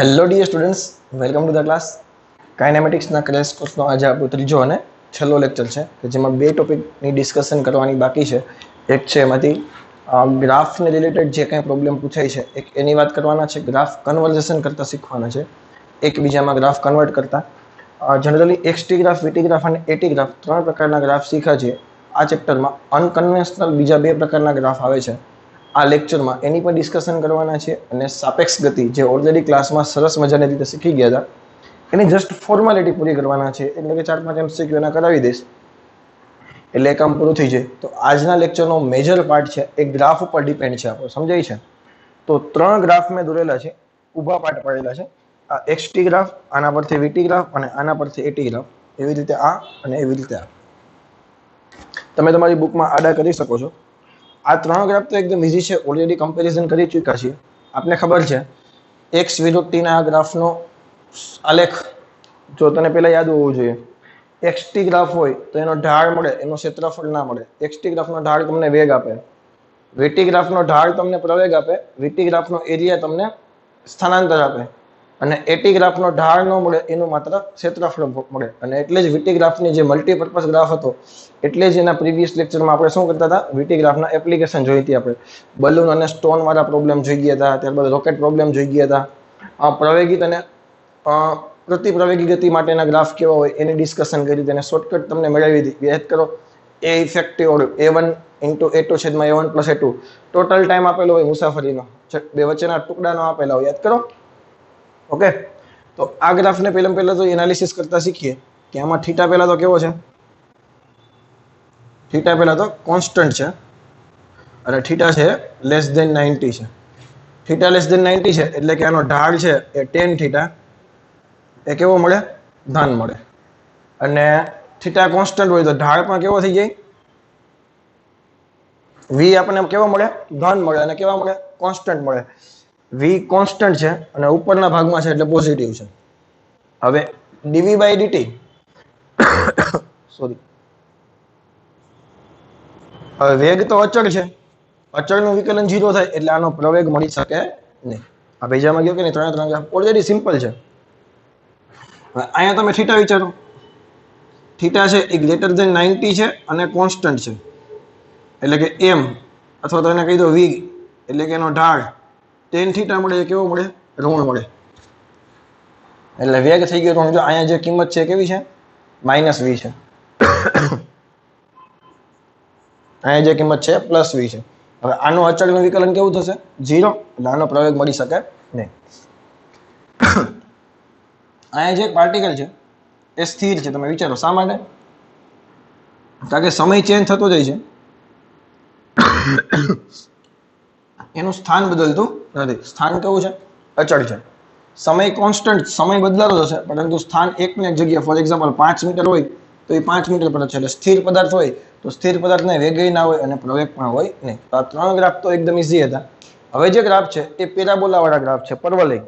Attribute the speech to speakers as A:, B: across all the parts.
A: Hello dear students, welcome to the class. કાઇનેમેટિક્સના crash કોર્સનો આજે આપણો ત્રીજો અને છેલ્લો લેક્ચર છે કે જેમાં બે ટોપિકની ડિસ્કશન કરવાની બાકી છે. એક છે એમાંથી ગ્રાફને રિલેટેડ જે કંઈ પ્રોબ્લેમ પૂછાય છે એક એની વાત કરવાના છે. ગ્રાફ કન્વર્ઝેશન કરતાં શીખવાના છે, એકબીજામાં ગ્રાફ કન્વર્ટ કરતા. જનરલી એક્સટી ગ્રાફ, વીટી ગ્રાફ અને એટી ગ્રાફ ત્રણ પ્રકારના ગ્રાફ શીખ્યા છે આ ચેપ્ટરમાં. અનકન્વેન્શનલ બીજા બે પ્રકારના ગ્રાફ આવે છે આ લેક્ચરમાં, એની પર ડિસ્કશન કરવાના છે. અને સાપેક્ષ ગતિ જે ઓલરેડી ક્લાસમાં સરસ મજાની રીતે શીખી ગયા હતા એની જસ્ટ ફોર્માલિટી પૂરી કરવાના છે, એટલે કે 4-5 MCQ એના કરાવી દઈશ એટલે એ કામ પૂરું થઈ જાય. તો આજના લેક્ચરનો મેજર પાર્ટ છે એ ગ્રાફ ઉપર ડિપેન્ડ છે આપણો, સમજાય છે? તો ત્રણ ગ્રાફ મેં દોરેલા છે, ઊભા પાર્ટ પાડેલા છે. આ એક્સટી ગ્રાફ, આના પરથી વીટી ગ્રાફ અને આના પરથી એટી ગ્રાફ, એવી રીતે આ અને એવી રીતે આ. તમે તમારી બુકમાં આડા કરી શકો છો. આ ત્રણ ગ્રાફ તો એકદમ ઇઝી છે, ઓલરેડી કમ્પેરિઝન કરી ચૂક્યા છીએ. આપને ખબર છે એક્સ વિરુદ્ધ ટીના આ ગ્રાફનો આલેખ જો તને પહેલા યાદ હોવું જોઈએ. એક્સટી ગ્રાફ હોય તો એનો ઢાળ મળે, એનો ક્ષેત્રફળ ના મળે. એક્સટી ગ્રાફનો ઢાળ તમને વેગ આપે, વીટી ગ્રાફનો ઢાળ તમને પ્રવેગ આપે, વીટી ગ્રાફનો એરિયા તમને સ્થાનાંતર આપે, અને એટી ગ્રાફનો ઢાળ ન મળે, એનું માત્ર ક્ષેત્રફળ મળે. અને એટલે જ વીટી ગ્રાફની જે મલ્ટીપર્પઝ ગ્રાફ હતો એટલે જ એના પ્રીવિયસ લેક્ચરમાં આપણે શું કરતા હતા, વીટી ગ્રાફના એપ્લિકેશન જોઈ હતી આપણે. બલૂન અને સ્ટોન વાળા પ્રોબ્લેમ જોઈ ગયા હતા, ત્યારબાદ રોકેટ પ્રોબ્લેમ જોઈ ગયા હતા. પ્રવેગિત અને પ્રતિપ્રવેગી ગતિ માટેના ગ્રાફ કેવા હોય એની ડિસ્કશન કરી, તેને શોર્ટકટ તમને મેળવી હતી. યાદ કરો, એ ઇફેક્ટિવ A1 × A2 છેદમાં A1 + A2 ટોટલ ટાઈમ આપેલો હોય મુસાફરીનો, બે વચ્ચેના ટુકડાનો આપેલા હોય, યાદ કરો. ઓકે, તો આ ગ્રાફને પહેલા તો એનાલિસિસ કરતા શીખીએ કે આમાં થીટા પહેલા તો કેવો છે. થીટા પહેલા તો કોન્સ્ટન્ટ છે અને થીટા છે <90 છે. થીટા <90 છે એટલે કે આનો ઢાળ છે એ tan થીટા, એ કેવો મળે, ધન મળે. અને થીટા કોન્સ્ટન્ટ હોય તો ઢાળ પણ કેવો થઈ જાય, v આપણને કેવો મળે, ધન મળે. અને કેવા મળે, કોન્સ્ટન્ટ મળે. v કોન્સ્ટન્ટ છે અને ઉપરના ભાગમાં છે એટલે પોઝિટિવ છે. હવે dv/dt સોરી, હવે વેગ તો અચળ છે, અચળનું વિકલન 0 થાય એટલે આનો પ્રવેગ મળી શકે નહીં. આ બીજામાં ગયો કે નહીં, ત્રણે ત્રણ ઓલરેડી સિમ્પલ છે. હવે અહીંયા તમે થીટા વિચારો, થીટા છે એ <90 છે અને કોન્સ્ટન્ટ છે, એટલે કે m અથવા તો એને કહી દો v, એટલે કે એનો ઢાળ tan થીટા મળે એ કેવો મળે, ઋણ મળે. એટલે વેગ થઈ ગયો ઋણ. જો અહીંયા જે કિંમત છે કેવી છે, -v છે. અહીંયા જે કિંમત છે +v છે. હવે આનું અચળનું વિકલન કેવું થશે, 0, એટલે આનો પ્રવેગ મળી શકે નહીં. અહીંયા જે પાર્ટિકલ છે એ સ્થિર છે. તમે વિચારો શા માટે, કારણ કે સમય ચેન્જ થતો જાય છે, એનું સ્થાન બદલતું નથી. સ્થાન કેવું છે, અચળ છે. સમય કોન્સ્ટન્ટ, સમય બદલાતો જશે પરંતુ સ્થાન એક ને એક જગ્યા, ફોર એક્ઝામ્પલ 5 મીટર હોય તો એ 5 મીટર પર છે. એટલે સ્થિર પદાર્થ હોય તો સ્થિર પદાર્થને વેગય ના હોય અને પ્રવેગ પણ હોય નહીં. તો આ ત્રણ ગ્રાફ તો એકદમ ઈઝી હતા. હવે જે ગ્રાફ છે એ પેરાબોલા વાળા ગ્રાફ છે, પરવલય.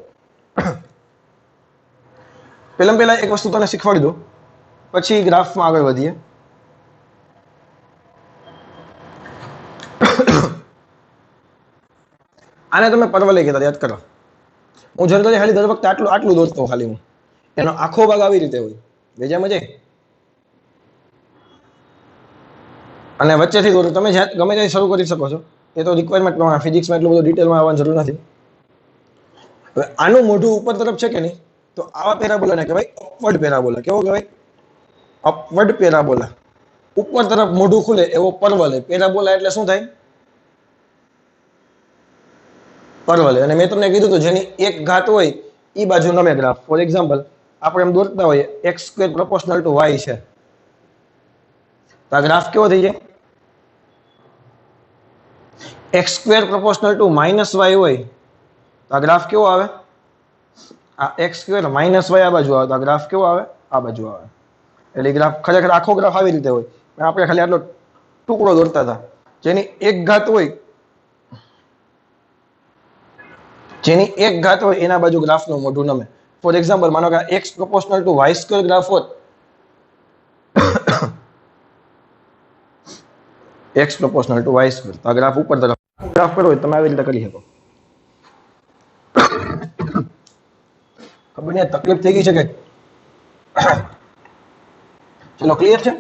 A: પહેલા એક વસ્તુ તને શીખવાડી દો, પછી ગ્રાફમાં આગળ વધીએ. આને તમે પરવલય કહેતા, યાદ કરો. હું જનરલી ખાલી દર વખતે આટલું દોરતો, ખાલી હું એનો આખો ભાગ આવી રીતે હોય, વેજામાં જાય અને વચ્ચેથી દોરું. તમે ગમે ત્યાં શરૂ કરી શકો છો, એ તો રિક્વાયરમેન્ટ પ્રમાણે. ફિઝિક્સમાં એટલું બધું ડિટેલમાં આવવાની જરૂર નથી. હવે આનું મોઢું ઉપર તરફ છે કે નહીં, તો આવા પેરાબોલાને કહેવાય અપવર્ડ પેરાબોલા. કેવો કહેવાય, અપવર્ડ પેરાબોલા. ઉપર તરફ મોઢું ખુલે એવો પરવલય. પેરાબોલા એટલે શું થાય, પરવલય. અને મેં તમને કીધું તો જેની એક ઘાત હોય એ બાજુ નમે ગ્રાફ. ફોર એક્ઝામ્પલ આપણે એમ દોરતા હોઈએ x² = y છે, તો આ ગ્રાફ કેવો થઈ જાય, x² = -y હોય તો આ ગ્રાફ કેવો આવે, આ x² - y આ બાજુ આવે તો આ ગ્રાફ કેવો આવે, આ બાજુ આવે. એટલે ગ્રાફ ખરેખર આખો ગ્રાફ આવી રીતે હોય, પણ આપણે ખાલી આટલો ટુકડો દોરતા હતા. જેની એક ઘાત હોય એના બાજુ ગ્રાફનું મોઢું નમે. ફોર એક્ઝામ્પલ માનો કે x = y² ગ્રાફ હોત, x = y², તો આ ગ્રાફ ઉપર તરફ ગ્રાફ કરો તમે આવી રીતે કરી શકો. કોઈને તકલીફ થઈ ગઈ છે કે ચલો ક્લિયર છે?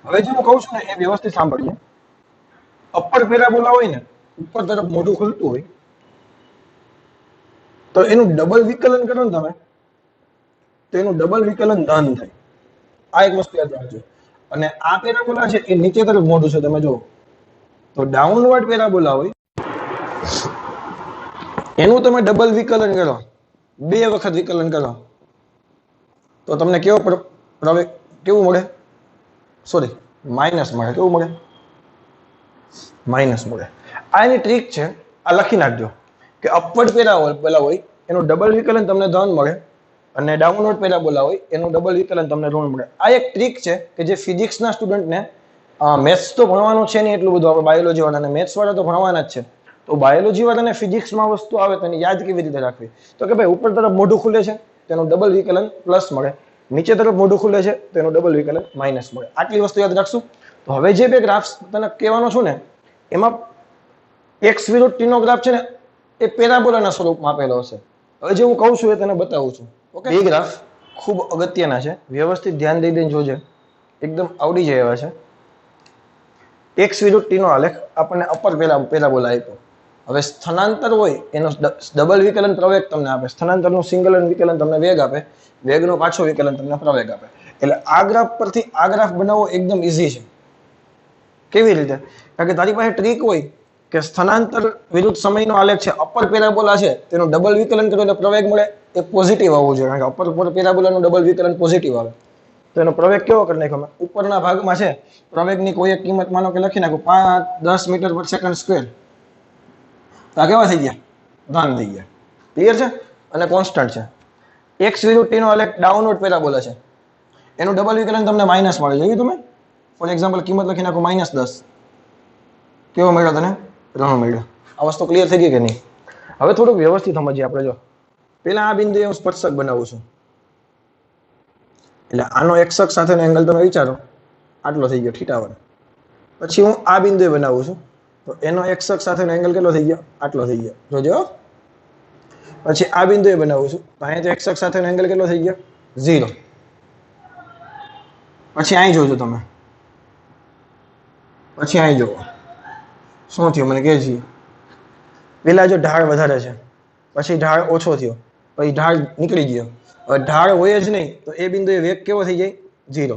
A: હવે જે હું કહું છું ને એ વ્યવસ્થિત સાંભળીએ. અપર પેરાબોલા હોય ને, ઉપર તરફ મોઢું ખુલતું હોય, તો એનું ડબલ વિકલન કરો ને તમે, તો એનું ડબલ વિકલન ધન થાય. આ એક વસ્તુ યાદ રાખજો. અને આ પેરાબોલા છે એ નીચે તરફ મોઢું છે, તમે જુઓ તો ડાઉનવર્ડ પેરાબોલા હોય એનું તમે ડબલ વિકલન કરો, 2 વખત વિકલન કરો, તો તમને કેવું મળે? સોરી, માઇનસ મળે. કેવું મળે? માઇનસ મળે. આ એની ટ્રીક છે. આ લખી નાખજો કે અપવર્ડ પેરાબોલા હોય એનું ડબલ વિકલન તમને ધન મળે, અને ડાઉનવર્ડ પેરાબોલા હોય એનું ડબલ વિકલન તમને ઋણ મળે. આ એક ટ્રીક છે કે જે ફિઝિક્સના સ્ટુડન્ટને, મેથ્સ તો ભણવાનું છે નહીં એટલું બધું, આપણે બાયોલોજી વાળાને મેથ્સ વાળા તો ભણવાના જ છે, તો બાયોલોજી વાળાને ફિઝિક્સમાં વસ્તુ આવે તો એને યાદ કેવી રીતે રાખવી? તો કે ભાઈ ઉપર તરફ મોઢું ખુલે છે તેનું ડબલ વિકલન પ્લસ મળે, નીચે તરફ મોઢું ખુલે છે તેનું ડબલ વિકલન માઇનસ મળે. આટલી વસ્તુ યાદ રાખશું. તો હવે જે બે ગ્રાફ્સ તને કહેવાનો છું ને, એમાં એક્સ વિરુદ્ધ ટીનો ગ્રાફ છે ને એ પેરાબોલાના સ્વરૂપમાં આપેલો હશે. હવે જે હું કહું છું એ તને બતાવું છું. ઓકે, બે ગ્રાફ ખૂબ અગત્યના છે, વ્યવસ્થિત ધ્યાન દઈને જોજે, એકદમ આવડી જાય એવા છે. એક્સ વિરુદ્ધ ટીનો આલેખ આપણને અપર પેરાબોલા આપ્યો. હવે સ્થાનાંતર હોય એનો ડબલ વિકલન પ્રવેગ તમને આપે, સ્થાનાંતરનું સિંગલ વિકલન તમને વેગ આપે, વેગનો પાછો વિકલન તમને પ્રવેગ આપે. એટલે આ ગ્રાફ પરથી આ ગ્રાફ બનાવવો એકદમ ઈઝી છે. કેવી રીતે? કારણ કે તારી પાસે ટ્રીક હોય કે સ્થાનાંતર વિરુદ્ધ સમયનો આલેખ છે, અપર પેરાબોલા છે, તેનું ડબલ વિકલન કરો એટલે પ્રવેગ મળે, એ પોઝિટિવ આવવું જોઈએ. કારણ કે અપર પેરાબોલાનું ડબલ વિકલન પોઝિટિવ આવે. તો એનો પ્રવેગ કેવો કરી નાખ્યો? ઉપરના ભાગમાં છે પ્રવેગની કોઈ એક કિંમત માનો કે લખી નાખો 5-10 મીટર પર સેકન્ડ સ્ક્વેર. તો આ કેવા થઈ ગયા? ધન થઈ ગયા. ક્લિયર છે? અને કોન્સ્ટન્ટ છે. એક્સ વિરુદ્ધ ટીનો આલેખ ડાઉનવર્ડ પેરાબોલા છે, એનું ડબલ વિકલન તમને માઇનસ મળે. જોયું તમે? ફોર એક્ઝામ્પલ કિંમત લખી નાખો -10. કેવો મળ્યો તને? ઋણ મળ્યો. આ વસ્તુ ક્લિયર થઈ ગઈ કે નહીં? હવે થોડુંક વ્યવસ્થિત સમજીએ આપણે. જો પેલા આ બિંદુએ હું સ્પર્શક બનાવું છું, એટલે આનો એક્સ અક્ષ સાથેનો એંગલ તમે વિચારો, આટલો થઈ ગયો θ1. પછી હું આ બિંદુએ બનાવું છું, તો એનો એક્સ અક્ષ સાથેનો એંગલ કેટલો થઈ ગયો? આટલો થઈ ગયો. જોજો. પછી આ બિંદુએ બનાવું છું, તો અહીંયા એક્સ અક્ષ સાથેનો એંગલ કેટલો થઈ ગયો? 0. પછી અહીં જોજો તમે, પછી અહીં જોવો શું થયું મને કહેજો. પેલા જો ઢાળ વધારે છે, પછી ઢાળ ઓછો થયો, પછી ઢાળ નીકળી ગયો, હવે ઢાળ હોય જ નહીં, તો એ બિંદુએ વેગ કેવો થઈ જાય? 0.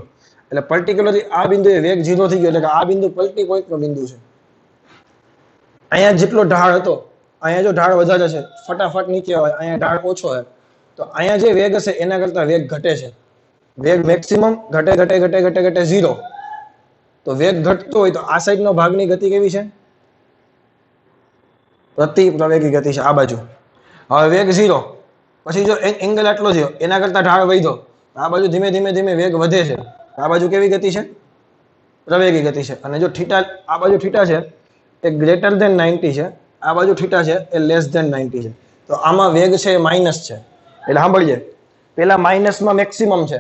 A: એટલે પર્ટિક્યુલરલી આ બિંદુએ વેગ 0 થઈ ગયો, એટલે કે આ બિંદુ પલટી પોઈન્ટનો બિંદુ છે. અહીંયા જેટલો ઢાળ હતો, અહીંયા જો ઢાળ વધારે છે, ફટાફટ નીચે હોય, અહીંયા ઢાળ ઓછો છે, તો અહીંયા જે વેગ હશે એના કરતા વેગ ઘટે છે. વેગ મેક્સિમમ ઘટે ઘટે ઘટે ઘટે ઘટે 0. તો વેગ ઘટતો હોય તો આ સાઈડનો ભાગની ગતિ કેવી છે? પ્રતિ પ્રવેગી ગતિ છે આ બાજુ. હવે વેગ 0, પછી જો એંગલ આટલો થયો, એના કરતા ઢાળ વધ્યો, આ બાજુ ધીમે ધીમે ધીમે વેગ વધે છે. આ બાજુ કેવી ગતિ છે? પ્રવેગી ગતિ છે. અને જો થીટા, આ બાજુ થીટા છે એ ગ્રેટર ધેન 90 છે, આ બાજુ થીટા છે એ લેસ ધેન 90 છે. તો આમાં વેગ છે એ માઇનસ છે. એટલે સાંભળીએ, પેલા માઇનસમાં મેક્સિમમ છે,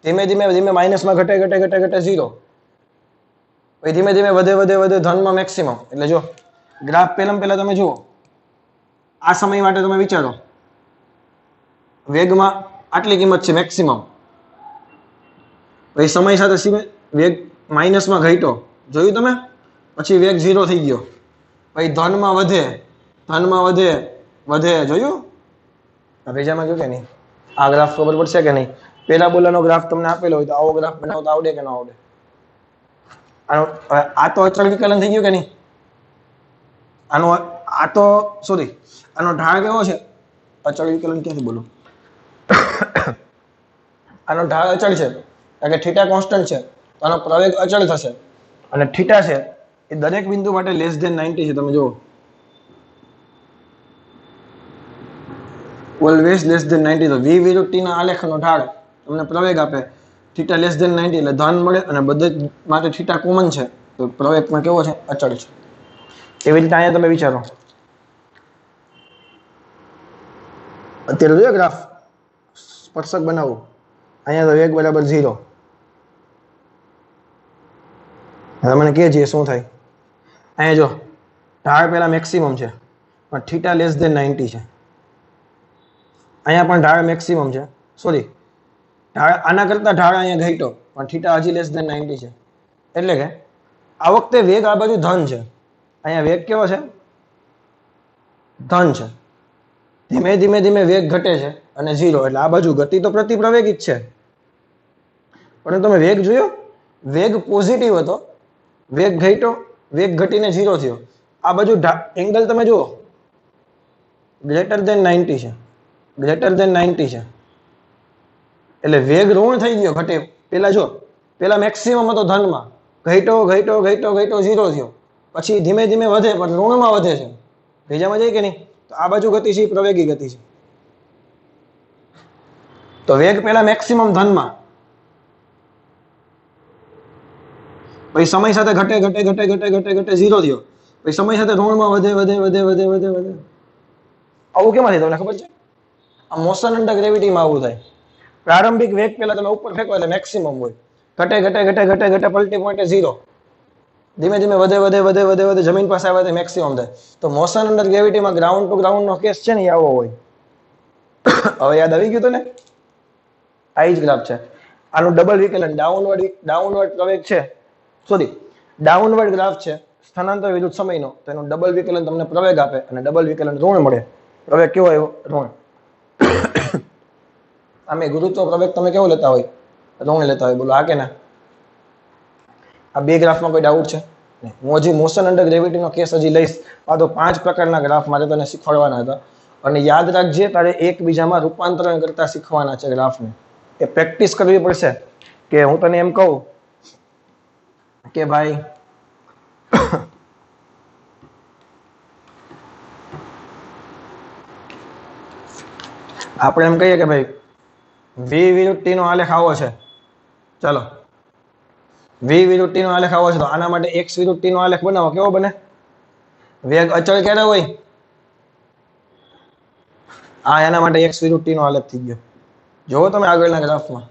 A: ધીમે ધીમે ધીમે માઇનસમાં ઘટે ઘટે ઘટે ઘટે 0, પછી ધીમે ધીમે વધે વધે વધે ધનમાં મેક્સિમમ. એટલે જો ગ્રાફ પહેલા તમે જુઓ, આ સમય માટે તમે વિચારો, વેગમાં આટલી કિંમત છે મેક્સિમમ, પછી સમય સાથે વેગ માઇનસમાં ઘટ્યો, જોયું તમે? પછી વેગ 0 થઈ ગયો, પછી ધનમાં વધે વધે, જોયું? આ ભેજામાં જોયું કે નહીં? આ ગ્રાફ ખબર પડશે કે નહીં? પેરાબોલાનો ગ્રાફ તમને આપેલો હોય તો આવો ગ્રાફ બનાવતા આવડે કે ન આવડે? આ તો અચળ વિકલન થઈ ગયું કે નહીં? આનો ઢાળ કેવો છે? અચળ વિકલન ક્યાંથી બોલું? આનો ઢાળ અચળ છે, કારણ કે થીટા કોન્સ્ટન્ટ છે, તો આનો પ્રવેગ અચળ થશે. અને થીટા છે એ દરેક બિંદુ માટે લેસ ધેન 90 છે. તમે જુઓ, ઓલવેઝ લેસ ધેન 90. તો વી વિરુદ્ધ ટીના આલેખનો ઢાળ તમને પ્રવેગ આપે, થીટા લેસ ધેન 90 એટલે ધન મળે, અને બધે માટે થીટા કોમન છે, તો પ્રવેગમાં કેવો છે? અચળ છે. એવી રીતે અહીંયા તમે વિચારો, અત્યારે જોઈએ ગ્રાફ, સ્પર્શક બનાવું, અહીંયા તો વેગ બરાબર 0. હવે મને કહે છે શું થાય? અહીંયા જો ઢાળ પેલા મેક્સિમમ છે, પણ થીટા લેસ ધેન 90 છે. અહીંયા પણ ઢાળ મેક્સિમમ છે, સોરી ઢાળ આના કરતા ઢાળ અહીંયા ઘટ્યો પણ થીટા હજી લેસ ધેન 90 છે, એટલે કે આ વખતે વેગ આ બાજુ ધન છે, અહીંયા વેગ કેવો છે? ધન છે. ધીમે ધીમે ધીમે વેગ ઘટે છે અને 0, એટલે આ બાજુ ગતિ તો પ્રતિપ્રવેગી જ છે, પણ તમે વેગ જોયો, વેગ પોઝિટિવ હતો, વેગ ઘટ્યો, વેગ ઘટીને 0 થયો. આ બાજુ એંગલ તમે જુઓ ગ્રેટર ધેન 90 છે, ગ્રેટર ધેન 90 છે, એટલે વેગ ઋણ થઈ ગયો, ઘટે. પેલા જો પેલા મેક્સિમમ હતો ધનમાં, ઘટ્યો ઘટ્યો ઘટ્યો ઘટ્યો 0 થયો, પછી ધીમે ધીમે વધે પણ ઋણમાં વધે છે. બીજામાં જાય કે નહીં? તો આ બાજુ ગતિ છે પ્રવેગી ગતિ છે. તો વેગ પેલા મેક્સિમમ ધનમાં, પછી સમય સાથે ઘટે ઘટે ઘટે ઘટે ઘટે ઘટે 0 થયો, પછી સમય સાથે ઋણમાં વધે વધે વધે વધે વધે વધે. આવું કેમાં થાય તમને ખબર છે? આ મોશન અંડર ગ્રેવિટીમાં આવું થાય. પ્રારંભિક વેગ પેલા તમે ઉપર ફેંકો એટલે મેક્સિમમ હોય, ઘટે ઘટે ઘટે ઘટે ઘટે પલટી પોઈન્ટે 0, ધીમે ધીમે વધે વધે વધે વધે વધે જમીન પાસે આવે તો મેક્સિમમ થાય. તો મોશન અંડર ગ્રેવિટીમાં ગ્રાઉન્ડ ટુ ગ્રાઉન્ડ નો કેસ છે ને આવો હોય. હવે યાદ આવી ગયું તો ને? આ જ ગ્રાફ છે. આનું ડબલ વિકલન ડાઉનવર્ડ પ્રવેગ છે, સોરી ડાઉનવર્ડ ગ્રાફ છે સ્થાનાંતર વિરુદ્ધ સમયનો, તો એનું ડબલ વિકલન તમને પ્રવેગ આપે અને ડબલ વિકલન ઋણ મળે. પ્રવેગ કેવો આવ્યો? ઋણ. આમે ગુરુત્વ પ્રવેગ તમે કેવો લેતા હોય? ઋણ લેતા હોય. બોલો આ કે ના? આ બે ગ્રાફમાં કોઈ ડાઉટ છે? હું હજી મોશન અંડર ગ્રેવિટીનો કેસ હજી લઈશ. આ તો 5 પ્રકારના ગ્રાફ મારે તને શીખવાડવાના હતા, અને યાદ રાખજે તારે એકબીજામાં રૂપાંતરણ કરતા શીખવાના છે ગ્રાફને. એ પ્રેક્ટિસ કરવી પડશે. કે હું તને એમ કહું કે ભાઈ આપણે એમ કહીએ કે ભાઈ વી વિરુદ્ધ ટી નો આલેખ આવો છે, ચાલો વી વિરુદ્ધ ટી નો આલેખ આવો છે, તો આના માટે એક્સ વિરુદ્ધ ટી નો આલેખ બનાવો. કેવો બને? વેગ અચળ ક્યારે હોય? આ એના માટે એક્સ વિરુદ્ધ ટી નો આલેખ થઈ ગયો. જોવો તમે આગળના ગ્રાફમાં,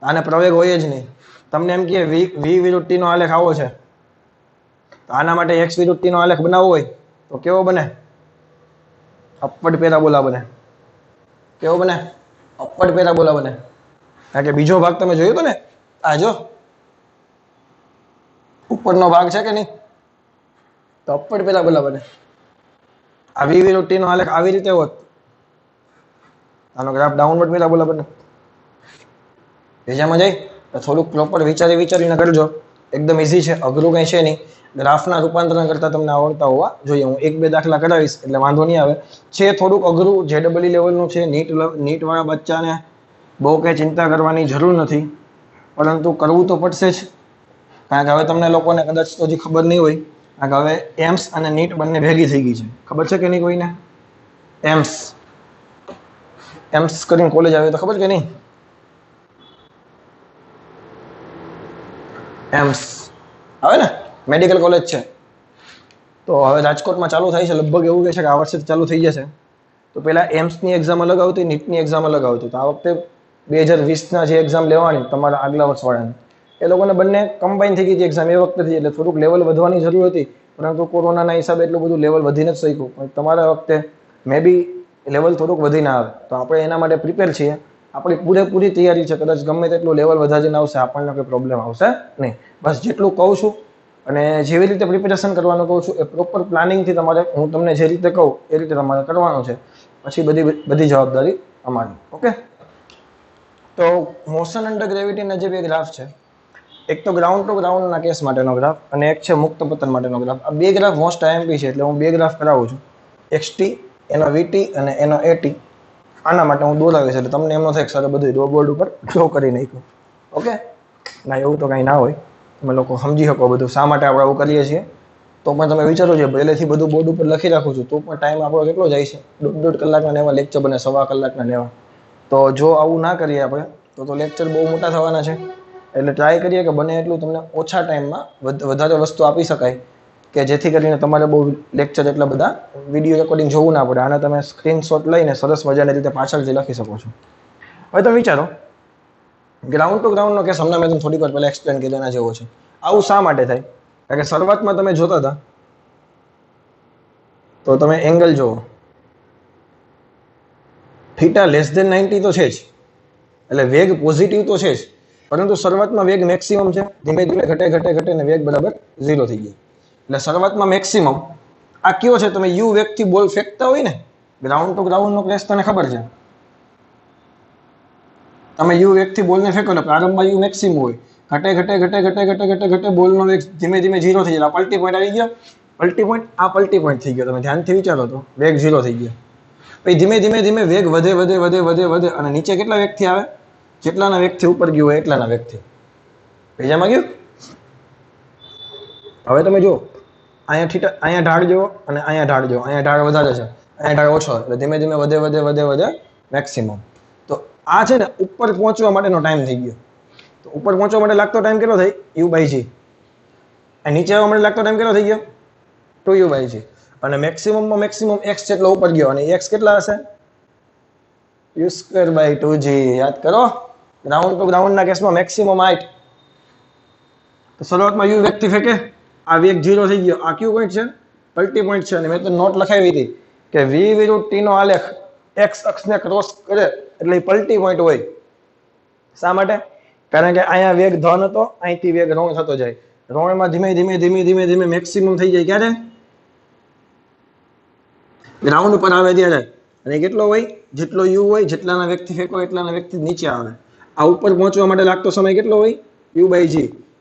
A: આને પ્રવેગ હોય જ નહીં. તમને એમ કે વી વિરુદ્ધ ટી નો આલેખ આવો છે, તો આના માટે એક્સ વિરુદ્ધ ટી નો આલેખ બનાવવો હોય તો કેવો બને? અપવર્ડ પેરાબોલા બને. કેવો બને? અપવર્ડ પેરાબોલા બને. કારણ કે બીજો ભાગ તમે જોયો તો ને, આ જો ઉપરનો ભાગ છે કે નહીં, તો અપવર્ડ પેરાબોલા બને. આ વી વિરુદ્ધ ટી નો આલેખ આવી રીતે હોત, આનો ગ્રાફ ડાઉનવર્ડ પેરાબોલા બને. બીજામાં જાય તો થોડુંક પ્રોપર વિચારીને કરજો. એકદમ ઈઝી છે, અઘરું કંઈ છે નહીં. ગ્રાફના રૂપાંતરણ કરતા તમને આવડતા હોવા જોઈએ. હું 1-2 દાખલા કરાવીશ એટલે વાંધો નહીં આવે. છે થોડુંક અઘરું, JEE લેવલનું છે. નીટ વાળા બચ્ચાને બહુ કંઈ ચિંતા કરવાની જરૂર નથી, પરંતુ કરવું તો પડશે જ. કારણ કે હવે તમને લોકોને કદાચ તો હજી ખબર નહીં હોય, કારણ કે હવે એમ્સ અને નીટ બંને ભેગી થઈ ગઈ છે. ખબર છે કે નહીં કોઈને? એમ્સ કરીને કોલેજ આવે તો ખબર કે નહીં? એમ્સ આવે ને, મેડિકલ કોલેજ છે. તો હવે રાજકોટમાં ચાલુ થાય છે, લગભગ એવું કહે છે કે આ વર્ષે ચાલુ થઈ જશે. તો પહેલા એમ્સની એક્ઝામ અલગ આવતી, નીટની એક્ઝામ અલગ આવતી. તો આ વખતે 2020ના જે એક્ઝામ લેવાની તમારા આગલા વર્ષવાળાને, એ લોકોને બંને કમ્બાઈન થઈ ગઈ હતી એક્ઝામ એ વખતેથી. એટલે થોડુંક લેવલ વધવાની જરૂર હતી, પરંતુ કોરોનાના હિસાબે એટલું બધું લેવલ વધીને જ શીખ્યું. પણ તમારા વખતે મે બી લેવલ થોડુંક વધીને આવે, તો આપણે એના માટે પ્રિપેર છીએ. આપણી પૂરેપૂરી તૈયારી છે. કદાચ ગમે તેટલું લેવલ વધારીને આવશે, આપણને કોઈ પ્રોબ્લેમ આવશે નહીં. બસ જેટલું કહું છું અને જેવી રીતે પ્રિપેરેશન કરવાનું કહું છું, એ પ્રોપર પ્લાનિંગથી તમારે, હું તમને જે રીતે કહું એ રીતે તમારે કરવાનું છે. પછી બધી જવાબદારી અમારી. ઓકે? તો મોશન અંડર ગ્રેવિટીના જે બે ગ્રાફ છે, એક તો ગ્રાઉન્ડ ટુ ગ્રાઉન્ડના કેસ માટેનો ગ્રાફ અને એક છે મુક્ત પતન માટેનો ગ્રાફ. આ બે ગ્રાફ મોસ્ટ IMP છે, એટલે હું બે ગ્રાફ કરાવું છું. XT, એનો VT અને એનો AT. આના માટે હું દોરાવીશ, એટલે તમને એમ ન થાય કે સર બધું બોર્ડ ઉપર ડ્રો કરી નાખ્યું. ઓકે? ના, એવું તો કંઈ ના હોય. તમે લોકો સમજી શકો બધું શા માટે આપણે આવું કરીએ છીએ. તો પણ તમે વિચારો છો પહેલેથી બધું બોર્ડ ઉપર લખી રાખું છું, તો પણ ટાઈમ આપણો કેટલો જાય છે? 1.5 કલાકના એવા લેક્ચર બને, 1.25 કલાકના એવા. તો જો આવું ના કરીએ આપણે તો લેક્ચર બહુ મોટા થવાના છે. એટલે ટ્રાય કરીએ કે બને એટલું તમને ઓછા ટાઈમમાં વધારે વસ્તુ આપી શકાય, કે જેથી કરીને તમારે બહુ લેક્ચર એટલા બધા વિડીયો રેકોર્ડિંગ જોવું ના પડે. આને તમે સ્ક્રીનશોટ લઈને સરસ મજાની રીતે પાછળથી લખી શકો છો. હવે તમે વિચારો, ગ્રાઉન્ડ ટુ ગ્રાઉન્ડનો કેસ હમણાં મેં તમને થોડીક વાર પહેલા એક્સપ્લેન કર્યો એના જેવો છે. આવું શા માટે થાય? કારણ કે શરૂઆતમાં તમે જોતા હતા તો તમે એંગલ જુઓ, થીટા લેસ ધેન 90 તો છે જ, એટલે વેગ પોઝિટિવ તો છે જ, પરંતુ શરૂઆતમાં વેગ મેક્સિમમ છે, ધીમે ધીમે ઘટે ઘટે ઘટે ને વેગ બરાબર 0 થઈ ગયો. એટલે શરૂઆતમાં મેક્સિમમ આ કયો છે? તમે યુ વેગથી બોલ ફેંકતા હોય ને, ગ્રાઉન્ડ ટુ ગ્રાઉન્ડ નો ક્રેશ તને ખબર છે, તમે યુ વેગથી બોલને ફેંકો એટલે પ્રારંભમાં યુ મેક્સિમમ હોય, ઘટે ઘટે ઘટે ઘટે ઘટે ઘટે ઘટે બોલનો વેગ ધીમે ધીમે 0 થઈ જાય. પલટી પોઈન્ટ આવી ગયો, પલટી પોઈન્ટ, આ પલટી પોઈન્ટ થઈ ગયો. તમે ધ્યાનથી વિચારો તો વેગ 0 થઈ ગયો. પછી ધીમે ધીમે ધીમે વેગ વધે વધે વધે વધે વધે અને નીચે કેટલા વેગથી આવે? જેટલાના વેગથી ઉપર ગયું હોય એટલાના વેગથી. બીજામાં ગયું. હવે તમે જો અહીંયા થીટા, અહીંયા ઢાળ જો અને અહીંયા ઢાળ જો, અહીંયા ઢાળ વધારે છે, અહીંયા ઢાળ ઓછો, એટલે ધીમે ધીમે વધે વધે વધે વધે મેક્સિમમ. તો આ છે ને ઉપર પહોંચવા માટેનો ટાઈમ થઈ ગયો. તો ઉપર પહોંચવા માટે લાગતો ટાઈમ કેટલો થઈ? u/g. અને નીચે આવવા માટે લાગતો ટાઈમ કેટલો થઈ ગયો? 2u/g. અને મેક્સિમમમાં મેક્સિમમ x જેટલો ઉપર ગયો, અને x કેટલા હશે? u²/2g. યાદ કરો, ગ્રાઉન્ડ ટુ ગ્રાઉન્ડ ના કેસમાં મેક્સિમમ હાઈટ. તો શરૂઆતમાં u વેગથી ફેંકે, આ વેગ 0 થઈ ગયો, આ કયું પોઈન્ટ છે? પલટી પોઈન્ટ છે. અને મેં તો નોટ લખાવી હતી કે v વિરુદ્ધ t નો આલેખ x અક્ષને ક્રોસ કરે એટલે પલટી પોઈન્ટ હોય. શા માટે? કારણ કે અહીંયા વેગ ધન હતો, અહીંથી વેગ ઋણ થતો જાય. ઋણમાં ધીમે ધીમે ધીમે ધીમે ધીમે મેક્સિમમ થઈ જાય ક્યારે? ગ્રાઉન્ડ પર આવે ત્યારે. અને કેટલો હોય? જેટલો u હોય, જેટલાના વેગથી ફેંકો એટલાના વેગથી નીચે આવે. આ ઉપર પહોંચવા માટે લાગતો સમય કેટલો હોય? u/g.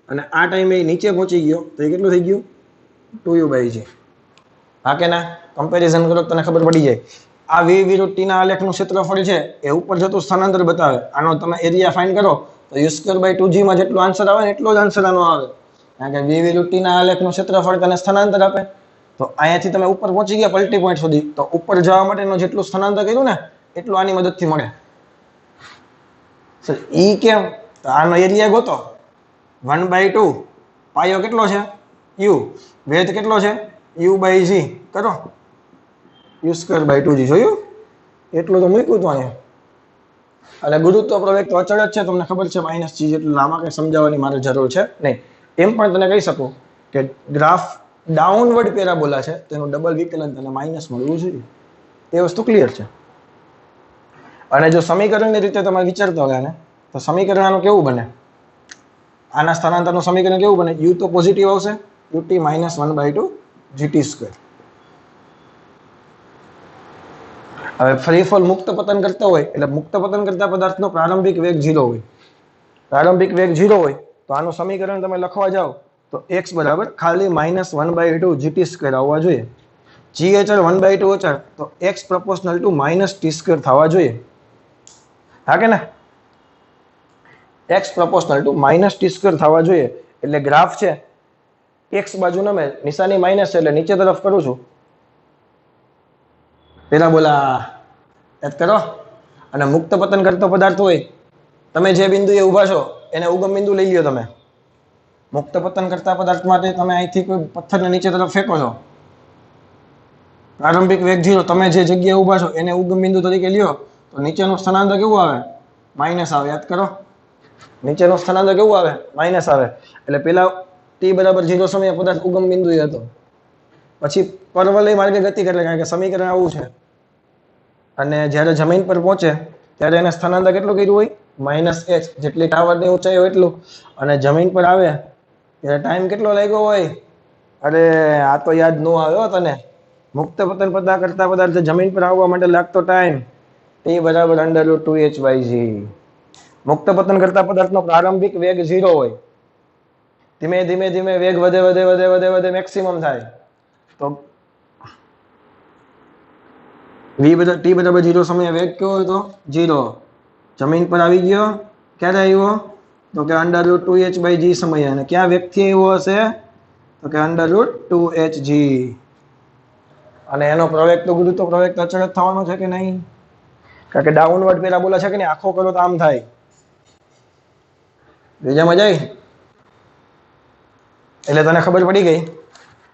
A: અને આ ટાઈમે નીચે પહોંચી ગયો તો એ કેટલું થઈ ગયું? 2u/g. હા કે ના? કમ્પેરિઝન કરો તને ખબર પડી જાય. આ v વિરુદ્ધ t ના આલેખનું ક્ષેત્રફળ છે એ ઉપર જતું સ્થાનાંતર બતાવે. આનો તમે એરિયા ફાઇન્ડ કરો તો u²/2g માં જેટલો આન્સર આવે ને એટલો જ આન્સર આનો આવે. કારણ કે v વિરુદ્ધ t ના આલેખનું ક્ષેત્રફળ તને સ્થાનાંતર આપે. તો અહીંયાથી તમે ઉપર પહોંચી ગયા પલટી પોઈન્ટ સુધી, તો ઉપર જવા માટેનું જેટલું સ્થાનાંતર કર્યું ને એટલું આની મદદથી મળે. સર ઈ કેમ? તો આનો એરિયા ગોતો. 1/2 પાયો કેટલો છે? u. વેધ કેટલો છે? u/g. કરો u²/2g. જોયું? એટલું તો મૂક્યું તો અહીંયા. અને ગુરુત્વ પ્રવેગ તો અચળ જ છે, તમને ખબર છે, -g. એટલે આમાં કઈ સમજાવવાની મારે જરૂર છે નહીં. એમ પણ તને કહી શકું કે ગ્રાફ ડાઉનવર્ડ પેરાબોલા છે, તેનું ડબલ વિકલન તને માઇનસ મળવું જોઈએ. એ વસ્તુ ક્લિયર છે. અને જો સમીકરણની રીતે તમે વિચારતા હોય ને, તો સમીકરણ આનું કેવું બને? આના સ્થાનાંતરનું સમીકરણ કેવું બને? u તો પોઝિટિવ આવશે, ut - 1/2 gt². હવે ફ્રી ફોલ મુક્ત પતન કરતા હોય એટલે મુક્ત પતન કરતા પદાર્થનો પ્રારંભિક વેગ 0 હોય. પ્રારંભિક વેગ 0 હોય તો આનું સમીકરણ તમે લખવા જાઓ તો x બરાબર ખાલી -1/2 gt² આવવા જોઈએ. g અચળ 1/2 અચળ તો x proportional to -t² થવા જોઈએ. હા કે ના? x proportional to -t² થવા જોઈએ. એટલે ગ્રાફ છે x બાજુનો મેં નિશાની માઇનસ છે એટલે નીચે તરફ કરું છું. પેરાબોલા યાદ કરો. અને મુક્ત પતન કરતો પદાર્થ હોય, તમે જે બિંદુએ ઊભા છો એને ઉગમ બિંદુ લઈ લ્યો. તમે મુક્ત પતન કરતા પદાર્થ માટે તમે અહીંથી કોઈ પથ્થરને નીચે તરફ ફેંકો છો, પ્રારંભિક વેગ 0, તમે જે જગ્યાએ ઊભા છો એને ઉગમ બિંદુ તરીકે લ્યો તો નીચેનું સ્થાનાંતર કેવું આવે? માઇનસ આવે. યાદ કરો, નીચેનું સ્થાનાંતર કેવું આવે? માઇનસ આવે. એટલે પેલા t બરાબર 0 સમયે પદાર્થ ઉગમ બિંદુ હતો, પછી પરવલય માર્ગે ગતિ કરે, કારણ કે સમીકરણ આવું છે. અને જ્યારે જમીન પર પહોંચે ત્યારે એને સ્થાનાંતર કેટલું કર્યું હોય? -h. જેટલી ટાવરની ઊંચાઈ હોય એટલું. અને જમીન પર આવે ત્યારે ટાઈમ કેટલો લાગ્યો હોય? અરે આ તો યાદ ન આવ્યો તને. મુક્ત પતન કરતા પદાર્થ જમીન પર આવવા માટે લાગતો ટાઈમ t બરાબર √2h/g. મુક્ત પતન કરતા પદાર્થનો પ્રારંભિક વેગ 0 હોય, ધીમે ધીમે ધીમે વેગ વધે વધે વધે વધે વધે મેક્સિમમ થાય તો t બરાબર 0 સમયે વેગ કેવો હતો? 0. જમીન પર આવી ગયો ક્યારે આવ્યો? તો કે √2h/g સમયે. અને ક્યાં વેગથી આવ્યો હશે? તો કે √2hg. અને એનો પ્રવેગ તો ગુરુત્વ પ્રવેગ તો અચળ જ થવાનો છે કે નહીં? કારણ કે ડાઉનવર્ડ પેરાબોલા છે કે નહીં, આખો કરો તો આમ થાય. બીજામાં જાય એટલે તને ખબર પડી ગઈ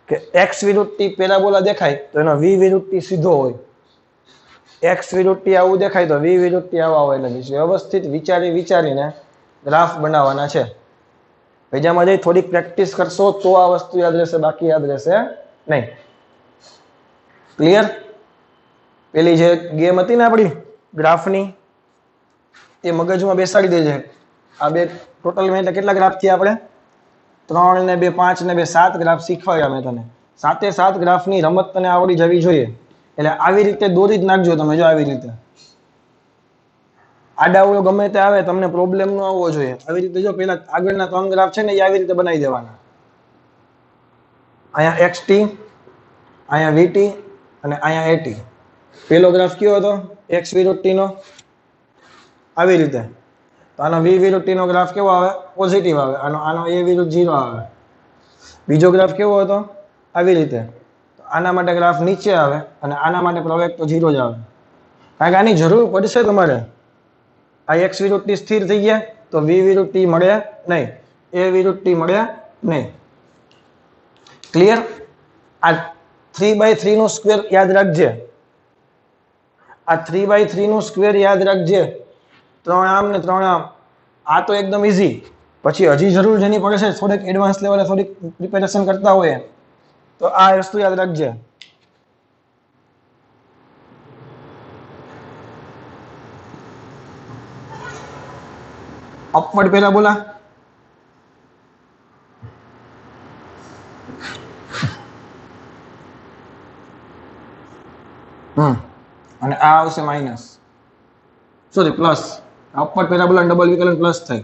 A: કે x વિરુદ્ધ t પેરાબોલા દેખાય તો એનો v વિરુદ્ધ t સીધો હોય, x વિરુદ્ધ t આવું દેખાય તો v વિરુદ્ધ t આવા હોય. એટલે વ્યવસ્થિત વિચારીને ગ્રાફ બનાવવાના છે. બીજામાં જઈ થોડીક પ્રેક્ટિસ કરશો તો આ વસ્તુ યાદ રહેશે, બાકી યાદ રહેશે નહીં. ક્લિયર? પેલી જે ગેમ હતી ને આપણી ગ્રાફની એ મગજમાં બેસાડી દેજે. આ બે ટોટલ મેં કેટલા ગ્રાફ થયા આપણે? 3 ને 2 5 ને 2 7 ગ્રાફ શીખવાડ્યા મેં તને. 7 ગ્રાફની રમત તને આવડી જવી જોઈએ. એટલે આવી રીતે દોરી જ નાખજો તમે. જો આવી રીતે આડાવડો ગમે તે આવે તમને પ્રોબ્લેમ ન આવવો જોઈએ. આવી રીતે જો પેલા આગળના 3 ગ્રાફ છે ને એ આવી રીતે બનાવી દેવાના. અહીંયા xt, અહીંયા vt અને અહીંયા at. પેલો ગ્રાફ કયો હતો? x વિરુદ્ધ t નો. આવી રીતે તો આનો v વિરુદ્ધ t નો ગ્રાફ કેવો આવે? પોઝિટિવ આવે. આનો a વિરુદ્ધ 0 આવે. બીજો ગ્રાફ કેવો હતો? આવી રીતે. તો આના માટે ગ્રાફ નીચે આવે અને આના માટે પ્રવેગ તો 0 જ આવે. કારણ કે આની જરૂર પડશે તમારે. આ x વિરુદ્ધ t સ્થિર થઈ ગયા તો v વિરુદ્ધ t મળ્યા નહીં, a વિરુદ્ધ t મળ્યા નહીં. ક્લિયર? આ 3/3 નું સ્ક્વેર યાદ રાખજે. આ 3/3 નું સ્ક્વેર યાદ રાખજે. 3 આમ ને 3 આમ. આ તો એકદમ ઈઝી. પછી હજી જરૂર જેની પડે છે થોડીક એડવાન્સ લેવલે થોડીક પ્રિપેરેશન કરતા હોય તો આ વસ્તુ યાદ રાખજે. અપવર્ડ પેરાબોલા અને આ આવશે minus, sorry plus. Upward parabola double વિકલન પ્લસ થાય.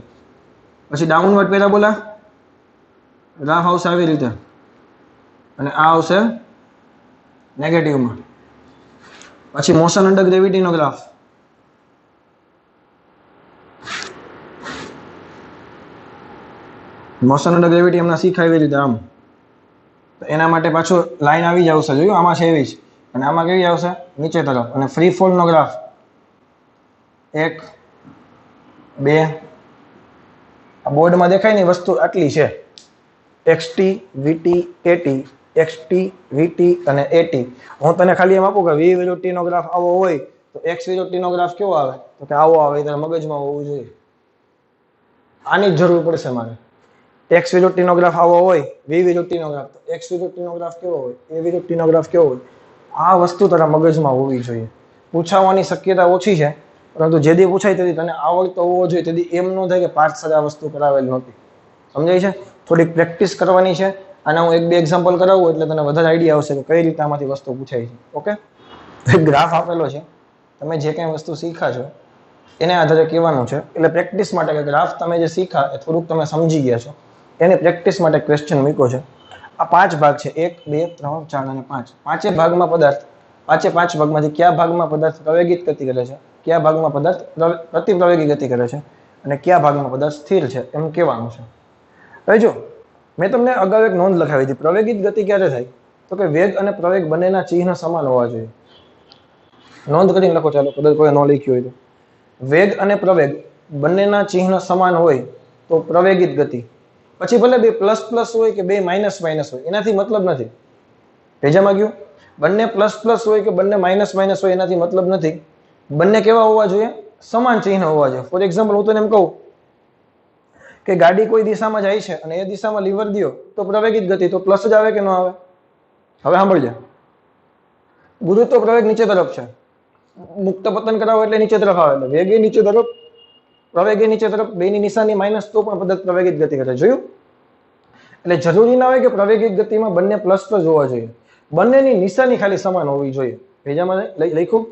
A: પછી ડાઉનવર્ડ પેરાબોલા ગ્રાફ આવશે આવી રીતે અને આ આવશે નેગેટિવમાં. પછી મોશન અંડર ગ્રેવિટીનો ગ્રાફ. મોશન અંડર ગ્રેવિટી હમણાં શીખાય એવી રીતે આમ. તો એના માટે પાછું લાઈન આવી જ આવશે. જોયું? આમાં છે એવી જ અને આમાં કેવી આવશે? નીચે તરફ. અને ફ્રી ફોલનો ગ્રાફ 1 2. આ બોર્ડમાં દેખાય ને વસ્તુ આટલી છે. xt vt at, xt vt અને at. હું તને ખાલી એમ આપું કે v વિરુદ્ધ t નો ગ્રાફ આવો હોય તો x વિરુદ્ધ t નો ગ્રાફ કેવો આવે? તો કે આવો આવે. તારા મગજમાં હોવું જોઈએ. આની જ જરૂર પડશે મારે. x વિરુદ્ધ t નો ગ્રાફ આવો હોય, v વિરુદ્ધ t નો ગ્રાફ, તો x વિરુદ્ધ t નો ગ્રાફ કેવો હોય, a વિરુદ્ધ t નો ગ્રાફ કેવો હોય. આ વસ્તુ તારા મગજમાં હોવી જોઈએ. પૂછાવાની શક્યતા ઓછી છે, પરંતુ જે દી પૂછાય તેથી તને આવડતો હોવો જોઈએ. તેથી એમ ન થાય કે પાર્થ સર આ વસ્તુ કરાવેલ નહોતી. સમજાય છે? થોડીક પ્રેક્ટિસ કરવાની છે. અને હું 1-2 એક્ઝામ્પલ કરાવું એટલે તને વધારે આઈડિયા આવશે કે કઈ રીતે આમાંથી વસ્તુ પૂછાય છે. ઓકે? ગ્રાફ આપેલો છે, તમે જે કંઈ વસ્તુ શીખા છો એને આધારે કહેવાનું છે. એટલે પ્રેક્ટિસ માટે કે ગ્રાફ તમે જે શીખા એ થોડુંક તમે સમજી ગયા છો એની પ્રેક્ટિસ માટે ક્વેશ્ચન મૂક્યો છે. આ 5 ભાગ છે. 1 2 3 4 અને 5. પાંચે ભાગમાં પદાર્થ, પાંચે 5 ભાગમાંથી કયા ભાગમાં પદાર્થ પ્રવેગિત ગતિ કરે છે, કયા ભાગમાં પદાર્થ પ્રતિપ્રવેગી ગતિ કરે છે અને કયા ભાગમાં પદાર્થ સ્થિર છે એમ કહેવાનું છે. હવે જો મેં તમને અગાઉ એક નોંધ લખાવી હતી. પ્રવેગિત ગતિ ક્યારે થાય? તો કે વેગ અને પ્રવેગ બંનેના ચિહ્ન સમાન હોવા જોઈએ. નોંધ કરીને લખો. ચાલો, કદાચ કોઈ ન લખ્યું હોય તો. વેગ અને પ્રવેગ બંનેના ચિહ્ન સમાન હોય તો પ્રવેગિત ગતિ. પછી ભલે બે પ્લસ પ્લસ હોય કે બે માઇનસ માઇનસ હોય એનાથી મતલબ નથી. પેજામાં ગયું? બંને પ્લસ પ્લસ હોય કે બંને માઇનસ માઇનસ હોય એનાથી મતલબ નથી. બંને કેવા હોવા જોઈએ? સમાન ચિહ્ન હોવા જોઈએ. ફોર એક્ઝામ્પલ હું તને એમ કહું કે ગાડી કોઈ દિશામાં જાય છે અને એ દિશામાં લીવર દ્યો તો પ્રવેગિત ગતિ, તો પ્લસ જ આવે કે ન આવે? હવે સાંભળજે. ગુરુત્વ પ્રવેગ નીચે તરફ છે. મુક્ત પતન કરાવો એટલે નીચે તરફ આવે. એટલે વેગ એ નીચે તરફ, પ્રવેગ એ નીચે તરફ. બેની નિશાની માઇનસ તો પણ પદાર્થ પ્રવેગિત ગતિ કરે. જોયું? એટલે જરૂરી ના હોય કે પ્રવેગિત ગતિમાં બંને પ્લસ પ્લસ હોવા જોઈએ. બંનેની નિશાની ખાલી સમાન હોવી જોઈએ. ભેજામાં લખ્યું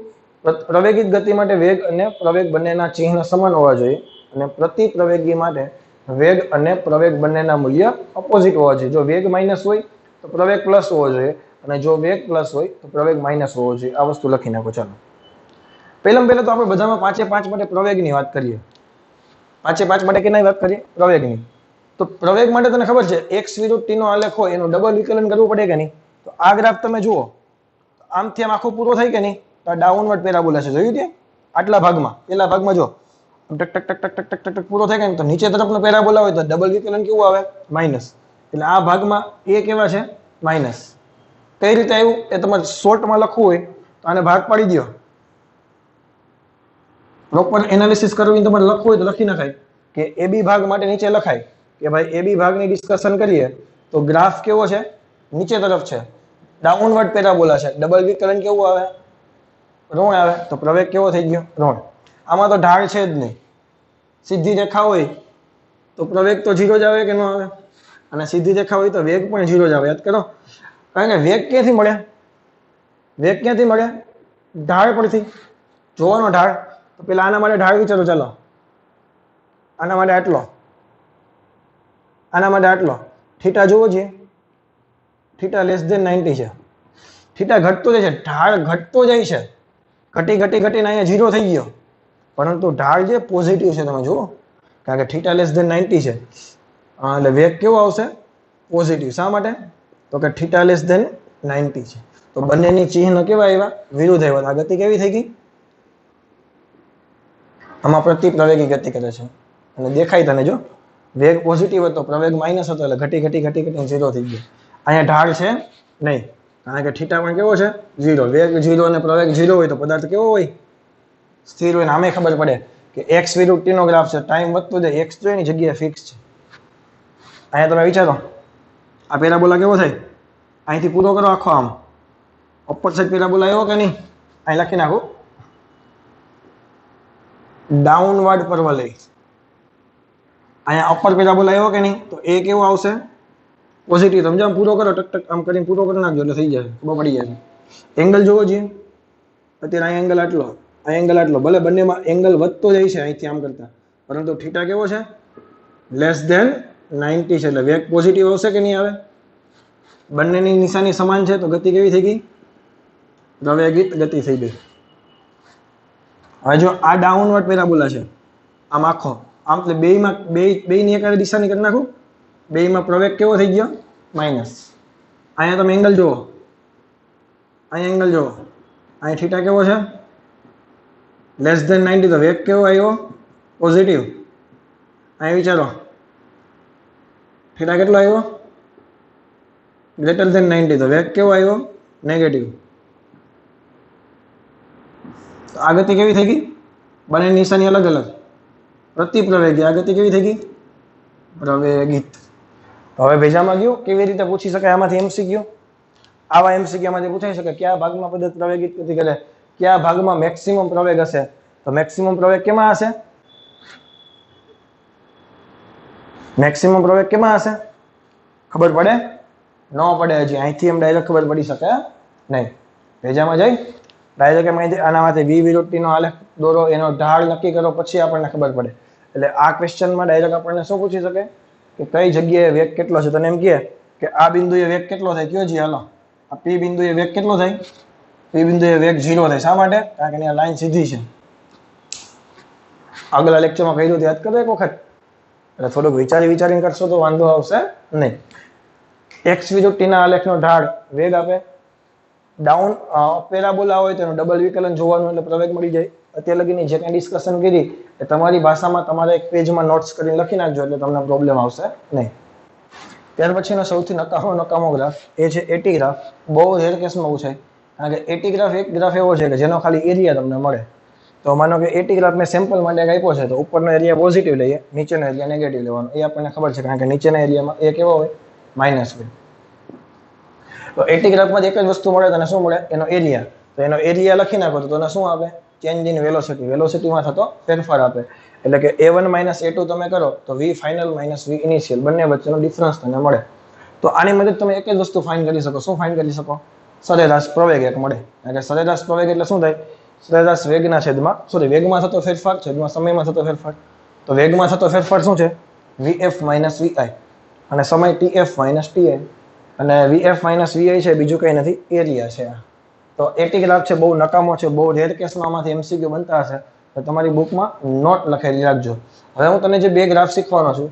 A: પ્રવેગિત ગતિ માટે વેગ અને પ્રવેગ બંનેના ચિહ્ન સમાન હોવા જોઈએ અને પ્રતિપ્રવેગી માટે વેગ અને પ્રવેગ બંનેના મૂલ્ય ઓપોઝિટ હોવા જોઈએ. જો વેગ માઇનસ હોય તો પ્રવેગ પ્લસ હોવો જોઈએ અને જો વેગ પ્લસ હોય તો પ્રવેગ માઇનસ હોવો જોઈએ. આ વસ્તુ લખી નાખો. ચાલો, પહેલા તો આપણે બધામાં 5 માટે પ્રવેગની વાત કરીએ. 5 માટે કેની વાત કરીએ? પ્રવેગની. તો પ્રવેગ માટે તને ખબર છે x વિરુદ્ધ t નો આલેખ હોય એનું ડબલ વિકલન કરવું પડે કે નહીં? તો આ ગ્રાફ તમે જુઓ, આમથી આમ આખો પૂરો થાય કે નહીં? તો આ ડાઉનવર્ડ પેરાબોલા છે. જોયું ત્યાં? આટલા ભાગમાં, પેલા ભાગમાં જો ટક ટક ટક ટક ટક ટક ટક પૂરો થાય કે નહીં? તો નીચે તરફનો પેરાબોલા હોય તો ડબલ વિકલન કેવું આવે? માઇનસ. એટલે આ ભાગમાં એ કેવા છે? માઇનસ. કઈ રીતે આવ્યું એ તમારે શોર્ટમાં લખવું હોય તો આને ભાગ પાડી દો. પ્રોપર એનાલિસિસ કરવી તમારે લખવું હોય તો લખી નખાય કે એ બી ભાગ માટે નીચે લખાય કે ભાઈ એ બી ભાગની ડિસ્કશન કરીએ તો ગ્રાફ કેવો છે? નીચે તરફ છે. ડાઉનવર્ડ પેરાબોલા છે. ડબલ વિકલન કેવું આવે? ઋણ આવે તો પ્રવેગ કેવો થઈ ગયો? ઋણ. આમાં તો ઢાળ છે જ નહીં. સીધી રેખા હોય તો પ્રવેગ તો 0 જ આવે કે ન આવે? અને સીધી રેખા હોય તો વેગ પણ 0 જ આવે. યાદ કરો. કારણ કે વેગ ક્યાંથી મળે? વેગ ક્યાંથી મળે? ઢાળ પરથી. જોવાનો ઢાળ. તો પેલા આના માટે ઢાળ વિચારો. ચાલો, આના માટે આટલો, આના માટે આટલો. થીટા જોવો છીએ, થીટા લેસ ધેન 90 છે. થીટા ઘટતો જાય છે, ઢાળ ઘટતો જાય છે. ઘટી ઘટી ઘટીને અહીંયા 0 થઈ ગયો, પરંતુ ઢાળ જે પોઝિટિવ છે તમે જુઓ, કારણ કે થીટા લેસ ધેન 90 છે. એટલે વેગ કેવો આવશે? પોઝિટિવ. શા માટે? તો કે થીટા લેસ ધેન 90 છે. તો બંનેની ચિહ્ન કેવા આવ્યા? વિરુદ્ધ આવ્યા. આ ગતિ કેવી થઈ ગઈ? આમાં પ્રતિપ્રવેગી ગતિ કરે છે. અને દેખાય તને જો, વેગ પોઝિટિવ હતો, પ્રવેગ માઇનસ હતો, એટલે ઘટી ઘટી ઘટી ઘટી 0 થઈ ગયો. અહીંયા ઢાળ છે નહીં, કારણ કે થીટા પણ કેવો છે? 0. વેગ 0 અને પ્રવેગ 0 હોય તો પદાર્થ કેવો હોય? સ્થિર હોય. આમે ખબર પડે કે x વિરુદ્ધ t નો ગ્રાફ છે. ટાઈમ વધતો જાય, x તો એની જગ્યાએ ફિક્સ છે. અહીંયા તમે વિચારો, આ પેરાબોલા કેવો થાય? અહીંથી પૂરો કરો આખો. આમ અપર સાઈડ પેરાબોલા આવ્યો કે નહીં? અહીં લખી નાખો, ડાઉનવર્ડ પરવલય. અહીંયા અપર પેરાબોલા આવ્યો કે નહીં? તો એ કેવો આવશે? પોઝિટિવ. સમજો, આમ પૂરો કરો, ટક ટક આમ કરીને પૂરો કરી નાખજો એટલે થઈ જાય, ખબર પડી જાય. એંગલ જોવો જોઈએ. અત્યારે અહીં એંગલ આટલો, આ એંગલ આટલો. ભલે બંનેમાં એંગલ વધતો જાય છે અહીંથી આમ કરતા, પરંતુ થીટા કેવો છે? લેસ ધેન 90 છે. એટલે વેગ પોઝિટિવ આવશે કે નહીં આવે? બંનેની નિશાની સમાન છે તો ગતિ કેવી થઈ ગઈ? પ્રવેગિત ગતિ થઈ ગઈ. હવે જો આ ડાઉનવર્ડ પેરાબોલા છે, આમ આખો, આમ એટલે બેયની એક દિશાની કરી નાખું. બેયમાં પ્રવેગ કેવો થઈ ગયો? માઇનસ. અહીંયા તમે એંગલ જુઓ, અહીંયા એંગલ જુઓ, અહીંયા થીટા કેવો છે? Less than 90. તો વેગ કેવો આવ્યો? પોઝિટિવ. અહીંયા વિચારો, થીટા કેટલો આવ્યો? Greater than 90. તો વેગ કેવો આવ્યો? નેગેટિવ. તો આ ગતિ કેવી થઈ ગઈ? બંને નિશાની અલગ અલગ. પ્રતિપ્રવેગી. આ ગતિ કેવી થઈ ગઈ? પ્રવેગિત. હવે ભેજામાં ગયું. કેવી રીતે પૂછી શકાય આમાંથી એમસીક્યુ? આવા એમસીક્યુ માંથી પૂછાઈ શકે કયા ભાગમાં પદાર્થ પ્રવેગિત ગતિ કરે, કયા ભાગમાં મેક્સિમમ પ્રવેગ હશે. તો મેક્સિમમ પ્રવેગ કેમાં હશે? મેક્સિમમ પ્રવેગ કેમાં હશે? ખબર પડે? ન પડે હજી. અહીંથી એમ ડાયરેક્ટ ખબર પડી શકે નહીં. ભેજામાં જઈ ડાયરેક્ટ આનામાંથી v વિરુદ્ધ t નો આલેખ દોરો, એનો ઢાળ નક્કી કરો, પછી આપણને ખબર પડે. એટલે આ ક્વેશ્ચનમાં ડાયરેક્ટ આપણને શું પૂછી શકે કે કઈ જગ્યાએ વેગ કેટલો છે. તને એમ કહે કે આ બિંદુએ વેગ કેટલો થાય, કયો જી? હાલો, આ p બિંદુએ વેગ કેટલો થાય? p બિંદુએ વેગ 0 થાય. શા માટે? કારણ કે અહીંયા લાઈન સીધી છે. આગલા લેક્ચરમાં કહ્યું તો યાદ કરો એક વખત. એટલે થોડુંક વિચારીને કરશો તો વાંધો આવશે નહીં. x વિરુદ્ધ t ના આલેખનો ઢાળ વેગ આપે. ડાઉન પેરાબોલા હોય તો એનું ડબલ વિકલન જોવાનું, એટલે પ્રવેગ મળી જાય. અત્યાર લગીની જે કંઈ ડિસ્કશન કરી એ તમારી ભાષામાં તમારે એક પેજમાં નોટ્સ કરીને લખી નાખજો, એટલે તમને પ્રોબ્લેમ આવશે નહીં. ત્યાર પછીનો સૌથી નકામો ગ્રાફ એ છે એટી ગ્રાફ. બહુ રેર કેસમાં પૂછાય, કારણ કે એટી ગ્રાફ એક ગ્રાફ એવો છે કે જેનો ખાલી એરિયા તમને મળે. તો માનો કે એટી ગ્રાફ મેં સેમ્પલ માટે આપ્યો છે, તો ઉપરનો એરિયા પોઝિટિવ લઈએ, નીચેનો એરિયા નેગેટિવ લેવાનો. એ આપણને ખબર છે, કારણ કે નીચેના એરિયામાં એ કેવો હોય? માઇનસ હોય. તો એટી ગ્રાફમાં એક જ વસ્તુ મળે, તને શું મળે? એનો એરિયા. તો એનો એરિયા લખી નાખો તો તને શું આપે? Change in velocity. વેલોસિટીમાં થતો ફેરફાર આપે. એટલે કે a1 - a2 તમે કરો તો v ફાઇનલ - v ઇનિશિયલ બંને વચ્ચેનો ડિફરન્સ તમને મળે. તો આની મદદ તમે એક જ વસ્તુ ફાઇન્ડ કરી શકો. શું ફાઇન્ડ કરી શકો? સરેરાશ પ્રવેગ એક મળે. કારણ કે સરેરાશ પ્રવેગ એટલે શું થાય? સરેરાશ વેગના છેદમાં વેગમાં થતો ફેરફાર છેદમાં સમયમાં થતો ફેરફાર. તો વેગમાં થતો ફેરફાર શું છે? vf - vi. અને સમય tf - ti. અને vf - vi છે, બીજું કંઈ નથી, એરિયા છે. તો એટી ગ્રાફ છે, બહુ નકામો છે, બહુ રેર કેસમાં આમાંથી એમસીક્યુ બનતા હશે. તો તમારી બુકમાં નોટ લખેલી રાખજો. હવે હું તને જે બે ગ્રાફ શીખવાનો છું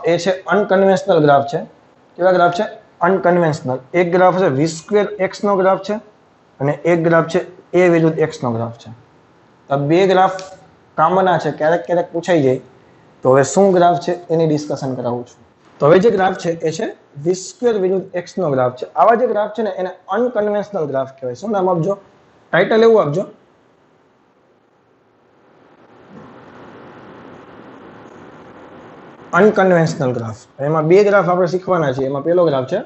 A: એ છે અનકન્વેન્શનલ ગ્રાફ છે. કેવા ગ્રાફ છે? અનકન્વેન્શનલ. એક ગ્રાફ છે v² x નો ગ્રાફ છે, અને એક ગ્રાફ છે a વિરુદ્ધ x નો ગ્રાફ છે. તો બે ગ્રાફ કામના છે, ક્યારેક ક્યારેક પૂછાઈ જાય. તો હવે શું ગ્રાફ છે એની ડિસ્કશન કરાવું છું. તો હવે જે ગ્રાફ છે એ છે v² વિરુદ્ધ x નો ગ્રાફ છે. આવા જે ગ્રાફ છે ને એને અનકન્વેન્શનલ ગ્રાફ કહેવાય. શું નામ આપજો? ટાઇટલ એવું આપજો, અનકન્વેન્શનલ ગ્રાફ. એમાં બે ગ્રાફ આપણે શીખવાના છે. એમાં પહેલો ગ્રાફ છે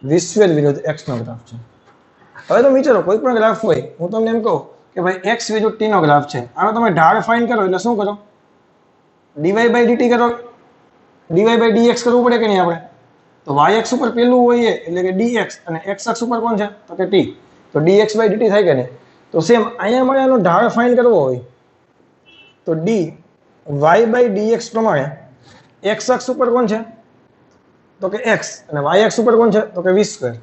A: v² વિરુદ્ધ x નો ગ્રાફ છે. હવે તમે વિચારો, કોઈ પણ ગ્રાફ હોય, હું તમને એમ કહું કે ભાઈ x વિરુદ્ધ t નો ગ્રાફ છે, આનો તમે ઢાળ ફાઇન્ડ કરો એટલે શું કરો, dy by dt કરો, dy by dx કરવું પડે કે નહીં આપણે? તો y અક્ષ ઉપર પેલું હોય એટલે કે dx અને x અક્ષ ઉપર કોણ છે તો કે t, તો dx by dt થાય કે નહીં? તો સેમ અહીંયા મારે આનો ઢાળ ફાઇન્ડ કરવો હોય તો dy by dx પ્રમાણે x અક્ષ ઉપર કોણ છે તો કે x અને y અક્ષ ઉપર કોણ છે તો કે v સ્ક્વેર.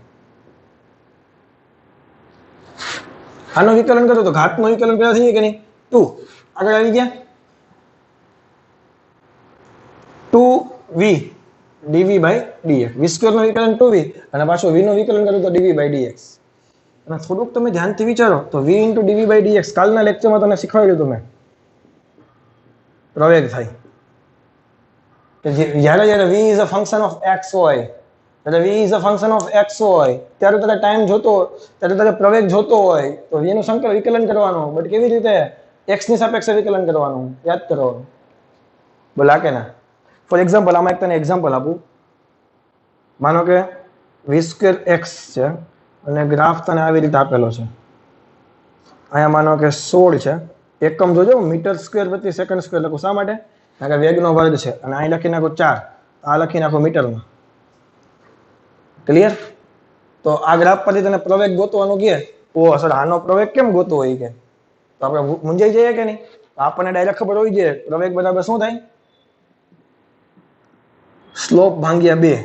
A: આનો વિકલન કરો તો ઘાતનું વિકલન પેલા થઈ જાય કે નહીં? 2 આગળ આવી ગયા 2v dv by dx, v square નું વિકલન 2v અને પાછો v નું વિકલન કરો તો dv by dx. અને થોડુંક તમે ધ્યાનથી વિચારો તો v dv by dx કાલના લેક્ચરમાં તમને શીખવાડ્યું હતું મેં, પ્રવેગ થાય કે જ્યારે જ્યારે v is a function of x હોય, ત્યારે v is a function of x હોય ત્યારે તારે ટાઈમ જોતો, ત્યારે તારે પ્રવેગ જોતો હોય તો v નું સંકલન વિકલન કરવાનું, બટ કેવી રીતે? x ની સાપેક્ષે વિકલન કરવાનું, યાદ કરો. બોલા કે ના? ફોર એક્ઝામ્પલ આમાં એક તને એક્ઝામ્પલ આપું, માનો કે v સ્ક્વેર x છે અને ગ્રાફ તને આવી રીતે આપેલો છે, અહીંયા માનો કે 16 છે, એકમ જોજો મીટર સ્ક્વેર પ્રતિ સેકન્ડ સ્ક્વેર લખું, શા માટે? કારણ કે વેગનો વર્ગ છે અને અહીં લખી નાખો 4, આ લખી નાખો મીટરમાં. ક્લિયર? તો આ ગ્રાફ પરથી તને પ્રવેગ ગોતવાનું કહે, ઓ સર આનો પ્રવેગ કેમ ગોતવો હોય કે, તો આપણે મૂંઝાઈ જઈએ કે નહીં? તો આપણને ડાયરેક્ટ ખબર હોવી જોઈએ પ્રવેગ બરાબર શું થાય, સ્લોપ ભાગ્યા 2.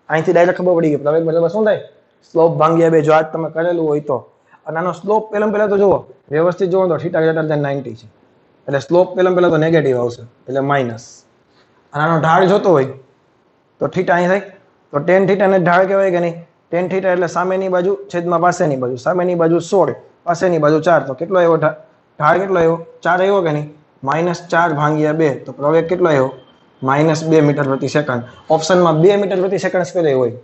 A: અહીંથી ડાયરેક્ટ ખબર પડી ગઈ પ્રવેગ બરાબર શું થાય, સ્લોપ ભાગ્યા 2. જો આજ તમે કરેલું હોય તો. અને આનો સ્લોપ પહેલા તો જુઓ વ્યવસ્થિત જુઓ તો θ ગ્રેટર ધેન 90 છે, એટલે સ્લોપ પહેલા તો નેગેટિવ આવશે એટલે માઇનસ. અને આનો ઢાળ જોતો હોય તો θ અહીં થાય તો tan θ ને ઢાળ કહેવાય કે નહીં? tan θ એટલે સામેની બાજુ છેદમાં પાસેની બાજુ, સામેની બાજુ 16 પાસેની બાજુ 4, તો કેટલો આવ્યો ઢાળ? કેટલો આવ્યો? 4 આવ્યો કે નહીં? -4 ભાગ્યા 2, તો પ્રવેગ કેટલો આવ્યો? -2 મીટર પ્રતિ સેકન્ડ. ઓપ્શનમાં 2 મીટર પ્રતિ સેકન્ડ સ્ક્વેર હોય.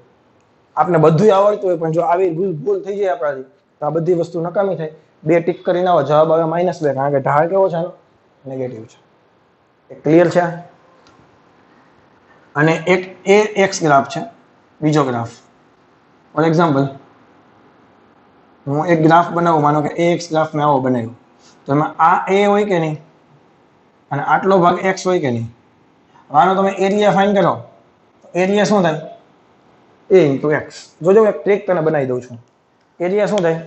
A: આપણે બધું આવડતું હોય પણ જો આવી ભૂલ થઈ જાય આપણાથી તો આ બધી વસ્તુ નકામી થાય. 2 ટીક કરીને આવો, જવાબ આવે -2, કારણ કે ઢાળ કેવો છે? નેગેટિવ છે. એ ક્લિયર છે? અને એક એ એક્સ ગ્રાફ છે, બીજો ગ્રાફ. ફોર એક્ઝામ્પલ હું એક ગ્રાફ બનાવું, માનો કે એ એક્સ ગ્રાફ મેં આવો બનાવ્યો, તો એમાં આ એ હોય કે નહીં અને આટલો ભાગ એક્સ હોય કે નહીં? આનો તમે એરિયા ફાઇન્ડ કરો, એરિયા શું થાય? a into x. જોજો એક ટ્રીક તને બનાવી દઉં છું. એરિયા શું થાય?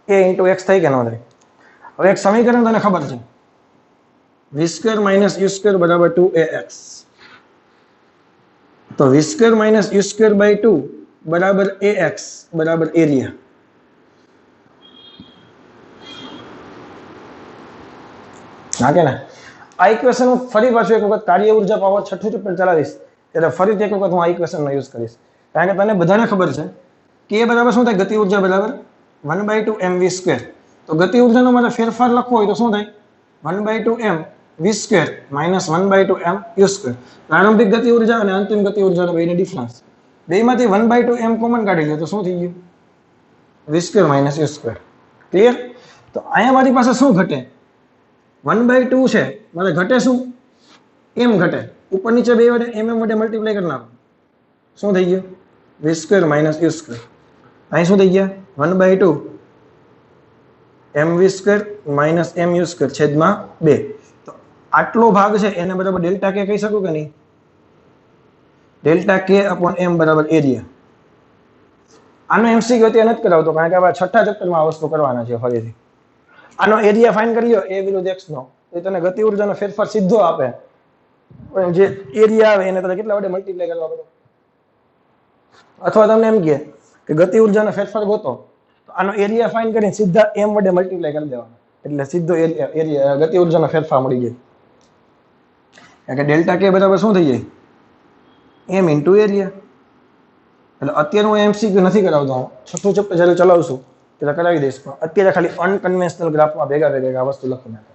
A: a ઇન્ટુ એક્સ થાય કે ન થાય? હવે એક સમીકરણ તને ખબર છે, v square minus u square બરાબર 2ax. તો v square minus u square by 2 બરાબર ax બરાબર એરિયા. હા કે ના? આ ઇક્વેશન હું ફરી પાછું એક વખત કાર્ય ઉર્જા પાવર 6ઠું ચેપ્ટર ચલાવીશ ત્યારે ફરીથી એક વખત હું આ ઇક્વેશનનો યુઝ કરીશ, કારણ કે તને બધાને ખબર છે કે એ બરાબર શું થાય? ગતિ ઉર્જા બરાબર 1/2 mv સ્ક્વેર. તો ગતિ ઉર્જાનો મારે ફેરફાર લખવો હોય તો શું થાય? 1/2 m v square minus 1/2 m u square. પ્રારંભિક ગતિ ઉર્જા અને અંતિમ ગતિ ઉર્જાનો બેનો ડિફરન્સ, બેમાંથી 1/2 m કોમન કાઢી લો તો શું થઈ ગયું? v square minus u square. Clear? તો અહીંયા મારી પાસે શું ઘટે? 1/2 છે, મારે ઘટે શું? m ઘટે. ઉપર નીચે બે વડે mm વડે મલ્ટીપ્લાય કરી નાખો, શું થઈ ગયું? v square minus u square. અહીં શું થઈ ગયા? 1/2 mv square minus mu square છેદમાં 2. તો આટલો ભાગ છે એને બરાબર ડેલ્ટા કે કહી શકું કે નહીં? ડેલ્ટા કે અપોન m બરાબર એરિયા. આનો એમસીક્યુ અત્યારે નથી કરાવતો, કારણ કે આપણે 6ઠા ચેપ્ટરમાં આ વસ્તુ કરવાના છે. ફરીથી આનો એરિયા ફાઇન્ડ કર્યો a વિરુદ્ધ x નો, એ તને ગતિ ઉર્જાનો ફેરફાર સીધો આપે, પણ જે એરિયા આવે એને તારે કેટલા વડે મલ્ટીપ્લાય કરવા પડે? અથવા તમને એમ કહે કે ગતિ ઉર્જાનો ફેરફાર ગોતો, તો આનો એરિયા ફાઇન્ડ કરીને સીધા m વડે મલ્ટીપ્લાય કરી દેવાનો, એટલે સીધો એરિયા ગતિ ઉર્જાનો ફેરફાર મળી જાય. કારણ કે ડેલ્ટા કે બરાબર શું થઈ જાય? m into area. એટલે અત્યારે હું એમસીક્યુ નથી કરાવતો, હું 6ઠું ચેપ્ટર જ્યારે ચલાવશું ત્યારે કરાવી દઈશ, પણ અત્યારે ખાલી અનકન્વેન્શનલ ગ્રાફમાં ભેગા આ વસ્તુ લખી નાખે.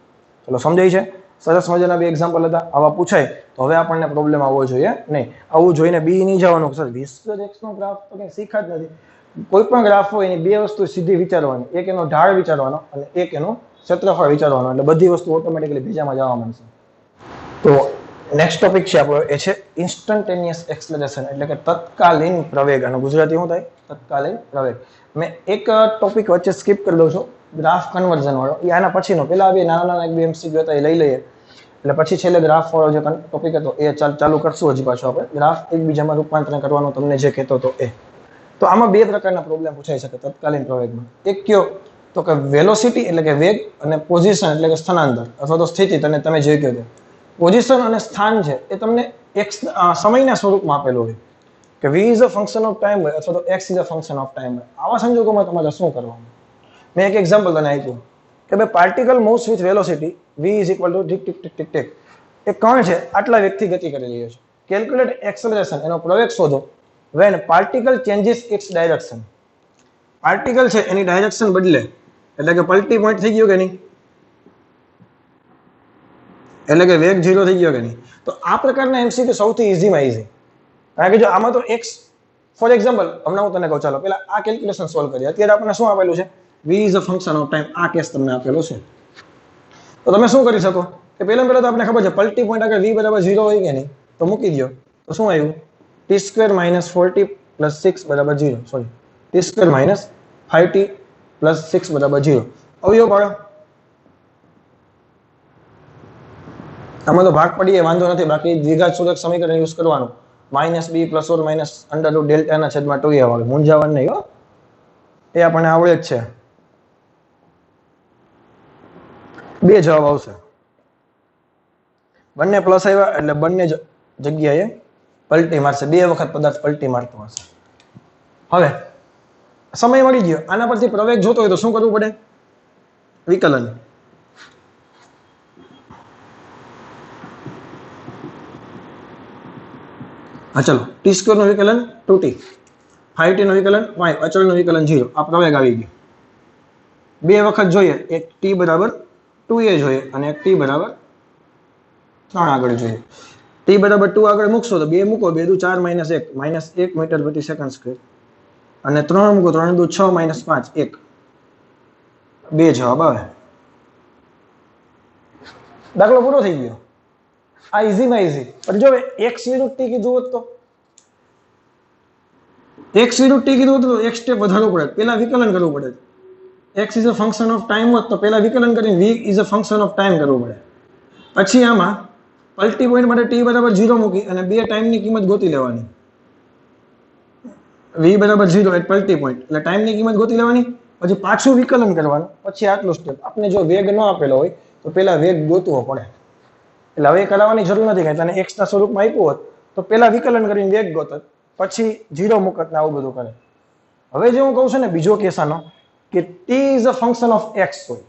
A: ચલો સમજાય છે? સરસ મજાના બે એક્ઝામ્પલ હતા. આવા પૂછાય તો હવે આપણને પ્રોબ્લેમ આવવો જોઈએ નહીં. આવું જોઈને બી નહીં જવાનું સર v સ્ક્વેર x નો ગ્રાફ તો કંઈ શીખા જ નથી. કોઈ પણ ગ્રાફ હોય એની બે વસ્તુ સીધી વિચારવાની, એક એનો ઢાળ વિચારવાનો અને એક એનું ક્ષેત્રફળ વિચારવાનો, એટલે બધી વસ્તુ ઓટોમેટિકલી બીજામાં જવા માંડશે. તો નેક્સ્ટ ટોપિક છે આપણો, એ છે ઇન્સ્ટન્ટેનિયસ એક્સેલરેશન, એટલે કે તત્કાલીન પ્રવેગ. અને ગુજરાતી શું થાય? તત્કાલીન પ્રવેગ. મેં એક ટોપિક વચ્ચે સ્કીપ કરી દઉં છું, ગ્રાફ કન્વર્ઝન વાળો, એ આના પછીનો. પેલા બે નાના નાના એક બે એમસીક્યુ હતા, એ લઈ લઈએ, એટલે પછી છેલ્લે ગ્રાફ વાળો જે ટોપિક હતો એ ચાલુ કરશું હજી પાછો આપણે. ગ્રાફ એકબીજામાં રૂપાંતરણ કરવાનું તમને જે કહેતો હતો એ. તો આમાં બે પ્રકારના પ્રોબ્લેમ પૂછાઈ શકે તત્કાલીન પ્રવેગમાં. એક કયો તો કે વેલોસિટી એટલે કે વેગ, અને પોઝિશન એટલે કે સ્થાનાંતર અથવા તો સ્થિતિ. તમે જે કહ્યું પોઝિશન અને સ્થાન છે એ તમને એક સમયના સ્વરૂપમાં આપેલું હોય કે v is a function of time હોય અથવા તો x is a function of time હોય. આવા સંજોગોમાં તમારે શું કરવાનું? મેં એક એક્ઝામ્પલ તને આપ્યું કે ભાઈ particle moves with velocity v is equal to tick tick tick tick tick. એક કણ છે આટલા વેગથી ગતિ કરી રહ્યો છે. કેલ્ક્યુલેટ એક્સેલરેશન, એનો પ્રવેગ શોધો when particle changes its direction. Particle છે એની ડાયરેક્શન બદલે, એટલે કે પલટી પોઈન્ટ થઈ ગયો કે નહીં, એટલે કે વેગ 0 થઈ ગયો કે નહીં. તો આ પ્રકારના એમસીક્યુ સૌથી ઈઝીમાં ઈઝી. કારણ કે જો આમાં તો x, ફોર એક્ઝામ્પલ હમણાં હું તને કહું, ચાલો પેલા આ કેલ્ક્યુલેશન સોલ્વ કરીએ. અત્યારે આપણને શું આપેલું છે? v is a function of time. આ કેસ તમને આપેલો છે. તો તમે શું કરી શકો કે પહેલા તો આપણે ખબર છે પલટી પોઈન્ટ આગળ v બરાબર 0 હોય કે નહીં, તો મૂકી દો. તો શું આવ્યું? t² - 4t + 6 બરાબર 0. સોરી, t² - 5t + 6 બરાબર 0. અવયવ પાડો. આમાં તો ભાગ પડીએ વાંધો નથી, બાકી દ્વિઘાત સૂચક સમીકરણ યુઝ કરવાનું. -b + or - ડેલ્ટાના છેદમાં 2a વાળું. મૂંઝાવાનું નહીં હો, એ આપણને આવડે જ છે. બે જવાબ આવશે. બંને પ્લસ આવ્યા એટલે બંને જગ્યાએ પલટી મારશે. બે વખત પદાર્થ પલટી મારતો હશે. હવે સમય મળી ગયો. આના પરથી પ્રવેગ જોતો હોય તો શું કરવું પડે? વિકલન. હા ચલો, t² નું વિકલન 2t, 5t નું વિકલન 5, અચળ નું વિકલન 0. આ પ્રવેગ આવી ગયો. બે વખત જોઈએ, એક t બરાબર 2a જોઈએ અને એક t બરાબર 3 આગળ જોઈએ. t બરાબર 2 આગળ મૂકશો તો 2 મૂકો, 2 દુ 4 - 1 -1 મીટર પ્રતિ સેકન્ડ સ્ક્વેર, અને 3 મૂકો, 3 દુ 6 - 5 1. બે જવાબ આવે. દાખલો પૂરો થઈ ગયો. આ ઈઝીમાં ઈઝી. પણ જો x વિરુદ્ધ t કીધું હોત તો, x વિરુદ્ધ t કીધું હોત તો એક સ્ટેપ વધારવું પડે, પેલા વિકલન કરવું પડે. x is a function of time હોત તો પેલા વિકલન કરીને v is a function of time કરવું પડે. પછી આમાં પલટી પોઈન્ટ માટે t બરાબર 0 મૂકી અને બે ટાઈમની કિંમત ગોતી લેવાની. v બરાબર 0 એટલે પલટી પોઈન્ટ, એટલે ટાઈમની કિંમત ગોતી લેવાની. પછી પાછું વિકલન કરવાનું. પછી આટલું સ્ટેપ. આપણે જો વેગ ન આપેલો હોય તો પેલા વેગ ગોતવો પડે. એટલે હવે કરાવવાની જરૂર નથી. કે તને x ના સ્વરૂપમાં આપ્યું હોત તો પેલા વિકલન કરીને વેગ ગોતત, પછી 0 મૂકત ને આવું બધું કરે. હવે જે હું કહું છું ને બીજો કેસ આનો, કે t is a function of x હોય,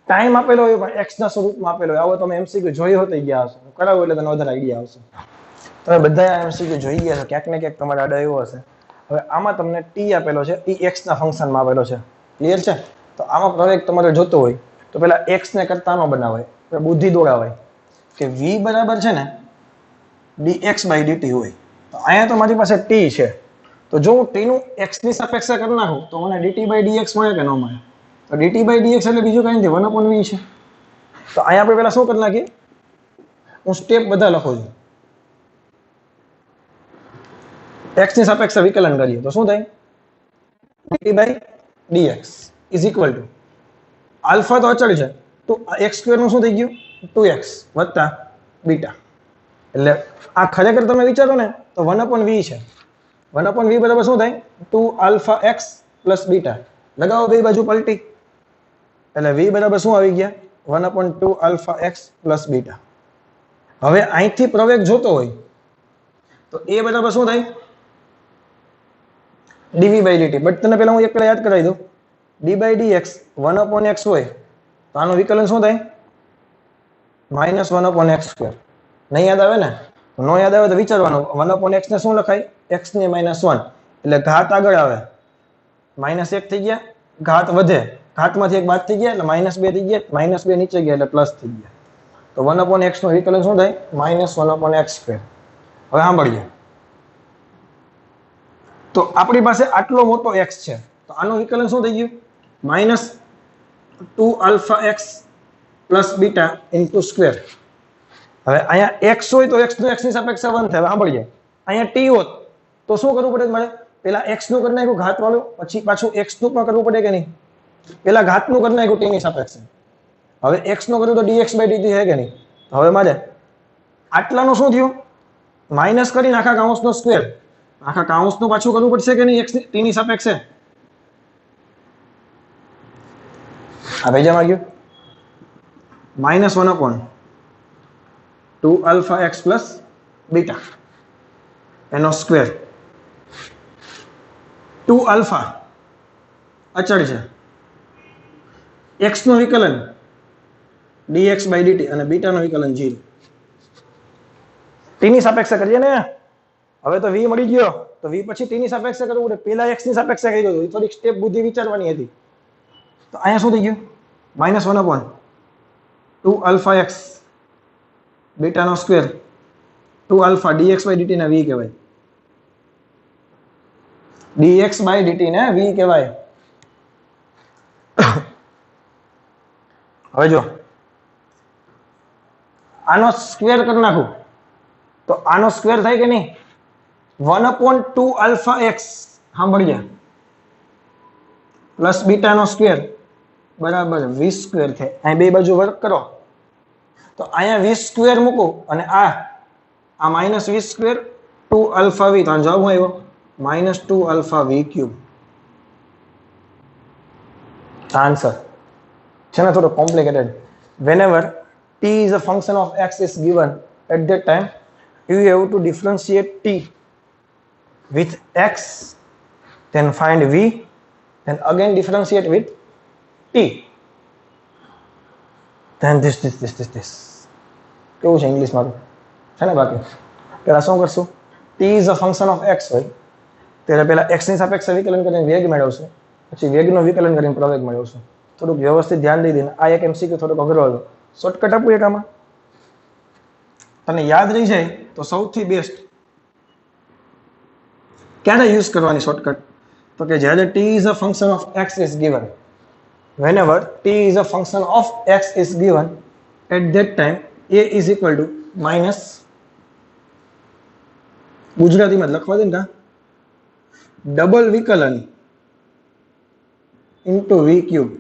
A: ટાઈમ આપેલો હોય પણ x ના સ્વરૂપમાં આપેલો હોય. આવો તમે એમસીક્યુ જોયો તો ગયા હશે. કરાવો એટલે તને વધારે આઈડિયા આવશે. તમે બધા એમસીક્યુ જોઈ ગયા છો, ક્યાંક ને ક્યાંક તમારે આડા એવો હશે. હવે આમાં તમને t આપેલો છે, એ x ના ફંક્શનમાં આપેલો છે. ક્લિયર છે? તો આમાં પ્રવેગ તમારે જોતો હોય તો પેલા x ને કરતા ન બનાવાય, બુદ્ધિ દોડાવાય કે v બરાબર છે ને dx/dt હોય. તો અહીંયા તો મારી પાસે t છે, તો જો હું t નું x ની સાપેક્ષે કરી નાખું તો મને dt/dx મળે કે ન મળે? તો dt/dx એટલે બીજું કઈ નથી, 1/v છે. તો અહીંયા આપણે પેલા શું કરી નાખીએ? હું સ્ટેપ બધા લખું છું. x ની સાપેક્ષે વિકલન કરીએ તો શું થાય? dt/dx is equal to alpha તો અચળ છે, તો x² નું શું થઈ ગયું? 2x વત્તા બીટા. એટલે આ ખરેખર તમે વિચારો ને તો 1/v છે. 1/v બરાબર શું થાય? 2αx + beta. લગાવો બે બાજુ પલટી, એટલે v બરાબર શું આવી ગયા? 1/2αx + beta. હવે અહીંથી પ્રવેગ જોતો હોય તો a બરાબર શું થાય? dv/dt. બટ તને પહેલા હું એક યાદ કરાવી દઉં. d/dx 1/x હોય તો આનું વિકલન શું થાય? -1/x². નહીં યાદ આવે ને? નો યાદ આવે તો વિચારવાનું. 1/x ને શું લખાય? x ની -1, એટલે ઘાત આગળ આવે, -1 થઈ ગયા, ઘાત વધે, ઘાતમાંથી એક બાદ થઈ ગયા એટલે -2 થઈ ગયા, -2 નીચે ગયા એટલે પ્લસ થઈ ગયા. તો 1/x નું વિકલન શું થાય? -1/x². હવે સાંભળીએ. તો આપણી પાસે આટલો મોટો x છે, તો આનું વિકલન શું થઈ ગયું? -2αx + beta into square. હવે અહીંયા x હોય તો x નું x ની સાપેક્ષે 1 થાય. સાંભળીએ, અહીંયા t હોત તો શું કરવું પડે મારે? પેલા x નું કરી નાખ્યું ઘાત વાળું, પછી પાછું x નું પણ કરવું પડે કે નહીં? પેલા ઘાતનું કરી નાખ્યું t ની સાપેક્ષે, હવે x નો કર્યું તો dx by dt છે કે નહીં? હવે મારે આટલાનું શું થયું? માઇનસ કરીને આખા કૌંસનો સ્ક્વેર, આખા કૌંસનું પાછું કરવું પડશે કે નહીં? x t ની સાપેક્ષે આ ભેજામાં ગયું -1/2 alpha x plus beta એનો સ્ક્વેર. 2 alpha અચળ છે, x નું વિકલન dx by dt અને બીટા નું વિકલન 0. t ની સાપેક્ષે કરીએ ને. હવે તો v મળી ગયો તો v પછી t ની સાપેક્ષે કરવું પડે. પેલા x ની સાપેક્ષે કરી દો, થોડીક સ્ટેપ બુદ્ધિ વિચારવાની હતી. તો અહીંયા શું થઈ ગયું? -1/2 alpha x beta no square 2 alpha dx by dt ને v કહેવાય. dx by dt ને v કહેવાય. હવે જો આનો સ્ક્વેર કરી નાખું તો આનો સ્ક્વેર થાય કે નહીં? 1/2 alpha x સાંભળી ગયા પ્લસ બીટા નો સ્ક્વેર બરાબર 20 સ્ક્વેર થાય. અહીં બે બાજુ વર્ક કરો તો અહીંયા 20 સ્ક્વેર મૂકો અને આ -20 સ્ક્વેર 2 alpha v, તો જવાબ આવ્યો -2 alpha v ક્યુબ. આન્સર છે ને થોડો complicated. whenever t is a function of x is given at that time you have to differentiate t with x, then find v, then again differentiate with t, then this. કેવું છે English મારું છે ને? બાકી પેલા શું કરશું? t is a function of x હોય ત્યારે પેલા x ની સાપેક્ષે વિકલન કરીને વેગ મેળવશું, પછી વેગનો વિકલન કરીને પ્રવેગ મેળવશું. થોડુંક વ્યવસ્થિત ધ્યાન દઈ દઈને. આ એક એમસીક્યુ થોડોક અઘરો હતો. શોર્ટકટ આપું એક આમાં, તને યાદ રહી જાય તો સૌથી બેસ્ટ ક્યારે યુઝ કરવાની શોર્ટકટ? તો કે જ્યારે t is a function of x is given, whenever t is a function of x is given at that time a is equal to minus, ગુજરાતીમાં લખવા દે ને કા, ડબલ વિકલન ઇન્ટુ v ક્યુબ.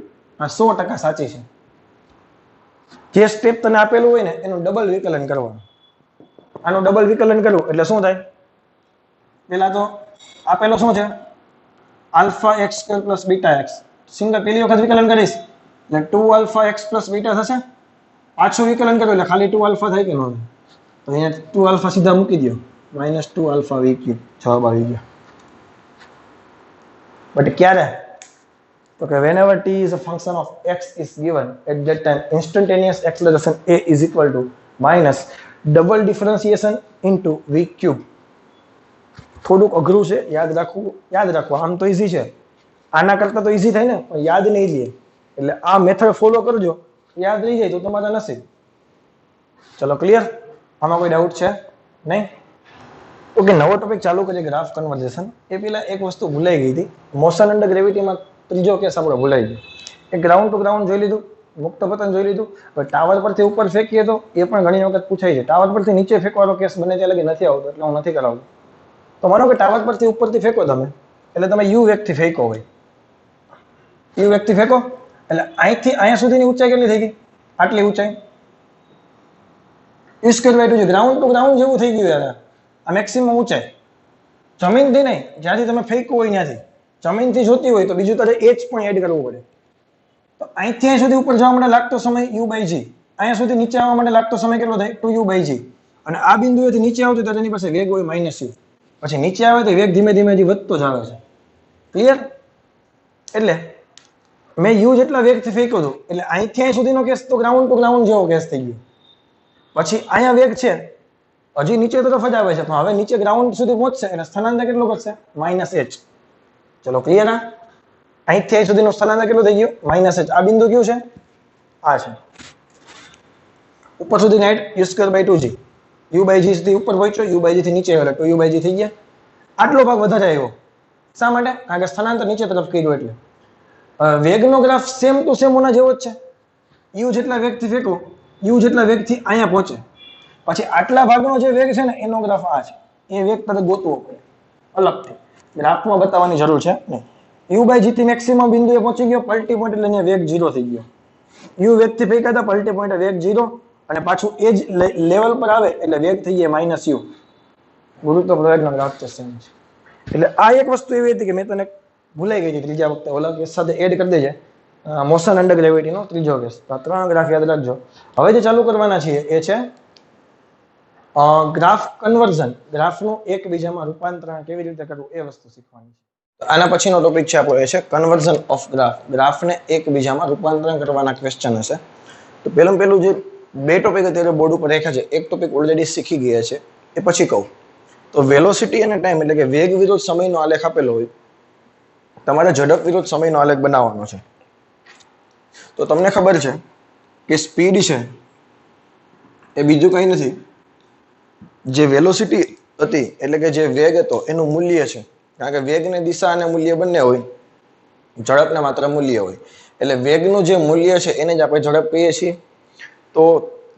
A: આ 100% સાચી છે. જે સ્ટેપ તને આપેલું હોય ને એનું ડબલ વિકલન કરવાનું. આનું ડબલ વિકલન કરવું એટલે શું થાય? પેલા તો આપેલો શું છે? Alpha x square plus beta x. Single પેલી વખત વિકલન કરીશ એટલે 2 આલ્ફા એક્સ પ્લસ બીટા થશે. પાછું વિકલન કર્યું એટલે ખાલી 2 આલ્ફા થાય કે ન થાય? તો અહીંયા 2 આલ્ફા સીધા મૂકી દો, -2 આલ્ફા v ક્યુબ. જવાબ આવી ગયો. બટ ક્યારે? તો કે whenever t is a function of x is given at that time instantaneous acceleration a is equal to minus double differentiation into v cube. થોડુંક અઘરું છે, યાદ રાખવું. આમ તો ઈઝી છે, આના કરતા તો ઈઝી થાય ને, પણ યાદ નહીં લે. એટલે આ મેથડ ફોલો કરજો, યાદ રહી જાય તો તમારા નસીબ. ચલો ક્લિયર? આમાં કોઈ ડાઉટ છે નહીં? ઓકે, નવો ટોપિક ચાલુ કરીએ, ગ્રાફ કન્વર્ઝેશન. એ પેલા એક વસ્તુ ભૂલાઈ ગઈ હતી. મોશન અંડર ગ્રેવિટીમાં ત્રીજો કેસ આપણો ભૂલાઈ ગયો. એક ગ્રાઉન્ડ ટુ ગ્રાઉન્ડ જોઈ લીધું, મુક્ત પતન જોઈ લીધું. હવે ટાવર પરથી ઉપર ફેંકીએ તો એ પણ ઘણી વખત પૂછાય છે. ટાવર પરથી નીચે ફેંકવાનો કેસ બને ત્યાં લગી નથી આવતો, એટલે હું નથી કરાવતો. તો માનો કે ટાવર પરથી ઉપરથી ફેંકો તમે, એટલે તમે યુ વેગથી ફેંકો હોય, યુ વેગથી ફેંકો એટલે અહીંથી અહીંયા સુધીની ઊંચાઈ કેટલી થઈ ગઈ? આટલી ઊંચાઈ. U square by 2 ground to ground જેવું થઈ ગયું યાર. આ મેક્સિમમ ઊંચાઈ જમીનથી નહીં, જ્યાંથી તમે ફેંકવું હોય ત્યાંથી. જમીનથી જોતી હોય તો બીજું તારે h પણ એડ કરવું પડે. તો અહીંથી અહીં સુધી ઉપર જવા માટે લાગતો સમય u/g, અહીંયા સુધી નીચે આવવા માટે લાગતો સમય કેટલો થાય? 2u/g. અને આ બિંદુએથી નીચે આવતું ત્યારે એની પાસે વેગ હોય -u. પછી નીચે આવે તો વેગ ધીમે ધીમે હજી વધતો જ આવે છે. ક્લિયર? એટલે મેં u જેટલા વેગથી ફેંક્યો હતો એટલે અહીંથી અહીં સુધીનો કેસ તો ગ્રાઉન્ડ ટુ ગ્રાઉન્ડ જેવો કેસ થઈ ગયો. પછી અહીંયા વેગ છે હજી નીચે તરફ જ આવે છે, પણ હવે નીચે ગ્રાઉન્ડ સુધી પહોંચશે એટલે સ્થાનાંતર કેટલું કરશે? -h. ચલો ક્લિયર? અહીંથી અહીં સુધીનું સ્થાનાંતર કેટલું થઈ ગયું? -h. આ બિંદુ કયું છે? આ છે. ઉપર સુધી નાઈટ u²/2g, u/g સુધી ઉપર પહોંચ્યો, u/g થી નીચે આવ્યો એટલે 2u/g થઈ ગયા. આટલો ભાગ વધારે આવ્યો. શા માટે? કારણ કે સ્થાનાંતર નીચે તરફ કર્યું એટલે. વેગનો ગ્રાફ સેમ ટુ સેમ ઓના જેવો જ છે. u જેટલા વેગથી ફેંકો, u જેટલા વેગથી અહીંયા પહોંચે, પછી આટલા ભાગનો જે વેગ છે ને એનો ગ્રાફ આ છે. એ વેગ તરત ગોતવો પડે અલગથી, ગ્રાફમાં બતાવવાની જરૂર છે નહીં. યુ બાય જીથી મેક્સિમમ બિંદુએ પહોંચી ગયો, પલટી પોઈન્ટ એટલે અહીંયા વેગ 0 થઈ ગયો. યુ વેગ થી ફેંક્યા હતા, પલટી પોઈન્ટ વેગ 0 અને પાછું એ જ લેવલ પર આવે એટલે વેગ થઈ જાય માઇનસ યુ. ગુરુત્વ પ્રવેગનો ગ્રાફ છે સેમ છે. એટલે આ એક વસ્તુ એવી હતી કે મેં તને ભૂલાઈ ગઈ હતી ત્રીજા વખતે ઓલા કેસ સાથે એડ કરી દેજે. મોશન અંડર ગ્રેવિટીનો ત્રીજો કેસ. તો આ 3 ગ્રાફ યાદ રાખજો. હવે જે ચાલુ કરવાના છીએ એ છે ગ્રાફ કન્વર્ઝન. ગ્રાફનું એકબીજામાં રૂપાંતરણ કેવી રીતે કરવું એ વસ્તુ શીખવાની છે. આના પછીનો ટોપિક છે આપણો એ છે કન્વર્ઝન ઓફ ગ્રાફ. ગ્રાફને એકબીજામાં રૂપાંતરણ કરવાના ક્વેશ્ચન હશે. તો પેલું જે 2 ટોપિક અત્યારે બોર્ડ ઉપર રાખ્યા છે, એક ટોપિક ઓલરેડી શીખી ગયા છે, એ પછી કહું. તો વેલોસિટી અને ટાઈમ એટલે કે વેગ વિરુદ્ધ સમયનો આલેખ આપેલો હોય, તમારે ઝડપ વિરુદ્ધ સમયનો આલેખ બનાવવાનો છે. તો તમને ખબર છે કે સ્પીડ છે એ બીજું કંઈ નથી, જે વેલોસિટી હતી એટલે કે જે વેગ હતો એનું મૂલ્ય છે. કારણ કે વેગને દિશા અને મૂલ્ય બંને હોય, ઝડપને માત્ર મૂલ્ય હોય. એટલે વેગનું જે મૂલ્ય છે એને જ આપણે ઝડપ કહીએ છીએ. તો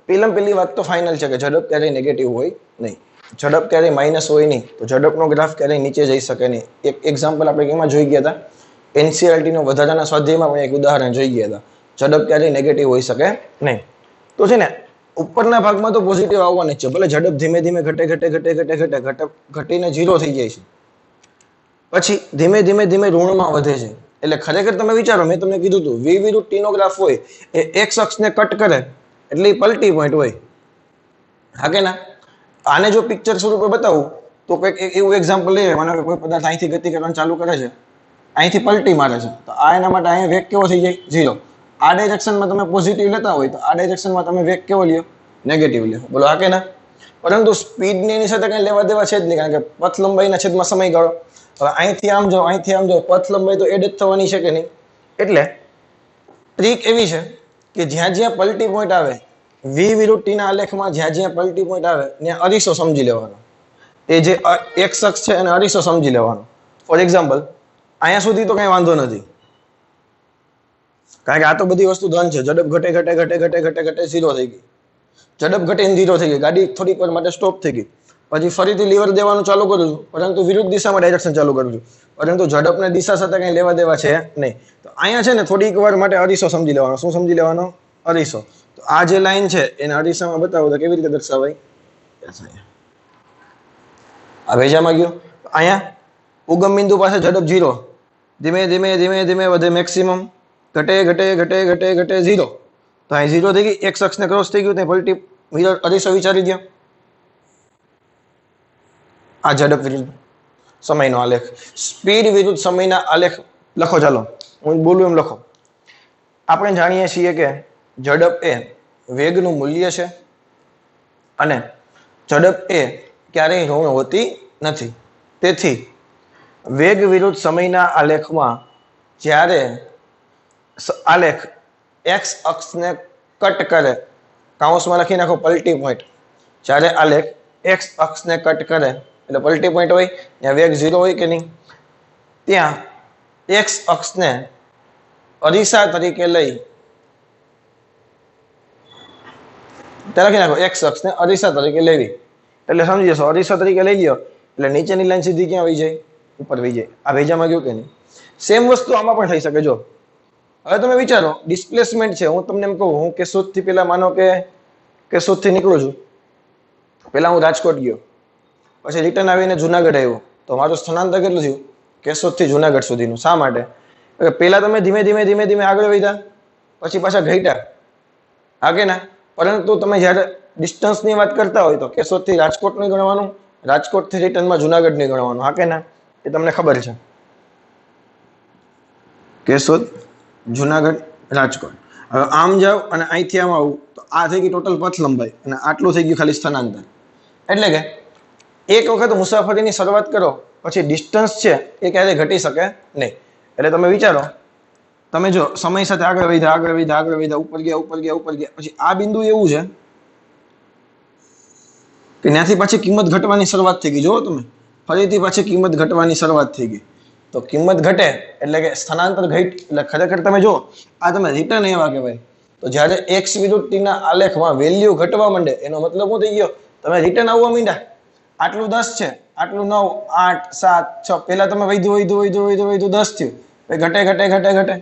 A: પહેલી વાત તો ફાઇનલ છે કે ઝડપ ક્યારેય નેગેટિવ હોય નહીં, ઝડપ ક્યારેય માઇનસ હોય નહીં. તો ઝડપનો ગ્રાફ ક્યારેય નીચે જઈ શકે નહીં. એક એક્ઝામ્પલ આપણે કેમાં જોઈ ગયા હતા, એનસીઆરટીનો વધારાના સ્વાધ્યાયમાં પણ એક ઉદાહરણ જોઈ ગયા હતા. ઝડપ ક્યારેય નેગેટિવ હોઈ શકે નહીં. તો છે ને ઉપરના ભાગમાં તો પોઝિટિવ આવવાની જ છે, ભલે ઝડપ ધીમે ધીમે ઘટીને 0 થઈ જાય છે, પછી ધીમે ધીમે ઋણમાં વધે છે. એટલે ખરેખર તમે વિચારો, મેં તમને કીધું હતું વી વિરુદ્ધ ટી નો ગ્રાફ હોય એ એક્સ અક્ષને કટ કરે એટલે પલટી પોઈન્ટ હોય, હા કે ના? આને જો પિક્ચર સ્વરૂપે બતાવું તો કંઈક એવું એક્ઝામ્પલ લઈએ, માનો કે કોઈ પદાર્થ અહીંથી ગતિ કરવાનું ચાલુ કરે છે, અહીંથી પલટી મારે છે, તો આ એના માટે અહીંયા વેગ કેવો થઈ જાય? 0. આ ડાયરેક્શનમાં તમે પોઝિટિવ લેતા હોય તો આ ડાયરેક્શનમાં તમે વેગ કેવો લ્યો? નેગેટિવ લ્યો. બોલો હા કે ના? પરંતુ સ્પીડની એની સાથે કંઈ લેવા દેવા છે જ નહીં, કારણ કે પથ લંબાઈના છેદમાં સમયગાળો. હવે અહીંથી આમ જાઓ, પથ લંબાઈ તો એડ જ થવાની છે કે નહીં? એટલે ટ્રીક એવી છે કે જ્યાં પલટી પોઈન્ટ આવે, વી વિરુદ્ધ ટીના આલેખમાં જ્યાં પલટી પોઈન્ટ આવે ત્યાં અરીસો સમજી લેવાનો. એ જે એક્સ અક્ષ છે એને અરીસો સમજી લેવાનો. ફોર એક્ઝામ્પલ અહીંયા સુધી તો કંઈ વાંધો નથી, કારણ કે આ તો બધી વસ્તુ ધન છે. ઝડપ ઘટે 0 થઈ ગઈ, ઝડપ ઘટીને 0 થઈ ગઈ, ગાડી થોડીક વાર માટે સ્ટોપ થઈ ગઈ, પછી ફરીથી લીવર દેવાનું ચાલુ કરું છું, પરંતુ વિરુદ્ધ દિશામાં ડાયરેક્શન ચાલુ કરું છું, પરંતુ ઝડપને દિશા સાથે કંઈ લેવા દેવા છે નહીં. તો અહીંયા છે ને થોડીક વાર માટે અરીસો સમજી લેવાનો. શું સમજી લેવાનો? અરીસો. તો આ જે લાઈન છે એને અરીસામાં બતાવો તો કેવી રીતે દર્શાવાય? આ ભેજામાં ગયો. અહીંયા ઉગમ બિંદુ પાસે ઝડપ 0, ધીમે ધીમે વધે મેક્સિમમ, ઘટે 0. તો અહીં 0 થઈ ગઈ, એક્સ અક્ષને ક્રોસ થઈ ગયું, ત્યાં પલટી મિરર અરીસો વિચારી દો. આ ઝડપ વિરુદ્ધ સમયનો આલેખ. સ્પીડ વિરુદ્ધ સમયના આલેખ લખો. ચાલો હું બોલું એમ લખો. આપણે જાણીએ છીએ કે ઝડપ એ વેગનું મૂલ્ય છે અને ઝડપ એ ક્યારેય ઋણ હોતી નથી. તેથી વેગ વિરુદ્ધ સમયના આલેખમાં જ્યારે આલેખ એક્સ અક્ષને કટ કરે, કાઉન્સમાં લખી નાખો પલટી પોઈન્ટ, જ્યારે આલેખ એક્સ અક્ષને કટ કરે એટલે પલટી પોઈન્ટ હોય, ત્યાં વેગ 0 હોય કે નહીં, ત્યાં એક્સ અક્ષને અરીસા તરીકે લઈ, ત્યાં લખી નાખો એક્સ અક્ષને અરીસા તરીકે લેવી. એટલે સમજી જશો, અરીસા તરીકે લઈ ગયો એટલે નીચેની લાઈન સીધી ક્યાં વહી જાય? ઉપર વહી જાય. આ ભેજામાં ગયું કે નહીં? સેમ વસ્તુ આમાં પણ થઈ શકે. જો હવે તમે વિચારો, ડિસ્પ્લેસમેન્ટ છે. હું તમને એમ કહું, હું કેશોદથી પેલા માનો કે કેશોદથી નીકળું છું, પેલા હું રાજકોટ ગયો, પછી રિટર્ન આવીને જુનાગઢ આવ્યો, તો મારું સ્થળાંતર કેટલું થયું? કેશોદથી જુનાગઢ સુધીનું. શા માટે? પેલા તમે ધીમે ધીમે આગળ વધ્યા, પછી પાછા ઘટ્યા, હા કે ના? પરંતુ તમે જ્યારે ડિસ્ટન્સની વાત કરતા હોય તો કેશોદથી રાજકોટ નહીં ગણવાનું, રાજકોટથી રિટર્નમાં જુનાગઢ નહીં ગણવાનું, હા કે ના? એ તમને ખબર છે. કેશોદ, જુનાગઢ, રાજકોટ. હવે આમ જાવ અને અહીંથી આમ આવું તો આ થઈ ગઈ ટોટલ પથ લંબાઈ અને આટલું થઈ ગયું ખાલી સ્થળાંતર. એટલે કે એક વખત મુસાફરીની શરૂઆત કરો પછી ડિસ્ટન્સ છે એ ક્યારેય ઘટી શકે નહીં. એટલે તમે વિચારો, તમે જો સમય સાથે આગળ વધ્યા, ઉપર ગયા, પછી આ બિંદુ એવું છે કે ત્યાંથી પાછી કિંમત ઘટવાની શરૂઆત થઈ ગઈ. જો તમે ફરીથી પાછી કિંમત ઘટવાની શરૂઆત થઈ ગઈ. તો કિંમત ઘટે એટલે કે સ્થળાંતર ઘટ, એટલે ખરેખર તમે જો આ તમે રિટર્ન એવા કહેવાય. તો જ્યારે એક્સ વિરુદ્ધ ટીના આલેખમાં વેલ્યુ ઘટવા માંડે એનો મતલબ શું થઈ ગયો? તમે રિટર્ન આવવા માંડ્યા. આટલું 10 છે, આટલું 9, 8, 7, 6, પહેલા તમે વધ્યું 10 થયું, ભાઈ ઘટે ઘટે ઘટે ઘટે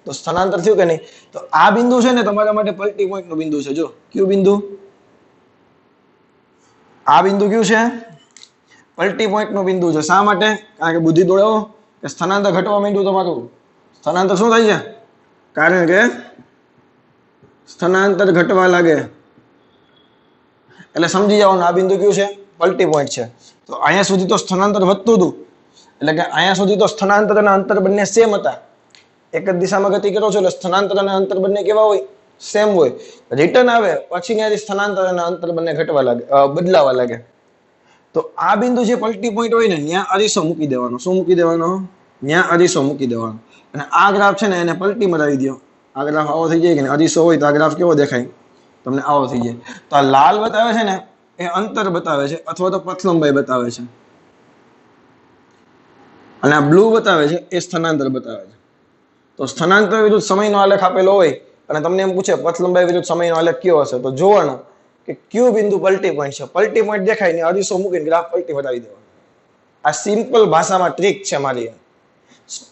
A: તો સ્થાનાંતર થયું કે નહીં? તો આ બિંદુ છે ને તમારા માટે પલટી પોઈન્ટ નું બિંદુ છે. જો કયું બિંદુ? આ બિંદુ કયું છે? પલટી પોઈન્ટ નું બિંદુ છે. શા માટે? કારણ કે બુદ્ધિ દોડાવો કે સ્થાનાંતર ઘટવા માંડ્યું તમારું. સ્થાનાંતર શું થાય છે? કારણ કે સ્થાનાંતર ઘટવા લાગે એટલે સમજી જવાનું આ બિંદુ કયું છે? પલટી પોઈન્ટ છે. તો અહીંયા સુધી તો સ્થાનાંતર વધતું હતું એટલે કે અહીંયા સુધી તો સ્થાનાંતર અને અંતર બંને સેમ હતા. એક જ દિશામાં ગતિ કરો છો એટલે સ્થાનાંતર અને અંતર બંને કેવા હોય? સેમ હોય. રિટર્ન આવે પછી ત્યાંથી સ્થાનાંતર અને અંતર બંને ઘટવા લાગે, બદલાવા લાગે. તો આ બિંદુ જે પલટી પોઈન્ટ હોય ને ત્યાં અરીસો મૂકી દેવાનો. શું મૂકી દેવાનો? ત્યાં અરીસો મૂકી દેવાનો. અને આ ગ્રાફ છે ને એને પલટી મરાવી દો. આ ગ્રાફ આવો થઈ જાય કે અરીસો હોય તો આ ગ્રાફ કેવો દેખાય? તમને આવો થઈ જાય. તો આ લાલ બતાવે છે ને એ અંતર બતાવે છે અથવા તો પથ લંબાઈ બતાવે છે, અને આ બ્લુ બતાવે છે એ સ્થાનાંતર બતાવે છે. તો સ્થાનાંતર વિરુદ્ધ સમયનો આલેખ આપેલો હોય અને તમને એમ પૂછે પથ લંબાઈ વિરુદ્ધ સમયનો આલેખ કયો હશે, તો જોવાનું કે કયું બિંદુ પલટી પોઈન્ટ છે. પલટી પોઈન્ટ દેખાય ને અરીસો મૂકીને ગ્રાફ પલટી બતાવી દેવાનો. આ સિમ્પલ ભાષામાં ટ્રીક છે મારી.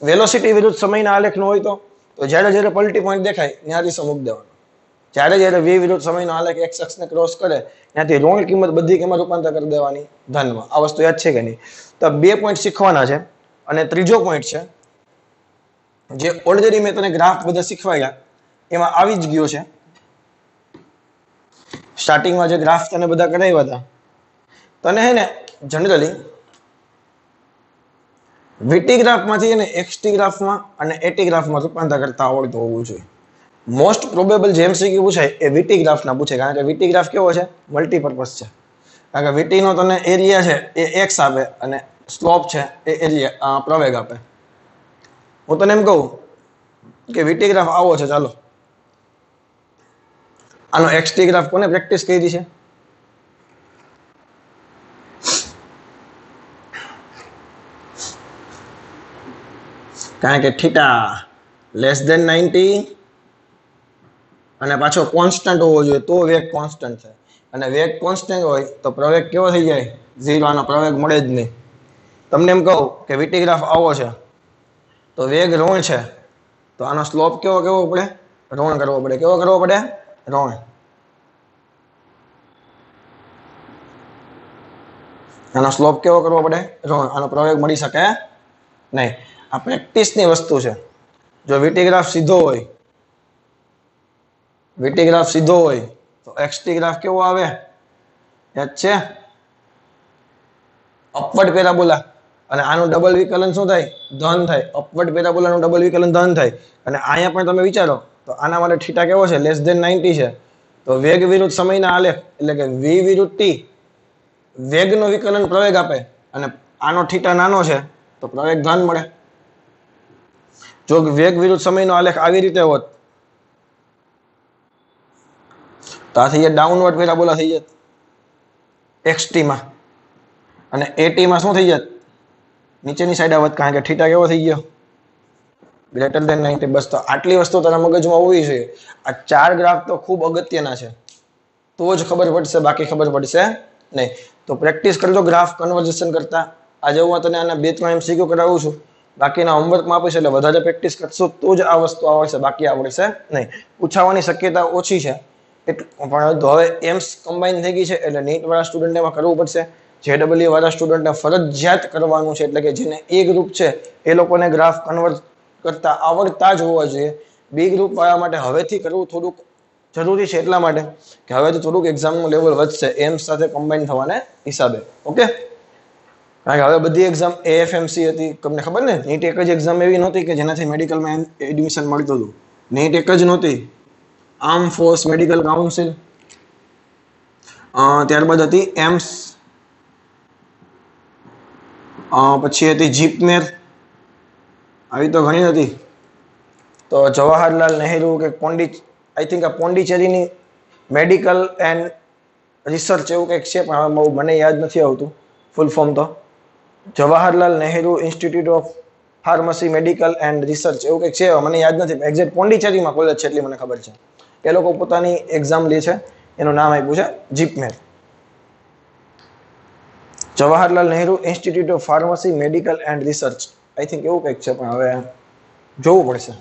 A: વેલોસિટી વિરુદ્ધ સમયના આલેખનો હોય તો જ્યારે પલટી પોઈન્ટ દેખાય ત્યાં અરીસો મૂકી દેવાનો. જ્યારે v વિરુદ્ધ સમયનો આલેખ x અક્ષને ક્રોસ કરે ત્યાંથી ઋણ કિંમત બધી કિંમત રૂપાંતર કરી દેવાની ધનમાં. આ વસ્તુ યાદ છે કે નહીં? તો 2 પોઈન્ટ શીખવાના છે. અને ત્રીજો પોઈન્ટ છે જે ઓલરેડી મેં તને ગ્રાફ બધા શીખવાયા એમાં આવી જ ગયો છે. સ્ટાર્ટિંગમાં જે ગ્રાફ તને બધા કરાવ્યા હતા તને હે ને જનરલી વીટી ગ્રાફમાંથી એને એક્સટી ગ્રાફમાં અને એટી ગ્રાફમાં રૂપાંતર કરતા આવડતું હોવું જોઈએ. મોસ્ટ પ્રોબેબલ જે એમસીક્યુ પૂછાય એ વીટી ગ્રાફના પૂછે, કારણ કે વીટી ગ્રાફ કેવો છે? મલ્ટીપર્પઝ છે. કારણ કે વીટીનો તને એરિયા છે એ એક્સ આપે અને સ્લોપ છે એ એરિયા પ્રવેગ આપે. હું તને એમ કહું કે વીટી ગ્રાફ આવો છે, ચાલો આનો એક્સટી ગ્રાફ કોને પ્રેક્ટિસ કરી છે? કારણ કે થીટા લેસ ધેન 90 અને પાછો કોન્સ્ટન્ટ હોવો જોઈએ તો વેગ કોન્સ્ટન્ટ થાય. અને વેગ કોન્સ્ટન્ટ હોય તો પ્રવેગ કેવો થઈ જાય? 0. આનો પ્રવેગ મળે જ નહીં. તમને એમ કહું કે વીટી ગ્રાફ આવો છે તો વેગ ઋણ છે તો આનો સ્લોપ કેવો પડે? ઋણ કરવો પડે. કેવો કરવો પડે? ઋણ. આનો સ્લોપ કેવો કરવો પડે? ઋણ. આનો પ્રવેગ મળી શકે નહીં. આ પ્રેક્ટિસની વસ્તુ છે. જો વીટી ગ્રાફ સીધો હોય તો એક્સટી ગ્રાફ કેવો આવે? યાદ છે? Upward parabola. અને આનું ડબલ વિકલન શું થાય? ધન થાય. અપવર્ડ પેરાબોલાનું ડબલ વિકલન ધન થાય. અને અહીંયા પણ તમે વિચારો તો આના માટે થીટા કેવો છે? લેસ ધેન 90 છે. તો વેગ વિરુદ્ધ સમયના આલેખ એટલે કે v વિરુદ્ધ t વેગનો વિકલન પ્રવેગ આપે અને આનો થીટા નાનો છે તો પ્રવેગ ધન મળે. જો વેગ વિરુદ્ધ સમયનો આલેખ આવી રીતે હોત તો આ થઈ જાય ડાઉનવર્ડ પેરાબોલા થઈ જાય એક્સટી માં, અને એટી માં શું થઈ જાય? નીચેની સાઈડ આવત, કારણ કે થીટા કેવો થઈ ગયો? Greater than 90. બસ તો આટલી વસ્તુ તારા મગજમાં હોવી જોઈએ. આ 4 ગ્રાફ તો ખૂબ અગત્યના છે, તો જ ખબર પડશે, બાકી ખબર પડશે નહીં. તો પ્રેક્ટિસ કરજો ગ્રાફ કન્વર્ઝેશન કરતા. આજે હું તને આના 2-3 એમસીક્યુ કરાવું છું, બાકીના હોમવર્કમાં આપીશ એટલે વધારે પ્રેક્ટિસ કરશો તો જ આ વસ્તુ આવડશે, બાકી આવડશે નહીં. પૂછાવાની શક્યતા ઓછી છે. પણ હવે એમ્સ કમ્બાઈન થઈ ગઈ છે એટલે નીટ વાળા સ્ટુડન્ટ એમાં કરવું પડશે. જેડબલ્યુ વાળા સ્ટુડન્ટને ફરજિયાત કરવાનું છે. એટલે કે જેને એ ગ્રુપ છે એ લોકોને ગ્રાફ કન્વર્ટ કરતા આવડતા જ હોવા જોઈએ. બી ગ્રુપ વાળા માટે હવેથી કરવું થોડુંક જરૂરી છે, એટલા માટે કે હવેથી થોડુંક એક્ઝામનું લેવલ વધશે એમ્સ સાથે કમ્બાઈન થવાને હિસાબે. ઓકે, કારણ કે હવે બધી એક્ઝામ એએફએમસી હતી, તમને ખબર ને? નીટ એક જ એક્ઝામ એવી નહોતી કે જેનાથી મેડિકલમાં એડમિશન મળતું હતું. નીટ એક જ નહોતી, આર્મ ફોર્સ મેડિકલ કાઉન્સિલ, ત્યારબાદ હતી એમ્સ, પછી હતી જીપમેર, આવી તો ઘણી હતી. તો જવાહરલાલ નહેરુ કે આઈ થિંક આ પોંડિચેરીની મેડિકલ એન્ડ રિસર્ચ એવું કંઈક છે, પણ હવે બહુ મને યાદ નથી આવતું ફૂલ ફોર્મ. તો Jawaharlal Nehru institute of pharmacy medical and research એવું કંઈક છે, મને યાદ નથી. એક્ઝેક્ટ પોંડિચેરીમાં કોલેજ છે એટલી મને ખબર છે. એ લોકો પોતાની એક્ઝામ લે છે, એનું નામ આપ્યું છે JIPMER, Jawaharlal Nehru institute of pharmacy medical and research, I think એવું કંઈક છે. પણ હવે જોવું પડશે.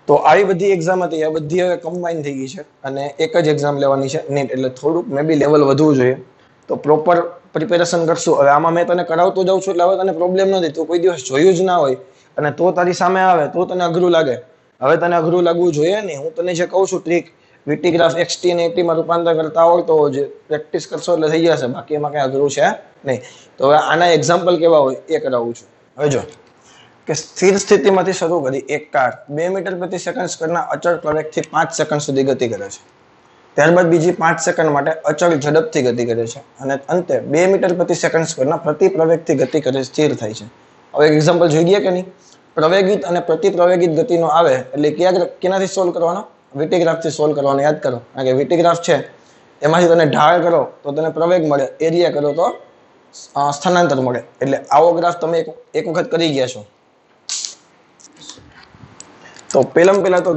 A: તો આવી બધી એક્ઝામ હતી, આ બધી હવે કમ્બાઈન થઈ ગઈ છે અને એક જ એક્ઝામ લેવાની છે નીટ, એટલે થોડુંક મે બી લેવલ વધવું જોઈએ. તો પ્રોપર પ્રિપેરેશન કરશું. હવે આમાં મેં તને કરાવતો જાઉં છું એટલે હવે તને પ્રોબ્લેમ નથી. તું કોઈ દિવસ જોયું જ ના હોય અને તો તારી સામે આવે તો તને અઘરું લાગે. હવે તને અઘરું લાગવું જોઈએ નહીં. હું તને જે કહું છું ટ્રીક, VT ગ્રાફ XT અને AT માં રૂપાંતર કરતા આવડતો હોય છે, પ્રેક્ટિસ કરશો એટલે થઈ જશે. બાકી એમાં કઈ અઘરું છે નહીં. તો હવે આના એક્ઝામ્પલ કેવા હોય એ કરાવું છું. હવે જો કે સ્થિર સ્થિતિમાંથી શરૂ કરી એક કાર 2 મીટર પ્રતિ સેકન્ડ સ્પીડના અચળ પ્રવેગથી 5 સેકન્ડ સુધી ગતિ કરે છે. ત્યારબાદ બીજી 5 સેકન્ડ માટે અચળ ઝડપથી ગતિ કરે છે અને અંતે 2 મીટર પ્રતિ સેકન્ડ સ્ક્વેરના પ્રતિ પ્રવેગથી ગતિ કરે સ્થિર થાય છે. હવે એક્ઝામ્પલ જોઈ ગયા કે નહીં? પ્રવેગિત અને પ્રતિપ્રવેગિત ગતિનો આવે એટલે કેનાથી સોલ્વ કરવાનો? VT ગ્રાફથી સોલ્વ કરવાનો. યાદ કરો, કારણ કે VT ગ્રાફ છે એમાંથી તને ઢાળ કરો તો તને પ્રવેગ મળે, એરિયા કરો તો સ્થાનાંતર મળે. એટલે આવો ગ્રાફ તમે એક વખત કરી ગયા છો. તો પહેલા તો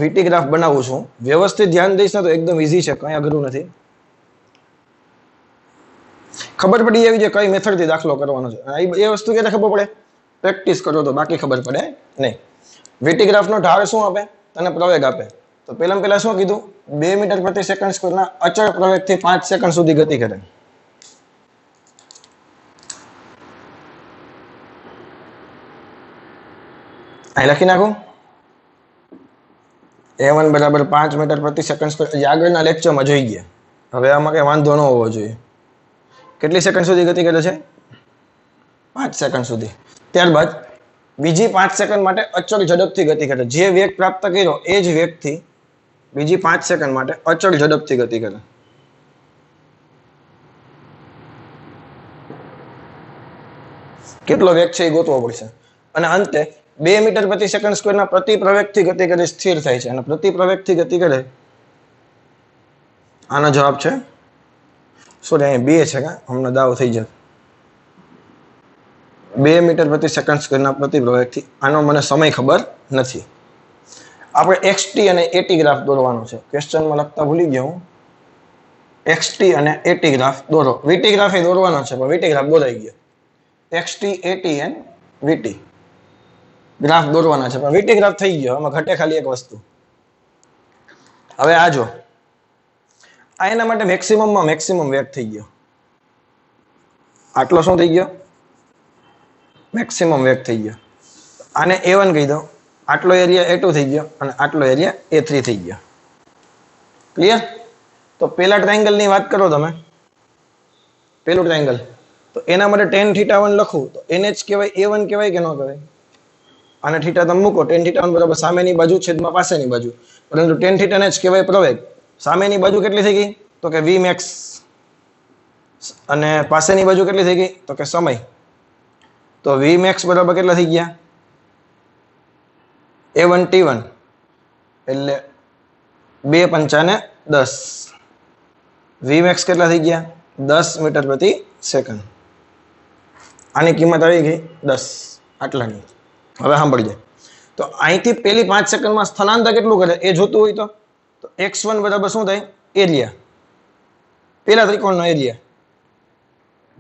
A: VT ગ્રાફ બનાવું છું. વ્યવસ્થિત ધ્યાન દઈશ ને તો એકદમ ઈઝી છે, કઈ અઘરું નથી. ખબર પડી એવી છે કઈ મેથડથી દાખલો કરવાનો છે. એ વસ્તુ ક્યારે ખબર પડે? પ્રેક્ટિસ કરો તો, બાકી ખબર પડે નહીં. VT ગ્રાફનો ઢાળ શું આપે? તને પ્રવેગ આપે. તો પહેલા શું કીધું? 2 મીટર પ્રતિ સેકન્ડ સ્ક્વેરના અચળ પ્રવેગથી 5 સેકન્ડ સુધી ગતિ કરે. અહીં લખી નાખું. A1 બરાબર 5 મીટર પ્રતિ સેકન્ડ સ્ક્વેર. આગળના લેક્ચરમાં જોઈ ગયા. હવે આમાં કઈ વાંધો ન હોવો જોઈએ. કેટલી સેકન્ડ સુધી ગતિ કરે છે? 5 સેકન્ડ સુધી. ત્યારબાદ બીજી 5 સેકન્ડ માટે અચળ ઝડપથી ગતિ કરે. જે વેગ પ્રાપ્ત કર્યો એ જ વેગથી બીજી 5 સેકન્ડ માટે અચળ ઝડપથી ગતિ કરે. કેટલો વેગ છે એ ગોતવો પડશે. અને અંતે 2 મીટર પ્રતિ સેકન્ડ સ્ક્વેરના પ્રતિ પ્રવેગથી ગતિ કરે સ્થિર થાય છે. અને પ્રતિ પ્રવેગથી ગતિ કરે, આનો જવાબ છે, સોરી અહીં 2 છે, હમણાં દાવ થઈ જાય. 2 મીટર પ્રતિ સેકન્ડ સ્ક્વેરના પ્રતિ પ્રવેગથી. આનો મને સમય ખબર નથી. આપણે XT અને AT ગ્રાફ દોરવાનો છે. ક્વેશ્ચનમાં લખતા ભૂલી ગયો હું. XT અને AT ગ્રાફ દોરો. VT ગ્રાફ એ દોરવાનો છે પણ VT ગ્રાફ દોરાઈ ગયો. XT, AT and VT graph દોરવાના છે પણ VT ગ્રાફ થઈ ગયો. આમાં ઘટે ખાલી એક વસ્તુ. હવે આ જો, આ એના માટે મેક્સિમમ વેગ થઈ ગયો. આટલો શું થઈ ગયો? મેક્સિમમ વેગ થઈ ગયો. આને A1 કહી દો. આટલો એરિયા A2 થઈ ગયો અને આટલો એરિયા A3 થઈ ગયો. ક્લિયર? તો પેલા ટ્રાયેંગલ ની વાત કરો તમે. પેલું ટ્રાયેંગલ, તો એના માટે tan θ1 લખું તો NH કહેવાય, A1 કહેવાય કે ન કહેવાય? અને થીટા તમે મૂકો, tan θ1 બરાબર સામેની બાજુ છેદમાં પાસેની બાજુ. પરંતુ tan θ ને જ કહેવાય પ્રવેગ. સામેની બાજુ કેટલી થઈ ગઈ? તો કે Vmax. અને પાસેની બાજુ કેટલી થઈ ગઈ? તો કે સમય. તો Vmax બરાબર કેટલા થઈ ગયા? A1 T1 એટલે 2 પંચાને 10. Vmax કેટલા થઈ ગયા? 10 મીટર પ્રતિ સેકન્ડ. આની કિંમત આવી ગઈ 10. આટલાની. હવે સાંભળજે. તો અહીંથી પેલી 5 સેકન્ડમાં સ્થાનાંતર કેટલું કરે એ જોતું હોય તો x1 બરાબર શું થાય? એરિયા. પેલા ત્રિકોણનો એરિયા.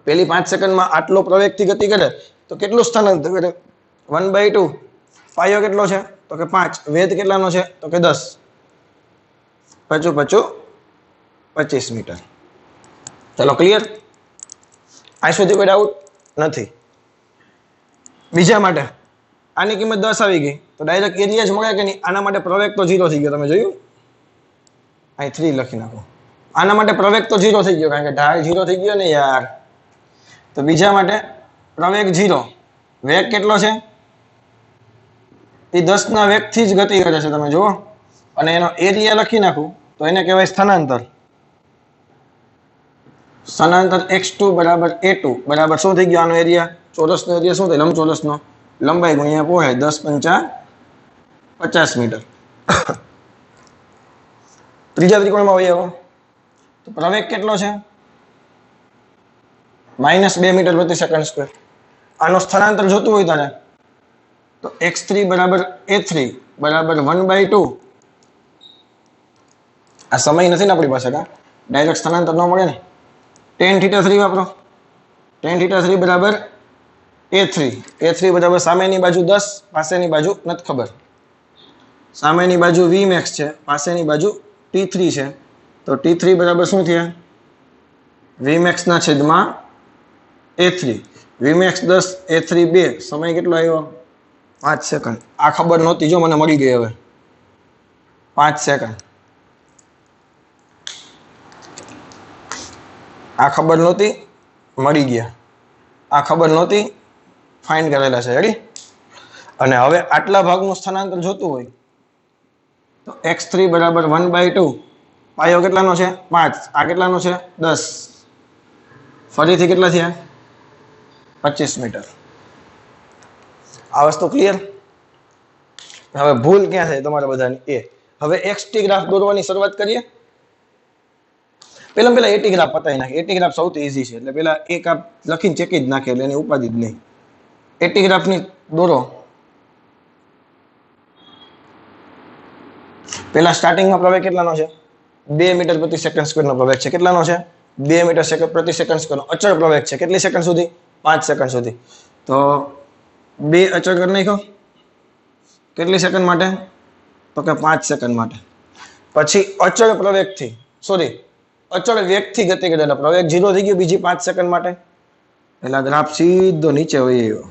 A: પેલી 5 સેકન્ડમાં આટલો પ્રવેગથી ગતિ કરે તો કેટલું સ્થાનાંતર કરે? 1/2. પાયો કેટલો છે? તો કે 5. વેધ કેટલાનો છે? તો કે 10. 25 મીટર. ચાલો ક્લિયર? આ સુધી કોઈ ડાઉટ નથી? બીજા માટે આની કિંમત 10 આવી ગઈ તો ડાયરેક્ટ એરિયા જ મળે કે નહીં? આના માટે પ્રવેગ તો 0 થઈ ગયો. તમે જોયું? અહીં 3 લખી નાખો. આના માટે પ્રવેગ તો 0 થઈ ગયો કારણ કે ઢાળ 0 થઈ ગયો ને યાર. તો બીજા માટે પ્રવેગ 0. વેગ કેટલો છે? એ 10 ના વેગથી જ ગતિ કરે છે. તમે જુઓ. અને એનો એરિયા લખી નાખું તો એને કહેવાય સ્થાનાંતર. સ્થાનાંતર x2 બરાબર A2 બરાબર શું થઈ ગયો? આનો એરિયા, ચોરસનો એરિયા શું થાય? લંબચોરસનો લંબાઈ ગુણ્યા પહોળાઈ. 10 પંચા 50 મીટર. ત્રીજા ત્રિકોણમાં હોય આવો તો પ્રવેગ કેટલો છે? -2 મીટર પ્રતિ સેકન્ડ સ્ક્વેર. આનો સ્થાનાંતર જોતું હોય તારે તો x3 બરાબર A3 બરાબર 1/2. આ સમય નથી ને આપણી પાસે, ડાયરેક્ટ સ્થાનાંતર ન મળે ને. tan θ3 વાપરો. tan θ3 બરાબર A3 બરાબર સામેની બાજુ 10, પાસેની બાજુ નથી ખબર. સામેની બાજુ V max છે, પાસેની બાજુ T3 છે. તો T3 બરાબર શું થયા? V max ના છેદમાં A3. V max 10, A3 2. સમય કેટલો આવ્યો? 5 સેકન્ડ. આ ખબર નહોતી, જો મને મળી ગઈ હવે. 5 સેકન્ડ. આ ખબર નહોતી, મળી ગયા. આ ખબર નહોતી, ફાઇન્ડ કરેલા છે. રેડી? અને હવે આટલા ભાગનું સ્થાનાંતર જોતું હોય તો x3 બરાબર 1/2. પાયો કેટલાનો છે? 5. આ કેટલાનો છે? 10. ફરીથી કેટલા થયા? 25 મીટર. આ વસ્તુ ક્લિયર? હવે ભૂલ ક્યાં થાય તમારા બધાની? એ હવે xt ગ્રાફ દોરવાની શરૂઆત કરીએ. પેલા એટી ગ્રાફ પતાવી નાખીએ. એટી ગ્રાફ સૌથી ઈઝી છે, એટલે પેલા એક આપ લખીને ચેકી જ નાખે, એટલે એની ઉપાધિ જ નહીં. એટી ગ્રાફની દોરો. પેલા સ્ટાર્ટિંગમાં પ્રવેગ કેટલાનો છે? 2 મીટર પ્રતિ સેકન્ડ સ્ક્વેરનો પ્રવેગ છે. કેટલાનો છે? 2 મીટર પ્રતિ સેકન્ડ સ્ક્વેરનો અચળ પ્રવેગ છે. કેટલી સેકન્ડ સુધી? 5 સેકન્ડ સુધી. તો 2 અચળ કરી નાખો. કેટલી સેકન્ડ માટે? તો કે 5 સેકન્ડ માટે. પછી અચળ પ્રવેગથી, સોરી, અચળ વેગથી ગતિ કરેલા પ્રવેગ 0 થઈ ગયો બીજી 5 સેકન્ડ માટે. એટલે ગ્રાફ સીધો નીચે વહી ગયો.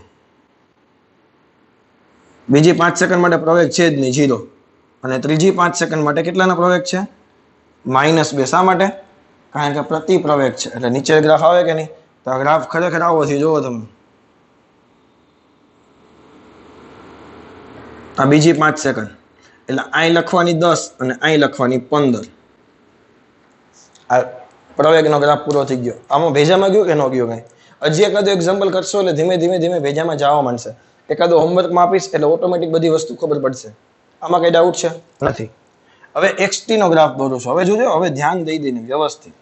A: બીજી 5 સેકન્ડ માટે પ્રવેગ છે જ નહીં, 0. અને ત્રીજી 5 સેકન્ડ માટે કેટલાનો પ્રવેગ છે? -2. શા માટે? કારણ કે પ્રતિ પ્રવેગ છે, એટલે નીચે ગ્રાફ આવે કે નહીં? તો આ ગ્રાફ ખરેખર આવો છે, જોવો તમે. આ બીજી 5 સેકન્ડ, એટલે અહીં લખવાની 10 અને અહીં લખવાની 15. આ પ્રવેગનો ગ્રાફ પૂરો થઈ ગયો. આમાં ભેજામાં ગયો કે ન ગયો? કઈ હજી એકાદું એક્ઝામ્પલ કરશો એટલે ધીમે ધીમે ભેજામાં જવા માંડશે. એકાદો હોમવર્કમાં આપીશ એટલે ઓટોમેટિક બધી વસ્તુ ખબર પડશે. આમાં કઈ ડાઉટ છે? નથી. હવે xt નો ગ્રાફ દોરું છું. હવે જોજો, હવે ધ્યાન દઈ દઈને વ્યવસ્થિત.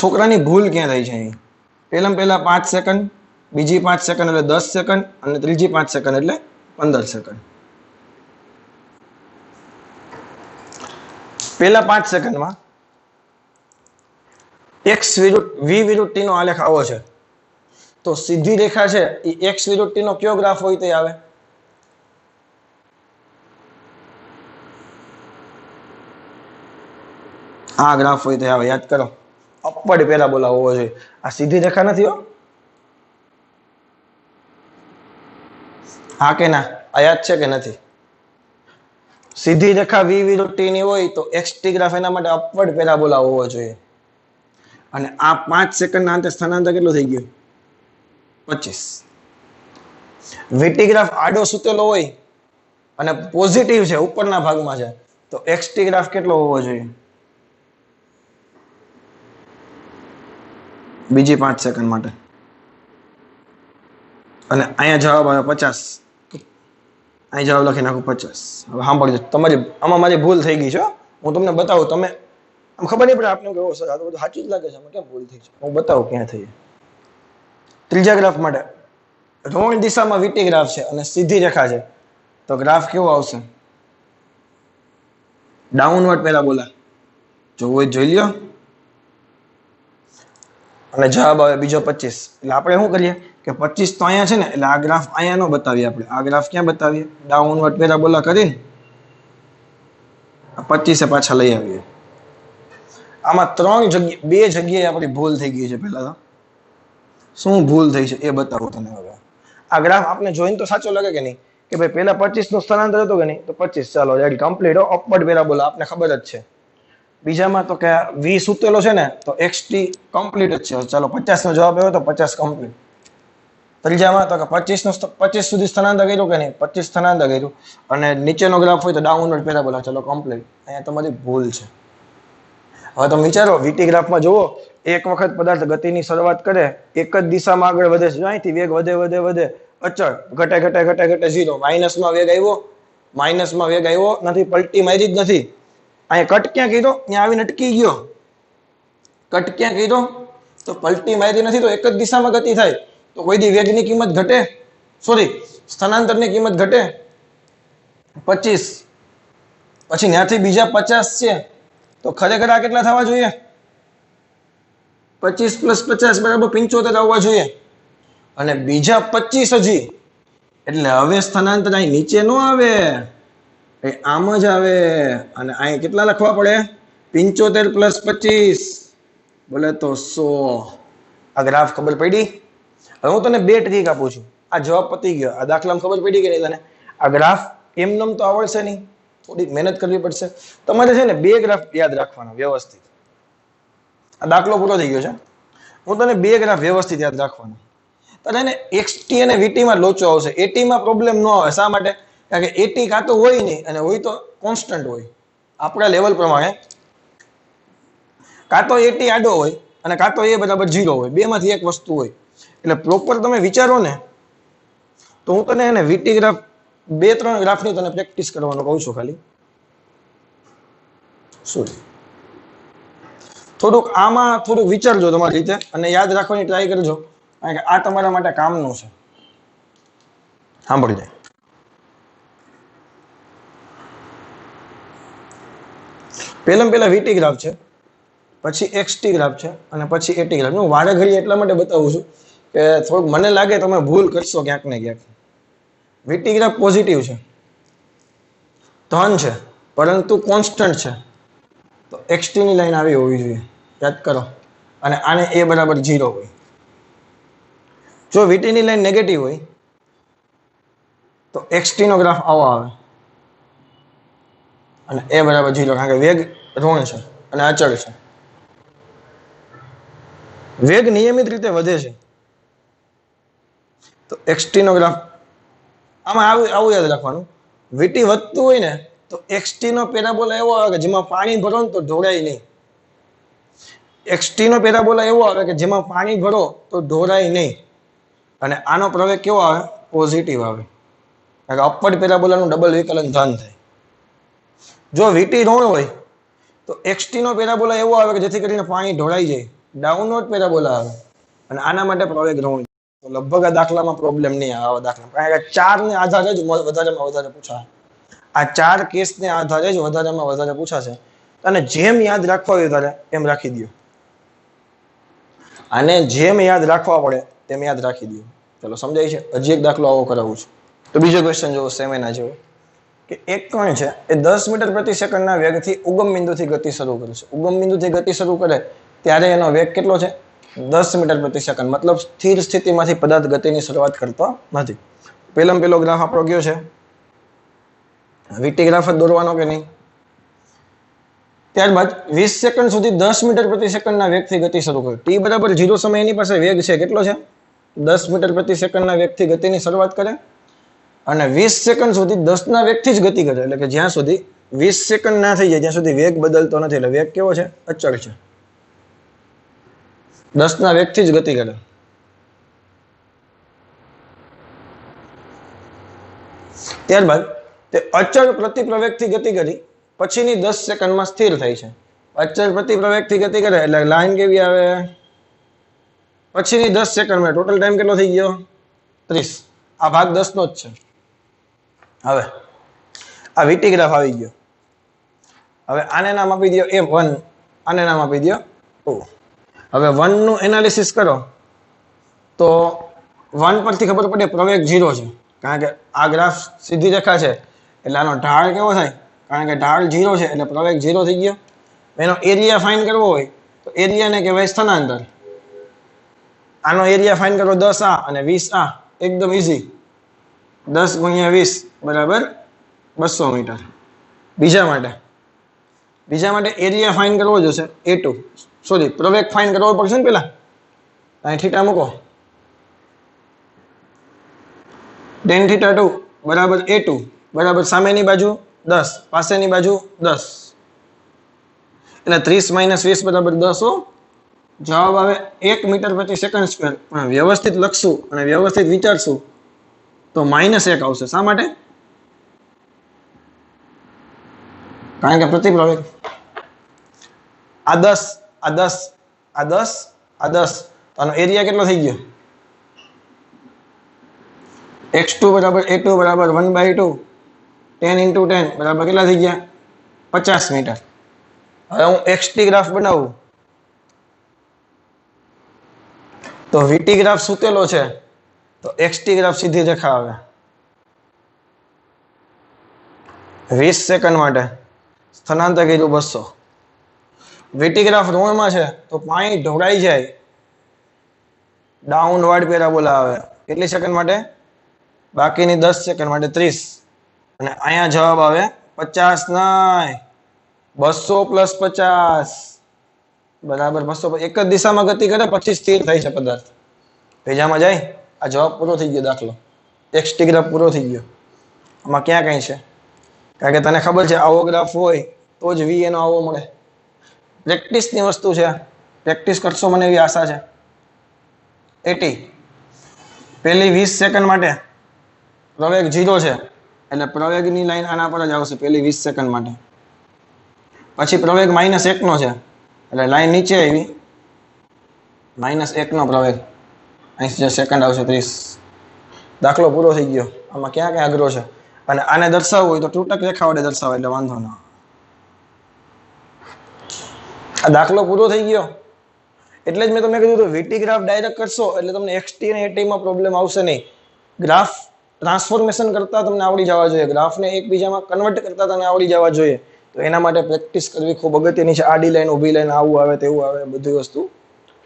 A: છોકરાની ભૂલ ક્યાં થઈ છે? પહેલા 5 સેકન્ડ, બીજી 5 સેકન્ડ એટલે 10 સેકન્ડ, અને ત્રીજી 5 સેકન્ડ એટલે 15 સેકન્ડ. પહેલા 5 સેકન્ડમાં x વિરુદ્ધ v વિરુદ્ધ t નો આલેખ આવો છે. તો સીધી રેખા છે એ x વિરુદ્ધ t નો કયો ગ્રાફ હોય તે આવે? આ ગ્રાફ હોય તે આવે. યાદ કરો, અપવર્ડ પેરાબોલા હોવો જોઈએ. આ સીધી રેખા નથી હો. હા કે ના? આ યાદ છે કે નથી? સીધી રેખા v વિરુદ્ધ t ની હોય તો xt ગ્રાફ એના માટે અપવર્ડ પેરાબોલા હોવો જોઈએ. અને આ 5 સેકન્ડના અંતે સ્થાનાંતર કેટલું થઈ ગયું? 25. vt ગ્રાફ આડો સૂતેલો હોય અને પોઝિટિવ છે, ઉપરના ભાગમાં છે, તો xt ગ્રાફ કેટલો હોવો જોઈએ? બીજી 5 સેકન્ડ માટે. અને અહીંયા જવાબ આવે 50. અહીં જવાબ લખી નાખું 50. હવે સાંભળજો, તમારી આમાં મારી ભૂલ થઈ ગઈ છે. હું તમને બતાવું. તમે આમ ખબર નહીં પડે આપને કે સર આ તો બધું સાચું જ લાગે છે, આમાં કેમ ભૂલ થઈ છે? હું બતાવું ક્યાં થઈ. ત્રીજા ગ્રાફ માટે ઋણ દિશામાં vt ગ્રાફ છે અને સીધી રેખા છે, તો ગ્રાફ કેવો આવશે? Downward parabola. જોવું જોઈ લ્યો. અને જવાબ આવે બીજો 25. એટલે આપણે શું કરીએ કે 25 તો અહીંયા છે ને, એટલે આ ગ્રાફ અહીંયા નો બતાવીએ આપણે. આ ગ્રાફ ક્યાં બતાવીએ? ડાઉનવર્ડ પેરાબોલા કરીને 25 પાછા લઈ આવીએ. આમાં 2 જગ્યાએ આપણી ભૂલ થઈ ગઈ છે. પહેલા તો શું ભૂલ થઈ છે એ બતાવું તને. હવે આ ગ્રાફ આપણે જોઈને તો સાચો લાગે કે નહીં? કે ભાઈ પહેલા 25 નું સ્થાનાંતર હતું કે નહીં? તો 25. ચાલો રેડી, કમ્પ્લીટ. અપવર્ડ પેરાબોલા આપને ખબર જ છે. બીજામાં તો કે v સૂતેલો છે ને, તો xt કમ્પ્લીટ જ છે. ચાલો 50 નો જવાબ આવ્યો તો 50 કમ્પ્લીટ. ત્રીજામાં તો કે 25 સુધી સ્થાનાંતર કર્યું કે નહીં? 25 સ્થાનાંતર કર્યું. અને નીચેનો ગ્રાફ હોય તો ડાઉનવર્ડ પેરાબોલા. ચલો કમ્પ્લીટ. અહીંયા તમારી ભૂલ છે. હવે તમે વિચારો, vt ગ્રાફમાં જુઓ, એક વખત પદાર્થ ગતિની શરૂઆત કરે, એક જ દિશામાં આગળ વધે છે. અહીંથી વેગ વધે, અચળ ઘટે 0. માઇનસમાં વેગ આવ્યો નથી, પલટી મારી જ નથી. અહીંયા કટ ક્યાં કર્યો? ત્યાં આવીને અટકી ગયો. કટ ક્યાં કર્યો? તો પલટી મારી નથી, તો એક જ દિશામાં ગતિ થાય. તો કોઈ દી વેગની કિંમત ઘટે? સોરી, સ્થાનાંતરની કિંમત ઘટે? 25. પછી ત્યાંથી બીજા 50 છે, તો ખરેખર આ કેટલા થવા જોઈએ? 25 + 50 બરાબર 75 આવવા જોઈએ અને બીજા 25 હજી, એટલે હવે સ્થાનાંતર અહીં નીચે નો આવે, એ આમ જ આવે અને અહીં કેટલા લખવા પડે? 75 + 25 બોલે તો 100. આ ગ્રાફ ખબર પડી? હવે હું તને બે ટ્રીક આપું છું. આ જવાબ પતી ગયો. આ દાખલામાં ખબર પડી કે નહીં તને? આ ગ્રાફ એમનેમ તો આવડશે નહીં, થોડીક મહેનત કરવી પડશે. તમારે છે ને બે ગ્રાફ યાદ રાખવાના વ્યવસ્થિત. આ દાખલો પૂરો થઈ ગયો છે. હું તને બે ગ્રાફ વ્યવસ્થિત યાદ રાખવાના. તારે ને xt અને vt માં લોચો આવશે. at માં પ્રોબ્લેમ ન આવે. શા માટે? કારણ કે at કાં તો હોય નહીં અને હોય તો કોન્સ્ટન્ટ હોય. આપણા લેવલ પ્રમાણે કાં તો at આડો હોય અને કાં તો a બરાબર 0 હોય. બે માંથી એક વસ્તુ હોય. એટલે પ્રોપર તમે વિચારો ને તો હું તને એને vt ગ્રાફ બે ત્રણ ગ્રાફની તને પ્રેક્ટિસ કરવાનું કહું છું. ખાલી શું થોડુંક આમાં થોડુંક વિચારજો તમારી રીતે અને યાદ રાખવાની ટ્રાય કરજો, કારણ કે આ તમારા માટે કામનું છે. સાંભળી જાય. પહેલા vt ગ્રાફ છે, પછી xt ગ્રાફ છે અને પછી at ગ્રાફ. હું વારે ઘડી એટલા માટે બતાવું છું કે થોડુંક મને લાગે તમે ભૂલ કરશો ક્યાંક ને ક્યાંક. vt ગ્રાફ પોઝિટિવ છે, ધન છે, પરંતુ કોન્સ્ટન્ટ છે. તો xt ની લાઈન આવી હોવી જોઈએ, યાદ કરો. અને આને a બરાબર 0 હોય. જો vt ની લાઈન નેગેટિવ હોય તો xt નો ગ્રાફ આવો આવે અને a બરાબર 0, કારણ કે વેગ ઋણ છે અને અચળ છે. વેગ નિયમિત રીતે વધે છે તો xt નો ગ્રાફ આમાં આવું યાદ રાખવાનું. vt વધતું હોય ને તો xt નો પેરાબોલા એવો આવે કે જેમાં પાણી ભરો ને તો ઢોળાય નહીં. xt નો પેરાબોલા એવો આવે કે જેમાં પાણી ભરો તો ઢોળાય નહીં. અને આનો પ્રવેગ કેવો આવે? પોઝિટિવ આવે. કારણ કે અપવર્ડ પેરાબોલાનું ડબલ વિકલન ધન થાય. જો vt ઋણ હોય તો xt નો પેરાબોલા એવો આવે કે જેથી કરીને પાણી ઢોળાઈ જાય. ડાઉનવર્ડ પેરાબોલા આવે અને આના માટે પ્રવેગ ઋણ. તો લગભગ આ દાખલામાં પ્રોબ્લેમ નહીં આવે. આવા દાખલા કારણ કે 4 ને આધારે જ વધારેમાં વધારે પૂછાય. આ 4 કેસને આધારે જ વધારેમાં વધારે પૂછાશે. અને જેમ યાદ રાખવા હોય ત્યારે એમ રાખી દો. આને જેમ યાદ રાખવા પડે તેમ યાદ રાખી દો. ચલો સમજાય છે? હજી એક દાખલો આવો કરાવું છું. તો બીજો ક્વેશ્ચન જોવો સેમ એના જેવો કે એક કણ છે એ 10 મીટર પ્રતિ સેકન્ડના વેગથી ઉગમ બિંદુથી ગતિ શરૂ કરે છે. ઉગમ બિંદુથી ગતિ શરૂ કરે ત્યારે એનો વેગ કેટલો છે? 10 મીટર પ્રતિ સેકન્ડ. મતલબ સ્થિર સ્થિતિમાંથી પદાર્થ ગતિની શરૂઆત કરતો નથી. પહેલો ગ્રાફ આપણો કયો છે? vt ગ્રાફ જ દોરવાનો કે નહીં? ત્યારબાદ 20 સેકન્ડ સુધી 10 મીટર પ્રતિ સેકન્ડના વેગથી ગતિ શરૂ કરે. t બરાબર 0 સમય એની પાસે વેગ છે કેટલો છે? 10 મીટર પ્રતિ સેકન્ડના વેગથી ગતિની શરૂઆત કરે અને 20 સેકન્ડ સુધી 10 ના વેગથી જ ગતિ કરે. એટલે કે જ્યાં સુધી 20 સેકન્ડ ના થઈ જાય ત્યાં સુધી વેગ બદલતો નથી. એટલે વેગ કેવો છે? અચળ છે. 10 ના વેગથી જ ગતિ કરે. ત્યારબાદ તે અચળ પ્રતિપ્રવેગથી ગતિ કરી પછીની 10 સેકન્ડમાં સ્થિર થાય છે. અચળ પ્રતિપ્રવેગથી ગતિ કરે એટલે લાઈન કેવી આવે? પછીની 10 સેકન્ડમાં ટોટલ ટાઈમ કેટલો થઈ ગયો? 30. આ ભાગ 10 નો જ છે. હવે આ vt ગ્રાફ આવી ગયો. હવે આને નામ આપી દો a1, આને નામ આપી દો o. હવે 1 નું એનાલિસિસ કરો તો 1 પરથી ખબર પડે પ્રવેગ 0 છે, કારણ કે આ ગ્રાફ સીધી રેખા છે એટલે આનો ઢાળ કેવો થાય? કારણ કે ઢાળ 0 છે એટલે પ્રવેગ 0 થઈ ગયો. એનો એરિયા ફાઇન્ડ કરવો હોય તો એરિયાને કહેવાય સ્થાનાંતર. આનો એરિયા ફાઇન્ડ કરો 10 આ અને 20 આ. એકદમ ઈઝી. 10 × 20 બરાબર 200 મીટર. બીજા માટે એરિયા ફાઇન્ડ કરવો જોશે a2. સોરી, પ્રવેગ ફાઇન્ડ કરવો પડશે ને પેલા. અહીં થીટા મૂકો. tan θ2 બરાબર a2 બરાબર સામેની બાજુ 10, પાસેની બાજુ 10. એટલે 30 - 20 બરાબર 10 હો. જવાબ આવે 1 મીટર પ્રતિ સેકન્ડ સ્ક્વેર. પણ વ્યવસ્થિત લખશું અને વ્યવસ્થિત વિચારશું તો -1 આવશે. શા માટે? કારણ કે પ્રતિપ્રવેગ આ 10, આ 10, આ 10, આ 10. આનો એરિયા કેટલો થઈ ગયો? x2 બરાબર a2 બરાબર 1/2 10 × 10 બરાબર કેટલા થઈ ગયા? 50 મીટર. હવે હું xt ગ્રાફ બનાવું તો વીટી ગ્રાફ સૂતેલો છે તો એક્સટી ગ્રાફ સીધી રેખા આવે 20 સેકન્ડ માટે સ્થાનાંતર કર્યું 200. વીટી ગ્રાફ ઋણમાં છે તો પાણી ઢોળાઈ જાય ડાઉનવર્ડ પેરાબોલા આવે કેટલી સેકન્ડ માટે બાકીની 10 સેકન્ડ માટે 30 અને અહીંયા જવાબ આવે 50 નહીં 200 પ્લસ 50 બરાબર 200 એક જ દિશામાં ગતિ કરે પછી સ્થિર થાય છે પદાર્થ ભેજામાં જાય આ જવાબ પૂરો થઈ ગયો દાખલો એક્સટી ગ્રાફ પૂરો થઈ ગયો આમાં ક્યાં કઈ છે કારણ કે તને ખબર છે આવો ગ્રાફ હોય તો જ વી એનો આવો મળે પ્રેક્ટિસની વસ્તુ છે પ્રેક્ટિસ કરશો મને એવી આશા છે 80 પહેલી 20 સેકન્ડ માટે પ્રવેગ 0 છે એટલે પ્રવેગની લાઈન આના પર જ આવશે પહેલી 20 સેકન્ડ માટે પછી પ્રવેગ -1 નો છે એટલે લાઈન નીચે આવી -1 નો પ્રવેગ અહીં જે સેકન્ડ આવશે 30 દાખલો પૂરો થઈ ગયો આમાં ક્યાં ક્યાં અઘરો છે અને આને દર્શાવવું હોય તો તૂટક રેખા વડે દર્શાવે એટલે વાંધો ના આ દાખલો પૂરો થઈ ગયો એટલે જ મેં તમને કીધું તો વીટી ગ્રાફ ડાયરેક્ટ કરશો એટલે તમને એક્સટી અને એટી માં પ્રોબ્લેમ આવશે નહીં ગ્રાફ ટ્રાન્સફોર્મેશન કરતા તમને આવડી જવા જોઈએ ગ્રાફને એકબીજામાં કન્વર્ટ કરતા તમને આવડી જવા જોઈએ તો એના માટે પ્રેક્ટિસ કરવી ખૂબ અગત્યની છે આડી લાઈન ઊભી લાઈન આવું આવે તેવું આવે બધી વસ્તુ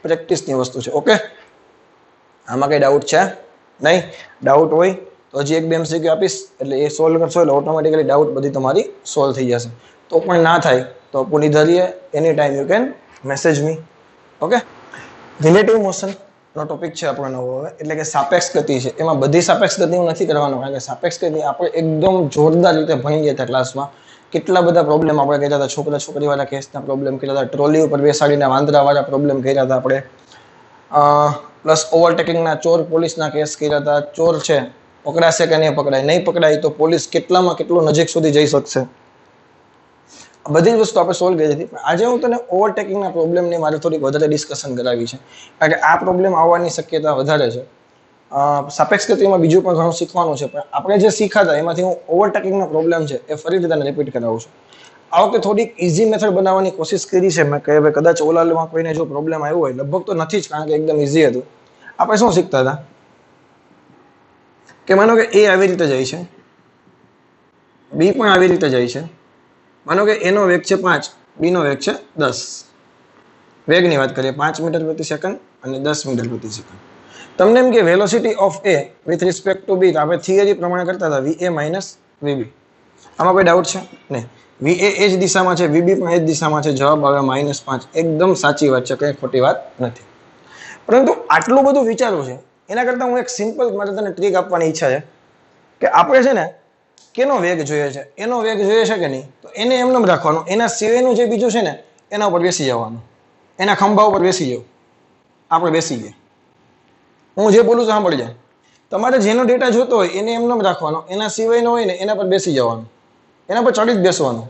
A: પ્રેક્ટિસની વસ્તુ છે ઓકે આમાં કઈ ડાઉટ છે નહીં ડાઉટ હોય તો હજી એક બે MCQ આપીશ એટલે એ સોલ્વ કરશો એટલે ઓટોમેટિકલી ડાઉટ બધી તમારી સોલ્વ થઈ જશે તો પણ ના થાય તો પુની ધરીએ એની time you can message me okay relative motion નો ટોપિક છે આપણો નવો હવે એટલે કે સાપેક્ષ ગતિ છે એમાં બધી સાપેક્ષ ગતિ હું નથી કરવાનો કારણ કે સાપેક્ષ ગતિ આપણે એકદમ જોરદાર રીતે ભણી ગયા હતા ક્લાસમાં કેટલા બધા પ્રોબ્લેમ આપણે કર્યા હતા છોકરા છોકરી વાળા કેસના પ્રોબ્લેમ કર્યા હતા ટ્રોલી ઉપર બેસાડીને વાંદરા વાળા પ્રોબ્લેમ કર્યા હતા આપણે પ્લસ ઓવરટેકિંગના ચોર પોલીસના કેસ કર્યા હતા ચોર છે પકડાશે કે નહીં પકડાય નહીં પકડાય તો પોલીસ કેટલામાં કેટલું નજીક સુધી જઈ શકશે બધી જ વસ્તુ આપણે સોલ્વ કરી હતી પણ આજે હું તને ઓવરટેકિંગના પ્રોબ્લેમની મારે થોડીક વધારે ડિસ્કશન કરાવી છે કારણ કે આ પ્રોબ્લેમ આવવાની શક્યતા વધારે છે સાપેક્ષ ગતિમાં બીજું પણ ઘણું શીખવાનું છે પણ આપણે જે શીખ્યા એમાંથી હું ઓવરટેકિંગનો પ્રોબ્લેમ છે એ ફરીથી તને રિપીટ કરાવું છું આ વખતે થોડીક ઇઝી મેથડ બનાવવાની કોશિશ કરી છે મેં કે હવે કદાચ ઓલામાં કોઈને જો પ્રોબ્લેમ આવ્યો હોય લગભગ તો નથી જ કારણ કે એકદમ ઇઝી હતું આપણે શું શીખતા હતા કે માનો કે એ આવી રીતે જાય છે બી પણ આવી રીતે જાય છે માનો કે એનો વેગ છે 5 બીનો વેગ છે 10 વેગની વાત કરીએ 5 મીટર પ્રતિ સેકન્ડ અને 10 મીટર પ્રતિ સેકન્ડ તમને એમ કે velocity of A with respect to B આપણે થિયરી પ્રમાણે કરતા હતા VA માઇનસ VB આમાં કોઈ ડાઉટ છે નહીં VA એ જ દિશામાં છે VB પણ એ જ દિશામાં છે જવાબ આવે -5 એકદમ સાચી વાત છે કંઈ ખોટી વાત નથી પરંતુ આટલું બધું વિચારવું છે એના કરતાં હું એક સિમ્પલ મારે તને ટ્રીક આપવાની ઈચ્છા છે કે આપણે છે ને કેનો વેગ જોઈએ છે એનો વેગ જોઈએ છે કે નહીં તો એને એમને રાખવાનો એના સિવાયનું જે બીજું છે ને એના ઉપર બેસી જવાનું એના ખંભા ઉપર બેસી જાવ આપણે બેસી ગયા હું જે બોલું છું સાંભળી જાય તમારે જેનો ડેટા જોતો હોય એને એમને રાખવાનો એના સિવાયનો હોય ને એના પર બેસી જવાનું એના પર ચડી જ બેસવાનું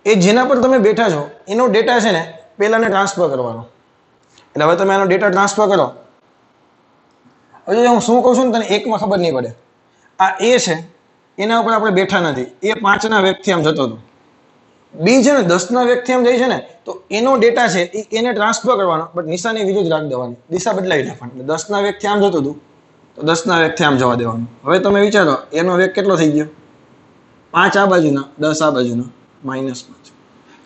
A: એ જેના પર તમે બેઠા છો એનો ડેટા છે ને પહેલાને ટ્રાન્સફર કરવાનો એટલે હવે તમે આનો ડેટા ટ્રાન્સફર કરો હજુ હું શું કહું છું ને તને એકમાં ખબર નહીં પડે આ એ છે એના ઉપર આપણે બેઠા નથી એ 5ના વેગથી આમ જતો હતો બી છે ને 10ના વેગથી આમ જાય છે ને તો એનો ડેટા છે એને ટ્રાન્સફર કરવાનો બટ નિશાની વિરુદ્ધ રાખી દેવાની દિશા બદલાવી નાખવાની એટલે 10ના વેગથી આમ જતો હતું તો 10ના વેગથી આમ જવા દેવાનું હવે તમે વિચારો એનો વેગ કેટલો થઈ ગયો 5 આ બાજુના 10 આ બાજુના -5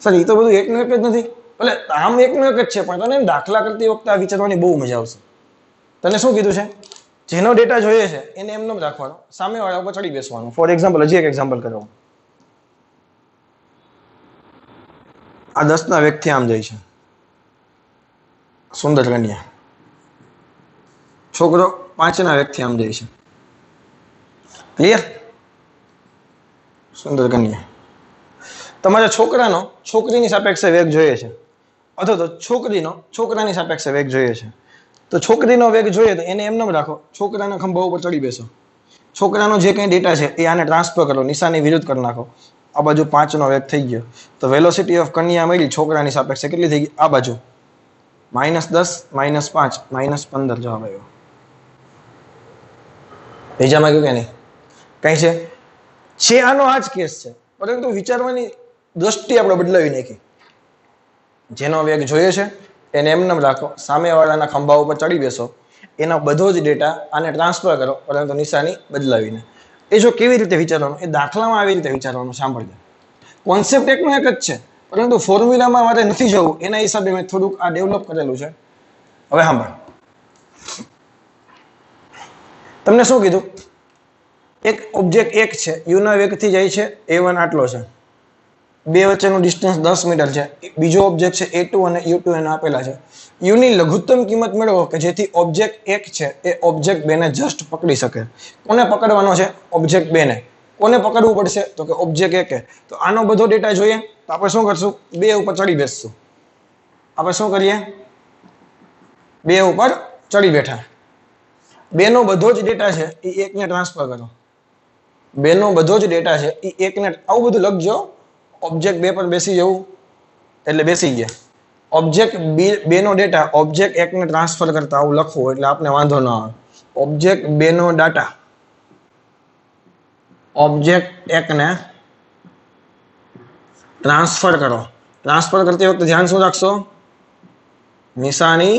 A: સર એ તો બધું એકનું એક જ નથી એટલે આમ એકનું એક જ છે પણ તને દાખલા કરતી વખતે આ વિચારવાની બહુ મજા આવશે તને શું કીધું છે જેનો ડેટા જોઈએ છે એને એમને રાખવાનો સામેવાળા ઉપર ચડી બેસવાનું ફોર એક્ઝામ્પલ હજી એક એક્ઝામ્પલ કરાવું આ 10ના વેગથી આમ જાય છે સુંદર કન્યા છોકરો 5ના વેગથી આમ જાય છે ક્લિયર સુંદર કન્યા તમારા છોકરાનો છોકરીની સાપેક્ષે વેગ જોઈએ છે અથવા તો છોકરીનો છોકરાની સાપેક્ષે વેગ જોઈએ છે તો છોકરીનો વેગ જોઈએ તો એને એમને રાખો છોકરાના ખંભા ઉપર ચડી બેસો છોકરાનો જે કંઈ ડેટા છે એ આને ટ્રાન્સફર કરો નિશાની વિરુદ્ધ કરી નાખો આ બાજુ 5નો વેગ થઈ ગયો તો વેલોસિટી ઓફ કન્યા મળી છોકરાની સાપેક્ષે કેટલી થઈ ગઈ આ બાજુ -10 -5 -15 જવાબ આવ્યો બીજામાં કયું કે નહીં કઈ છે આનો આ જ કેસ છે પરંતુ વિચારવાની દ્રષ્ટિ આપણે બદલાવી નાખી જેનો વેગ જોઈએ છે એને એમને રાખો, સામેવાળાના ખંભા ઉપર ચડી બેસો, એનો બધો જ ડેટા આને ટ્રાન્સફર કરો, પરંતુ નિશાની બદલાવીને. એ જો કેવી રીતે વિચારવાનું, એ દાખલામાં આવી રીતે વિચારવાનું. સાંભળજો, કોન્સેપ્ટ એકનો એક જ છે, પરંતુ ફોર્મ્યુલામાં મારે નથી જવું, એના હિસાબે મેં થોડુંક આ ડેવલપ કરેલું છે. હવે સાંભળ, તમને શું કીધું? એક ઓબ્જેક્ટ એક છે, યુના વેગથી જાય છે, A1 આટલો છે, બે વચ્ચેનું ડિસ્ટન્સ 10 મીટર છે. બીજો ઓબ્જેક્ટ છે A2 અને U2 એને આપેલા છે. યુની લઘુત્તમ કિંમત મેળવો કે જેથી ઓબ્જેક્ટ એક છે એ ઓબ્જેક્ટ 2 ને જસ્ટ પકડી શકે. કોને પકડવાનો છે? ઓબ્જેક્ટ 2 ને. કોને પકડવું પડશે? તો કે ઓબ્જેક્ટ એકે. તો આનો બધો ડેટા જોઈએ તો આપણે શું કરશું? 2 ઉપર ચડી બેસશું. આપણે શું કરીએ? 2 ઉપર ચડી બેઠા. 2 નો બધો જ ડેટા છે એ 1 ને ટ્રાન્સફર કરો. 2 નો બધો જ ડેટા છે એ 1 ને, આવું બધું લખજો. ઓબ્જેક્ટ 2 પર બેસી જવું એટલે બેસી ગયા. ઓબ્જેક્ટ 2 નો ડેટા ઓબ્જેક્ટ 1 ને ટ્રાન્સફર કરતા આવું લખવું એટલે આપણે વાંધો ન આવે. ઓબ્જેક્ટ 2 નો ડાટા ઓબ્જેક્ટ 1 ને ટ્રાન્સફર કરો. ટ્રાન્સફર કરતી વખતે ધ્યાન શું રાખશો? નિશાની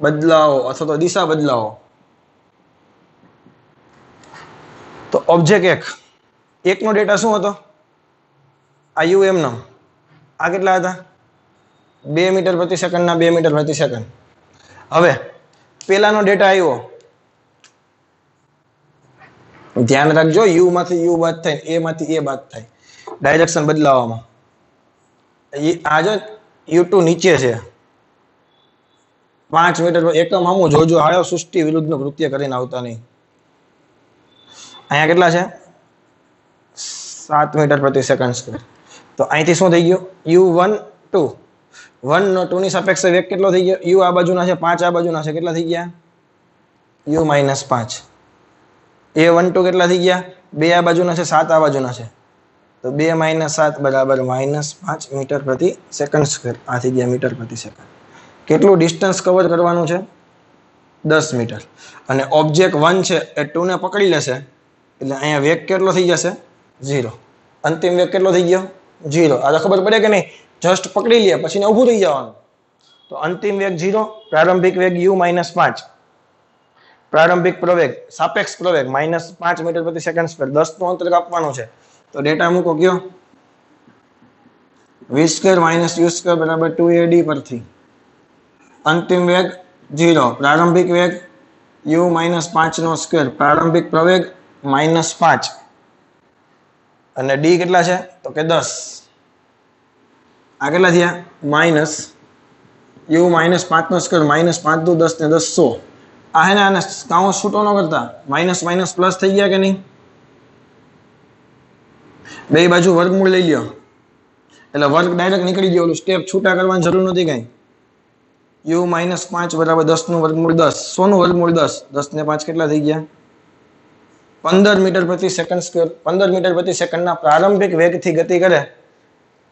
A: બદલાવો અથવા તો દિશા બદલાવો. તો ઓબ્જેક્ટ 1 નો ડેટા શું હતો? આ યુ એમનો. આ કેટલા હતા? 2 મીટર પ્રતિ સેકન્ડના 2 મીટર પ્રતિ સેકન્ડ. હવે પેલાનો ડેટા આવ્યો, ધ્યાન રાખજો, યુ માંથી યુ બાદ થાય, એ માંથી એ બાદ થાય ડાયરેક્શન બદલાવામાં. આ જો U2 નીચે છે 5 મીટર એકમ આમું જોજો, હાયો સૃષ્ટિ વિરુદ્ધનું કૃત્ય કરીને આવતા નહીં. અહીંયા કેટલા છે? 7 મીટર પ્રતિ સેકન્ડ સ્ક્વેર. તો અહીંથી શું થઈ ગયું? U1 2 1 નો 2 ની સાપેક્ષે વેગ કેટલો થઈ ગયો? U આ બાજુના છે 5, આ બાજુના છે, કેટલા થઈ ગયા? U - 5. A1 2 કેટલા થઈ ગયા? 2 આ બાજુના છે, 7 આ બાજુના છે, તો 2 - 7 બરાબર -5 મીટર પ્રતિ સેકન્ડ સ્ક્વેર. આ થઈ ગયા મીટર પ્રતિ સેકન્ડ. કેટલું ડિસ્ટન્સ કવર કરવાનું છે? 10 મીટર. અને ઓબ્જેક્ટ 1 છે એ 2 ને પકડી લેશે એટલે અહીંયા વેગ કેટલો થઈ જશે? 0. અંતિમ વેગ કેટલો થઈ ગયો? 0. આ તો ખબર પડે કે નહીં? જસ્ટ પકડી લે પછી ને ઊભું થઈ જવાનું. તો અંતિમ વેગ 0, પ્રારંભિક વેગ U - 5, પ્રારંભિક પ્રવેગ સાપેક્ષ પ્રવેગ -5 મીટર પ્રતિ સેકન્ડ સ્ક્વેર. 10 નું અંતર આપવાનું છે તો ડેટા મૂકો કયો? v² - u² બરાબર 2ad પરથી અંતિમ વેગ 0, પ્રારંભિક વેગ U - 5 નો સ્ક્વેર, પ્રારંભિક પ્રવેગ -5 અને d કેટલા છે? તો કે 10. આ કેટલા થયા? -U - 5 નો સ્ક્વેર, -5 દુ 10 ને 10 100. આ હે ને આને કાઉન્સ છૂટો ન કરતા, માઇનસ પ્લસ થઈ ગયા કે નહીં? બે બાજુ વર્ગમૂળ લઈ લ્યો એટલે વર્ગ ડાયરેક્ટ નીકળી ગયો, ઓલું સ્ટેપ છૂટા કરવાની જરૂર નથી કઈ. U - 5 બરાબર 10 નું વર્ગમૂળ 10, 100 નું વર્ગમૂળ 10, 10 ને 5 કેટલા થઈ ગયા? 15 મીટર પ્રતિ સેકન્ડ સ્ક્વેર. 15 મીટર પ્રતિ સેકન્ડના પ્રારંભિક વેગથી ગતિ કરે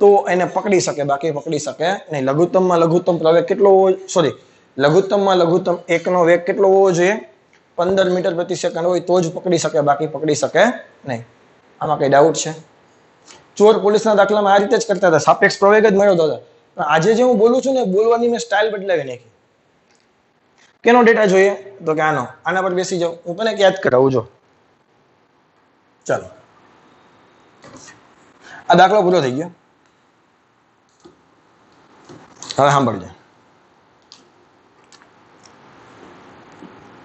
A: તો એને પકડી શકે, બાકી પકડી શકે નહીં. લઘુત્તમમાં લઘુત્તમ પ્રવેગ કેટલો હોવો? સોરી, લઘુત્તમમાં લઘુત્તમ એકનો વેગ કેટલો હોવો જોઈએ? 15 મીટર પ્રતિ સેકન્ડ હોય તો જ પકડી શકે, બાકી પકડી શકે નહીં. આમાં કઈ ડાઉટ છે? ચોર પોલીસના દાખલામાં આ રીતે જ કરતા હતા, સાપેક્ષ પ્રવેગ જ મેળવતા હતા. પણ આજે જે હું બોલું છું ને, બોલવાની મેં સ્ટાઇલ બદલાવી નાખી. કેનો ડેટા જોઈએ? તો કે આનો. આના પર બેસી જાઓ, હું તને યાદ કરાવું. જો ચાલો, આ દાખલો પૂરો થઈ ગયો. હવે સાંભળજો.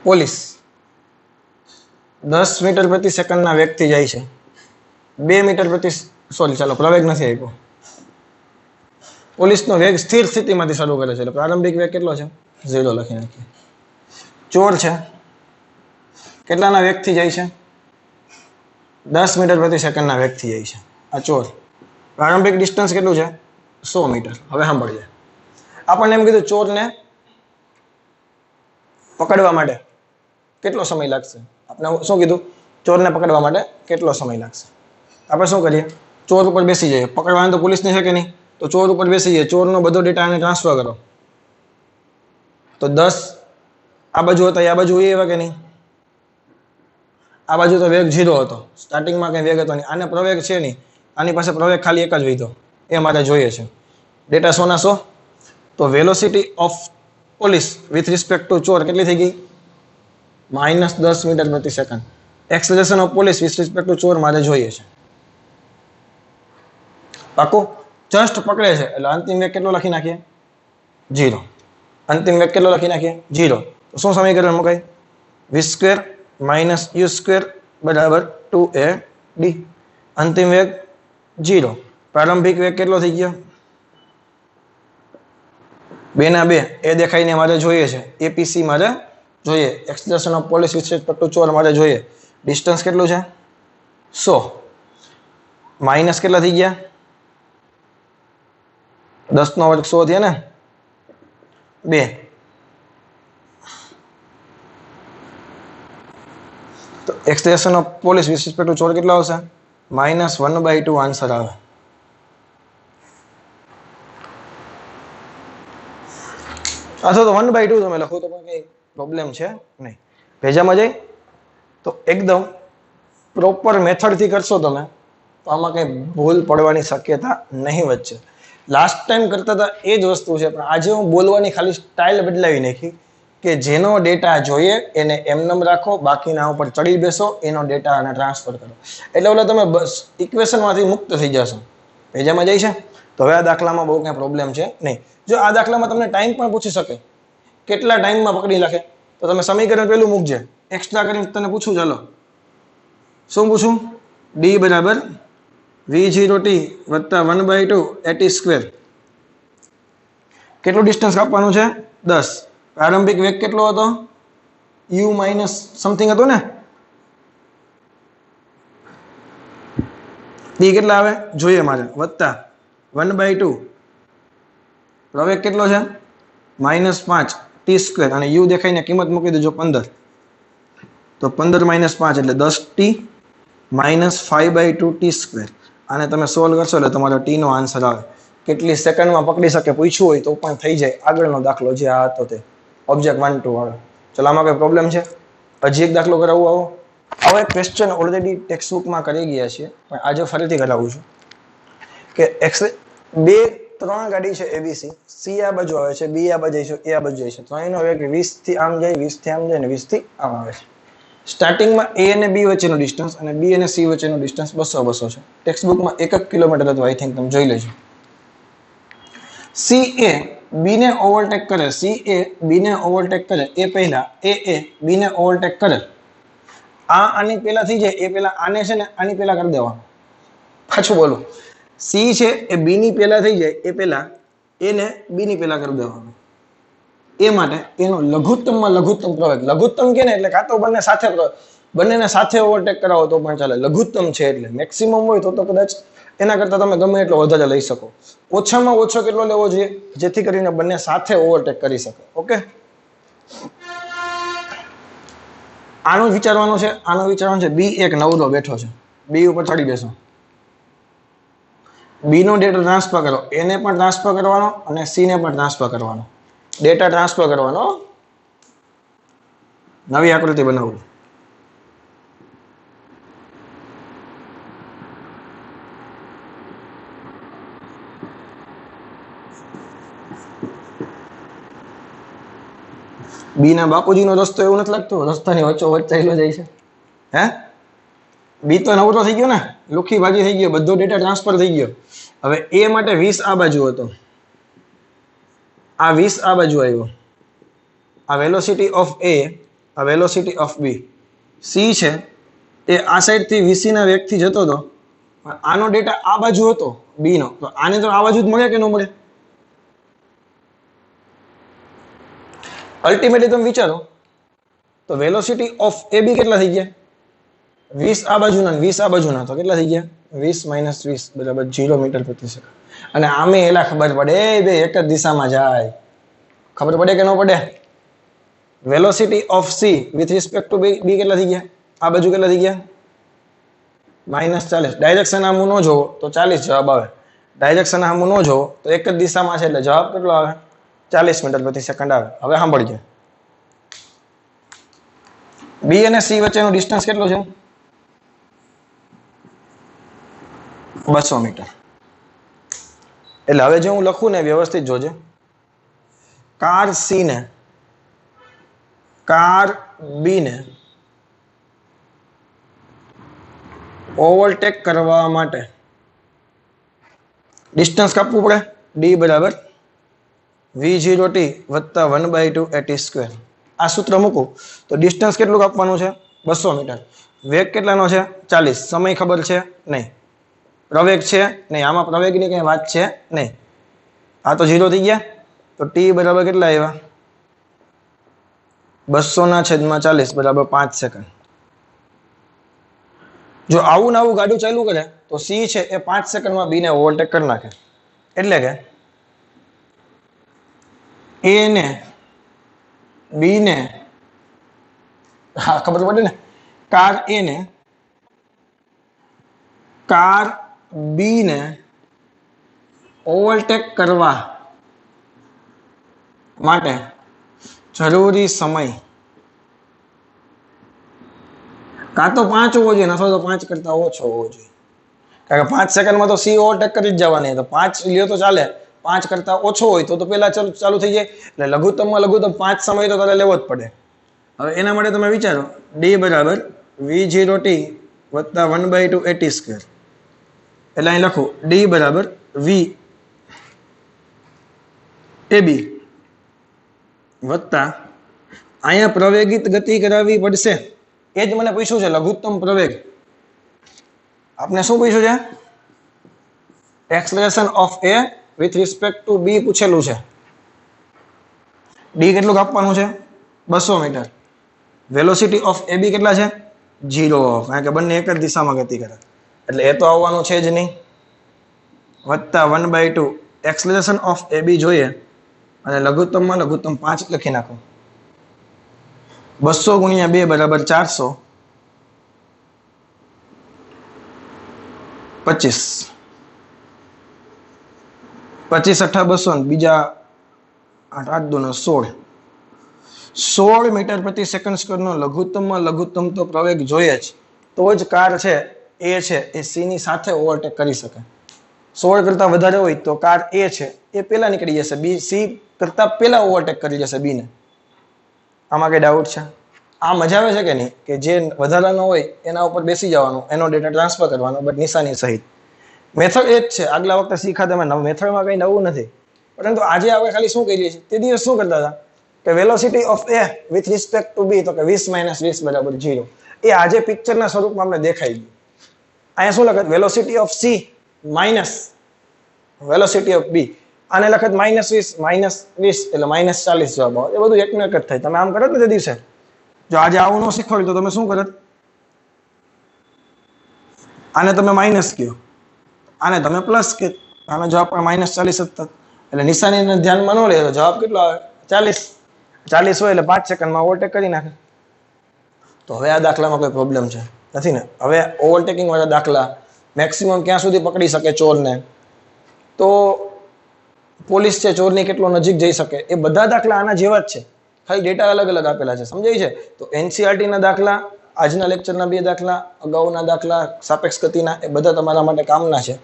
A: પોલીસ 10 મીટર પ્રતિ સેકન્ડના વેગથી જાય છે. 2 મીટર પ્રતિ ચાલો પ્રવેગ નથી આપ્યો. પોલીસનો વેગ સ્થિર સ્થિતિમાંથી શરૂ કરે છે એટલે પ્રારંભિક વેગ કેટલો છે? 0 લખી નાખીએ. ચોર છે, કેટલાના વેગથી જાય છે? 10 મીટર પ્રતિ સેકન્ડના વેગથી જાય છે. આ ચોર. પ્રારંભિક ડિસ્ટન્સ કેટલું છે? 100 મીટર. હવે સાંભળીએ. આપણને એમ કીધું ચોરને પકડવા માટે કેટલો સમય લાગશે? આપણે શું કીધું? ચોરને પકડવા માટે કેટલો સમય લાગશે? આપણે શું કરીએ? ચોર ઉપર બેસી જઈએ. પકડવાનું તો પોલીસને છે કે નહીં? તો ચોર ઉપર બેસી જઈએ. ચોરનો બધો ડેટા એને ટ્રાન્સફર કરો. તો 10 આ બાજુ હતા, આ બાજુ એવા કે નહીં? આ બાજુ તો વેગ 0 હતો, સ્ટાર્ટિંગમાં કઈ વેગ હતો નહીં. આને પ્રવેગ છે નહીં, આની પાસે પ્રવેગ ખાલી એક જ વધ્યો, એ મારે જોઈએ છે. ડેટા 100 ના 100. તો velocity of police with respect two ચોર કેટલી થઈ ગઈ? -10 મીટર પ્રતિ second. Acceleration of police with respect two ચોર મારે જોઈએ છે. પાકું? જસ્ટ પકડે છે એટલે અંતિમ વેગ કેટલો લખી નાખીએ? 0. અંતિમ વેગ કેટલો લખી નાખીએ? 0. તો શું સમીકરણ મુકાય? v² - u² બરાબર 2ad. અંતિમ વેગ 0. પ્રારંભિક વેગ કેટલો થઈ ગયો? 2/2. એ દેખાઈને મારે જોઈએ છે. એપીસી મારે જોઈએ. Acceleration of police with respect two ચોર મારે જોઈએ. ડિસ્ટન્સ કેટલું છે? 100. માઇનસ કેટલા થઈ ગયા? 10 નો વર્ગ 100 થયા ને? 2. તો acceleration of police with respect two ચોર કેટલા આવશે? -1/2 આન્સર આવે. અથવા તો 1/2 તમે લખો તો પણ કઈ પ્રોબ્લેમ છે નહીં. ભેજામાં જાય તો એકદમ પ્રોપર મેથડથી કરશો તમે તો આમાં કઈ ભૂલ પડવાની શક્યતા નહીં વચ્ચે. લાસ્ટ ટાઈમ કરતા હતા એ જ વસ્તુ છે, પણ આજે હું બોલવાની ખાલી સ્ટાઇલ બદલાવી નાખી કે જેનો ડેટા જોઈએ એને એમનેમ રાખો, બાકીના ઉપર ચડી બેસો, એનો ડેટા અને ટ્રાન્સફર કરો. એટલે ઓલા તમે બસ ઇક્વેશનમાંથી મુક્ત થઈ જશો. ભેજામાં જાય છે? તો હવે આ દાખલામાં બહુ કંઈ પ્રોબ્લેમ છે નહીં. જો આ દાખલામાં તમને ટાઈમ પણ પૂછી શકે, કેટલા ટાઈમમાં પકડી રાખે, તો તમે સમીકરણ પેલું મૂકજે. એક્સ્ટ્રા કરીને તને પૂછું, ચાલો શું પૂછું? d બરાબર v0t વત્તા 1/2 at². કેટલું ડિસ્ટન્સ કાપવાનું છે? 10. પ્રારંભિક વેગ કેટલો હતો? u માઇનસ સમથિંગ હતો ને? d કેટલા આવે જોઈએ મારે, વત્તા 1/2 પ્રવેગ કેટલો છે? -5 t². અને u દેખાઈને કિંમત મૂકી દેજો 15. તો 15 - 5 એટલે 10t -5/2 t². આને તમે સોલ્વ કરશો એટલે તમારો t નો આન્સર આવે. કેટલી સેકન્ડમાં પકડી શકે પૂછ્યું હોય તો પણ થઈ જાય. આગળનો દાખલો જે આ હતો તે ઓબ્જેક્ટ 1 2 આવે. ચલો આમાં કઈ પ્રોબ્લેમ છે? હજી એક દાખલો કરાવવું? આવો હવે ક્વેશ્ચન ઓલરેડી ટેક્સ્ટ બુકમાં કરી ગયા છીએ, પણ આજે ફરીથી કરાવું છું કે 3 ગાડી છે એબીસી. સી આ બાજુ આવે છે, બી આ બાજુ જાય છે, એ આ બાજુ જાય છે. ત્રણેયનો વેગ 20 થી આમ જાય, 20 થી આમ જાય ને 20 થી આમ આવે છે. સ્ટાર્ટિંગમાં એ અને બી વચ્ચેનો ડિસ્ટન્સ અને બી અને સી વચ્ચેનો ડિસ્ટન્સ 200 છે. ટેક્સ્ટ બુકમાં 1 કિલોમીટર હતું, આઈ થિંક તમે જોઈ લેજો. સી એ બી ને ઓવરટેક કરે, સી એ બી ને ઓવરટેક કરે એ પહેલા એ બી ને ઓવરટેક કરે. આની પહેલા થઈ જાય એ પહેલા આને છે ને આની પહેલા કરી દેવાનું. પાછું બોલું, સી છે એ બી ની પહેલા થઈ જાય એ પહેલા એને બી ની પહેલા કરી દેવાનું. એ માટે એનો લઘુત્તમમાં લઘુત્તમ પ્રવેગ, લઘુત્તમ કે ને એટલે કાં તો બંનેને સાથે ઓવરટેક કરાવો તો પણ ચાલે. લઘુત્તમ છે એટલે મેક્સિમમ હોય તો કદાચ એના કરતા તમે ગમે એટલો વધારે લઈ શકો. ઓછામાં ઓછો કેટલો લેવો જોઈએ જેથી કરીને બંને સાથે ઓવરટેક કરી શકે. ઓકે, આનું વિચારવાનું છે. બી એક નવરો બેઠો છે, બી ઉપર ચડી બેસો. બી નો ડેટા ટ્રાન્સફર કરો, એને પણ ટ્રાન્સફર કરવાનો અને સી ને પણ ટ્રાન્સફર કરવાનો. ડેટા ટ્રાન્સફર કરવાનો. નવી આકૃતિ બનાવું. બી ના બાપુજીનો રસ્તો એવું નથી લાગતો, રસ્તાની વચ્ચો વચ્ચ ચાલ્યો જાય છે. હે, બી તો નવરો થઈ ગયો ને, લુખી ભાજી થઈ ગયો, બધો ડેટા ટ્રાન્સફર થઈ ગયો. હવે એ માટે 20 આ બાજુ હતો, આ 20 આ બાજુ આવ્યો. આ વેલોસિટી ઓફ એ, આ વેલોસિટી ઓફ બી. સી છે એ આ સાઈડ થી વીસી ના વેગથી જતો હતો, આનો ડેટા આ બાજુ હતો બી નો, તો આને તો આ બાજુ જ મળે કે ન મળે? અલ્ટિમેટલી તમે વિચારો તો વેલોસિટી ઓફ એ બી કેટલા થઈ ગયા? 20 આ બાજુના 20 આ બાજુના, તો કેટલા થઈ ગયા? 20 - 20 બરાબર 0 મીટર પ્રતિ સેકન્ડ. અને આમે એલા ખબર પડે બે એક જ દિશામાં જાય. ખબર પડે કે ન પડે? Velocity of C with respect to B કેટલા થઈ ગયા? આ બાજુ કેટલા થઈ ગયા? -40. ડાયરેક્શન આમ ન જોવો તો 40 જવાબ આવે. ડાયરેક્શન આમ ન જોવો તો એક જ દિશામાં છે એટલે જવાબ કેટલો આવે? 40 મીટર પ્રતિ સેકન્ડ આવે. હવે સાંભળજો, બી અને સી વચ્ચેનો ડિસ્ટન્સ કેટલો છે? 200 મીટર. એટલે હવે જે હું લખું ને વ્યવસ્થિત જોજે. કાર સી ને કાર બી ને ઓવરટેક કરવા માટે ડિસ્ટન્સ કાપવું પડે. ડી બરાબર v0t વત્તા 1/2 at સ્ક્વેર. આ સૂત્ર મૂકું તો ડિસ્ટન્સ કેટલું કાપવાનું છે? 200 મીટર. વેગ કેટલાનો છે? 40. સમય ખબર છે? નહીં. પ્રવેગ છે? નહીં. આમાં પ્રવેગની કઈ વાત છે નહીં. આ તો 0 થઈ ગયા. તો t બરાબર કેટલા આવ્યા? 200/40 બરાબર 5 સેકન્ડ. જો આવું ને આવું ગાડું ચાલુ કરે તો સી છે એ 5 સેકન્ડમાં બી ને ઓવરટેક કરી નાખે. એટલે કે એ ને બી ને હા ખબર પડે ને, કાર એ ને કાર બી ને ઓવરટેક કરવા માટે જરૂરી સમય કાં તો 5 હોવો જોઈએ અથવા તો 5 કરતા ઓછો હોવો જોઈએ. કારણ કે 5 સેકન્ડમાં તો સી ઓવરટેક કરી જ જવાની. તો 5 લ્યો તો ચાલે, 5 કરતા ઓછો હોય તો પેલા ચાલુ થઈ જાય. એટલે લઘુત્તમમાં લઘુત્તમ 5 સમય તો તારે લેવો જ પડે. હવે એના માટે તમે વિચારો ડી બરાબર v0t વત્તા 1/2 at સ્ક્વેર. એટલે અહીં લખું ડી બરાબર v ab વત્તા અહીંયા પ્રવેગિત ગતિ કરાવવી પડશે. એ જ મને પૂછ્યું છે લઘુત્તમ પ્રવેગ. આપને શું પૂછ્યું છે? Acceleration of A with respect to B પૂછેલું છે. ડી કેટલું કાપવાનું છે? 200 meter. Velocity of A B કેટલા છે? 0. કારણ કે બંને એક જ દિશામાં ગતિ કરે એટલે એ તો આવવાનું છે જ નહીં. વત્તા 1/2 એક્સેલરેશન ઓફ એ બી જોઈએ અને લઘુત્તમમાં લઘુત્તમ 5 લખી નાખો. 200 × 2 બરાબર 400. 25 25 × 8 200 બીજા 8 8 2 16 16 મીટર પ્રતિ સેકન્ડ સ્ક્વેરનો લઘુત્તમમાં લઘુત્તમ તો પ્રવેગ જોઈએ જ તો જ કાર છે એ સી ની સાથે ઓવરટેક કરી શકે. 16 કરતા વધારે હોય તો કાર એ છે એ પહેલા નીકળી જશે, બી સી કરતા પહેલા ઓવરટેક કરી જશે બી ને. આમાં કઈ ડાઉટ છે? આ મજા આવે છે કે નહીં કે જે વધારાનો હોય એના ઉપર બેસી જવાનું, એનો ડેટા ટ્રાન્સફર કરવાનો, બટ નિશાની સહિત. મેથડ એ જ છે. આગલા વખતે શીખ્યા તમે મેથડમાં કઈ નવું નથી. પરંતુ આજે આપણે ખાલી શું કરીએ છીએ? તે દિવસ શું કરતા હતા કે velocity of A with respect to B તો કે 20 - 20 બરાબર 0. એ આજે પિક્ચરના સ્વરૂપમાં આપણે દેખાઈ ગયું. અહીંયા શું લખત? Velocity of C minus velocity of B. આને લખત -20 -20 એટલે -40 જવાબ આવે. એ બધું એકનું એક જ થાય. તમે આમ કરત ને તે દિવસે, જો આજે આવું ન શીખવાડ્યું તો તમે શું કરત? આને તમે માઇનસ કહો, આને તમે પ્લસ કે, આનો જવાબ પણ -40 જ થત. એટલે નિશાનીને ધ્યાનમાં ન લે તો જવાબ કેટલો આવે? 40 હોય એટલે 5 સેકન્ડમાં ઓવરટેક કરી નાખે. તો હવે આ દાખલામાં કોઈ પ્રોબ્લેમ છે? નથી ને. હવે ઓવરટેકિંગ વાળા દાખલા મેક્સિમમ ક્યાં સુધી પકડી શકે ચોરને, તો પોલીસ છે ચોરની કેટલો નજીક જઈ શકે, એ બધા દાખલા આના જેવા જ છે, ખાલી ડેટા અલગ અલગ આપેલા છે. સમજાય છે? તો એનસીઆરટીના દાખલા, આજના લેક્ચરના 2 દાખલા, અગાઉના દાખલા સાપેક્ષ ગતિના, એ બધા તમારા માટે કામના છે.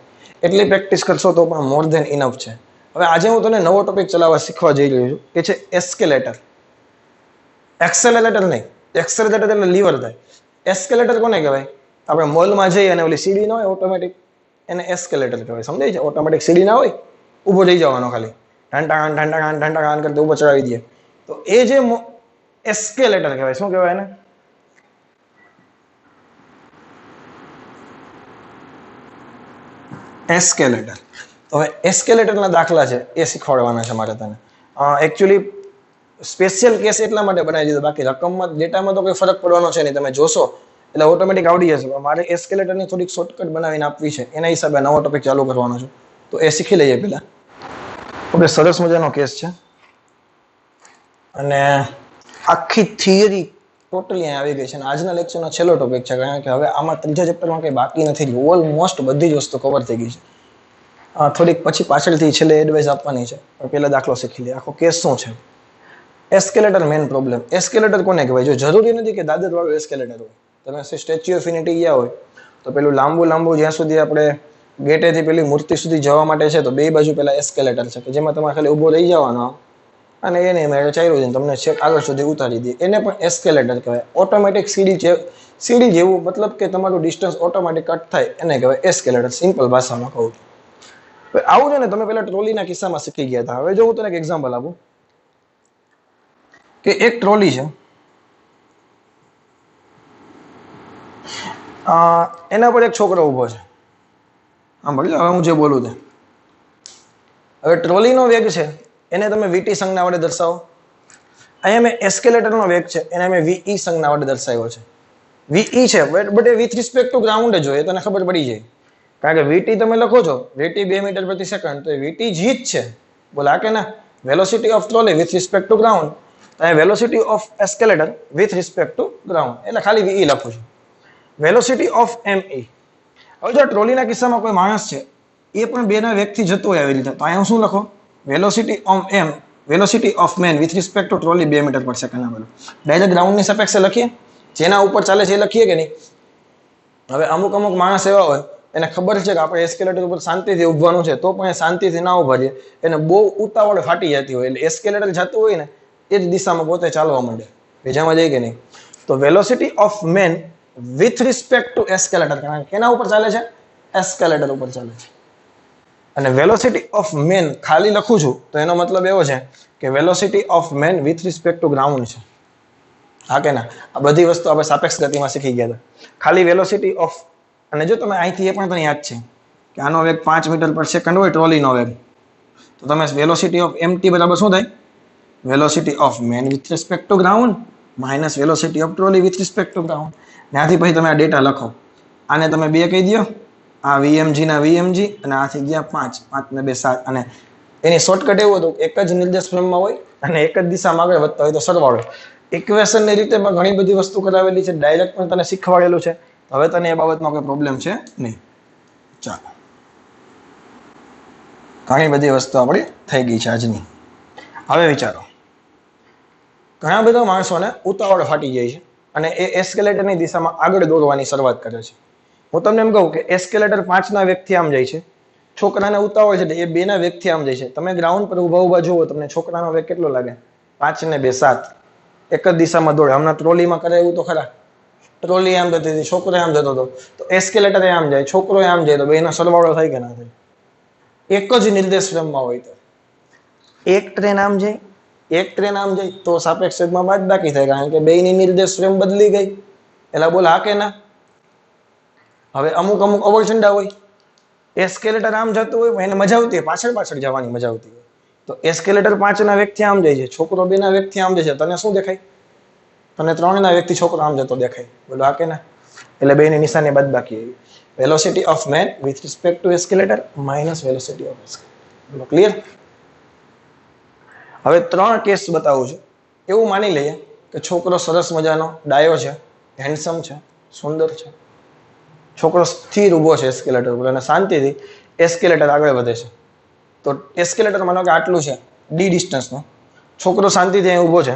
A: એટલી પ્રેક્ટિસ કરશો તો પણ મોર ધેન ઇનફ છે. હવે આજે હું તને નવો ટોપિક ચલાવવા શીખવા જઈ રહ્યો છું, એ છે એસ્કેલેટર. એક્સેલેટર નહીં, એક્સેલેટર એટલે લીવર થાય. એસ્કેલેટર કોને કહેવાય? આપણે મોલમાં જઈએ અને ઓલી સીડી ના હોય ઓટોમેટિક, એને એસ્કેલેટર કહેવાય. સમજાય છે? ઓટોમેટિક સીડી ના હોય, ઊભો થઈ જવાનો, ખાલી ઢંટાણ કરતા ઊભો ચડાવી દઈએ તો એ જે એસ્કેલેટર કહેવાય. શું કહેવાય એને? એસ્કેલેટર. તો હવે એસ્કેલેટરના દાખલા છે એ શીખવાડવાના છે મારે તને. એકચ્યુઅલી સ્પેશિયલ કેસ એટલા માટે બનાવી દીધો, બાકી રકમમાં ડેટામાં તો કોઈ ફરક પડવાનો છે નહીં. તમે જોશો એટલે ઓટોમેટિક આવડી જશે. પણ મારે એસ્કેલેટરની થોડીક શોર્ટકટ બનાવીને આપવી છે, એના હિસાબે નવો ટોપિક ચાલુ કરવાનો છું. તો એ શીખી લઈએ પહેલા. ઓકે, સરસ મજાનો કેસ છે અને આખી થિયરી ટોટલી અહીં આવી ગઈ છે. અને આજના લેક્ચરનો છેલ્લો ટોપિક છે, કારણ કે હવે આમાં ત્રીજા ચેપ્ટરમાં કંઈ બાકી નથી. ઓલમોસ્ટ બધી જ વસ્તુ કવર થઈ ગઈ છે. થોડીક પછી પાછળથી છેલ્લે એડવાઇસ આપવાની છે, પણ પહેલા દાખલો શીખી લે. આખો કેસ શું છે? Escalator main problem. એસ્કેલેટર કોને કહેવાય? જો જરૂરી નથી કે દાદરવાળું એસ્કેલેટર હોય. તમે સ્ટેચ્યુ ઓફ યુનિટી ગયા હોય તો પેલું લાંબુ જ્યાં સુધી આપણે ગેટેથી પેલી મૂર્તિ સુધી જવા માટે છે તો બે બાજુ પેલા એસ્કેલેટર છે કે જેમાં તમારે ખાલી ઊભો રહી જવાનો અને એને મેળે ચાલ્યું છે તમને છેક આગળ સુધી ઉતારી દે એને પણ એસ્કેલેટર કહેવાય. ઓટોમેટિક સીડી જેવું, મતલબ કે તમારું ડિસ્ટન્સ ઓટોમેટિક કટ થાય એને કહેવાય એસ્કેલેટર. સિમ્પલ ભાષામાં કહું છું. આવું છે ને તમે પેલા ટ્રોલીના કિસ્સામાં શીખી ગયા હતા. હવે જો હું તને એક એક્ઝામ્પલ આપું કે એક ટ્રોલી છે, એના પર એક છોકરો ઊભો છે. સાંભળજો હવે હું જે બોલું તે. હવે ટ્રોલીનો વેગ છે એને તમે વીટી સંજ્ઞા વડે દર્શાવો. અહીંયા મેં એસ્કેલેટરનો વેગ છે એને મેં વીઈ સંજ્ઞા વડે દર્શાવ્યો છે. વીઈ છે but A with respect to ground જ હોય, તને ખબર પડી જાય. કારણ કે વીટી તમે લખો છો વીટી 2 મીટર પ્રતિ સેકન્ડ, તો એ વીટી જી જ છે. બોલા કે ના, velocity of trolley with respect to ground, અહીંયા velocity of escalator with respect to ground, એટલે ખાલી વીઈ લખું છું. Velocity of M E. હવે જો ટ્રોલીના કિસ્સામાં કોઈ માણસ છે એ પણ બેના વેગથી જતો હોય આવી રીતે, તો અહીંયા શું લખો? Velocity of M, velocity of man with respect to trolley 2 metre પર સેકન્ડ. ડાયરેક્ટ ગ્રાઉન્ડની સાપેક્ષે લખીએ, જેના ઉપર ચાલે છે એ લખીએ કે નહીં? હવે અમુક માણસ એવા હોય એને ખબર છે કે આપણે એસ્કેલેટર ઉપર શાંતિથી ઉભવાનું છે, તો પણ એ શાંતિથી ના ઉભા રહે, એને બહુ ઉતાવળ ફાટી જતી હોય, એટલે એસ્કેલેટર જતું હોય ને એ જ દિશામાં પોતે ચાલવા માંડે. ભેજામાં જાય કે નહીં? તો velocity of man with respect to escalator, કારણ કે એના ઉપર ચાલે છે? એસ્કેલેટર ઉપર ચાલે છે. અને વેલોસિટી ઓફ મેન ખાલી લખું છું તો એનો મતલબ એવો છે કે velocity of man with respect to ground છે. હા કે ના? આ બધી વસ્તુ આપણે સાપેક્ષ ગતિમાં શીખી ગયા હતા. ખાલી વેલોસિટી ઓફ, અને જો તમે અહીંથી એ પણ તને યાદ છે કે આનો વેગ 5 મીટર પર સેકન્ડ હોય ટ્રોલીનો વેગ, તો તમે વેલોસિટી ઓફ mt બરાબર શું થાય? Velocity of man with respect to ground minus velocity of trolley with respect to ground. ત્યાંથી પછી તમે આ ડેટા લખો. આને તમે 2 કહી દો, આ વીએમજી ના વીએમજી, અને આથી ગયા 5, 5 ને 2 7. અને એની શોર્ટકટ એવું હતું એક જ નિર્દેશ ફ્રેમમાં હોય અને એક જ દિશામાં આગળ વધતા હોય તો સરવાળો. ઇક્વેશનની રીતે ઘણી બધી વસ્તુ કરાવેલી છે, ડાયરેક્ટ પણ તને શીખવાડેલું છે. હવે તને એ બાબતમાં કોઈ પ્રોબ્લેમ છે નહીં. ચાલો, ઘણી બધી વસ્તુ આપણી થઈ ગઈ છે આજની. હવે વિચારો, ઘણા બધા માણસોને ઉતાવળ ફાટી જાય છે અને એ એસ્કેલેટરની દિશામાં આગળ દોડવાની શરૂઆત કરે છે. હું તમને એમ કહું કે એસ્કેલેટર 5ના વેગથી આમ જાય છે, છોકરાને ઉતાવળ છે એ 2ના વેગથી આમ જાય છે. તમે ગ્રાઉન્ડ પર ઊભા જુઓ, તમને છોકરાનો વેગ કેટલો લાગે? 5 ને 2 7, એક જ દિશામાં દોડે. હમણાં ટ્રોલીમાં કરે એવું તો ખરા, ટ્રોલી આમ જતી હતી, છોકરો આમ જતો હતો, તો એસ્કેલેટર આમ જાય, છોકરો આમ જાય, તો બેનો સરવાળો થાય કે ના થાય? એક જ નિર્દેશ ફ્રેમમાં હોય તો એક ટ્રેન આમ જાય, એક ટ્રેન આમ જાય તો સાપેક્ષ વેગમાં બાદબાકી થાય, કારણ કે બેની નિર્દેશ ફ્રેમ બદલી ગઈ. એટલે બોલ હા કે ના? હવે અમુક અવરચંડા હોય, એસ્કેલેટર આમ જતું હોય એને મજા આવતી હોય, પાછળ પાછળ જવાની મજા આવતી હોય, તો એસ્કેલેટર 5ના વેગથી આમ જાય છે, છોકરો 2ના વેગથી આમ જાય છે, તને શું દેખાય? તને 3ના વેગથી છોકરો આમ જતો દેખાય. બોલો હા કે ના? એટલે બેની નિશાની બાદબાકી આવી. Velocity of man with respect to escalator minus velocity of escalator. બોલો ક્લિયર? હવે 3 કેસ બતાવું છું. એવું માની લઈએ કે છોકરો સરસ મજાનો ડાયો છે, હેન્ડસમ છે, સુંદર છે. છોકરો સ્થિર ઊભો છે એસ્કેલેટર ઉપર અને શાંતિથી એસ્કેલેટર આગળ વધે છે. તો એસ્કેલેટર માનો કે આટલું છે ડી ડિસ્ટન્સનો, છોકરો શાંતિથી અહીં ઊભો છે,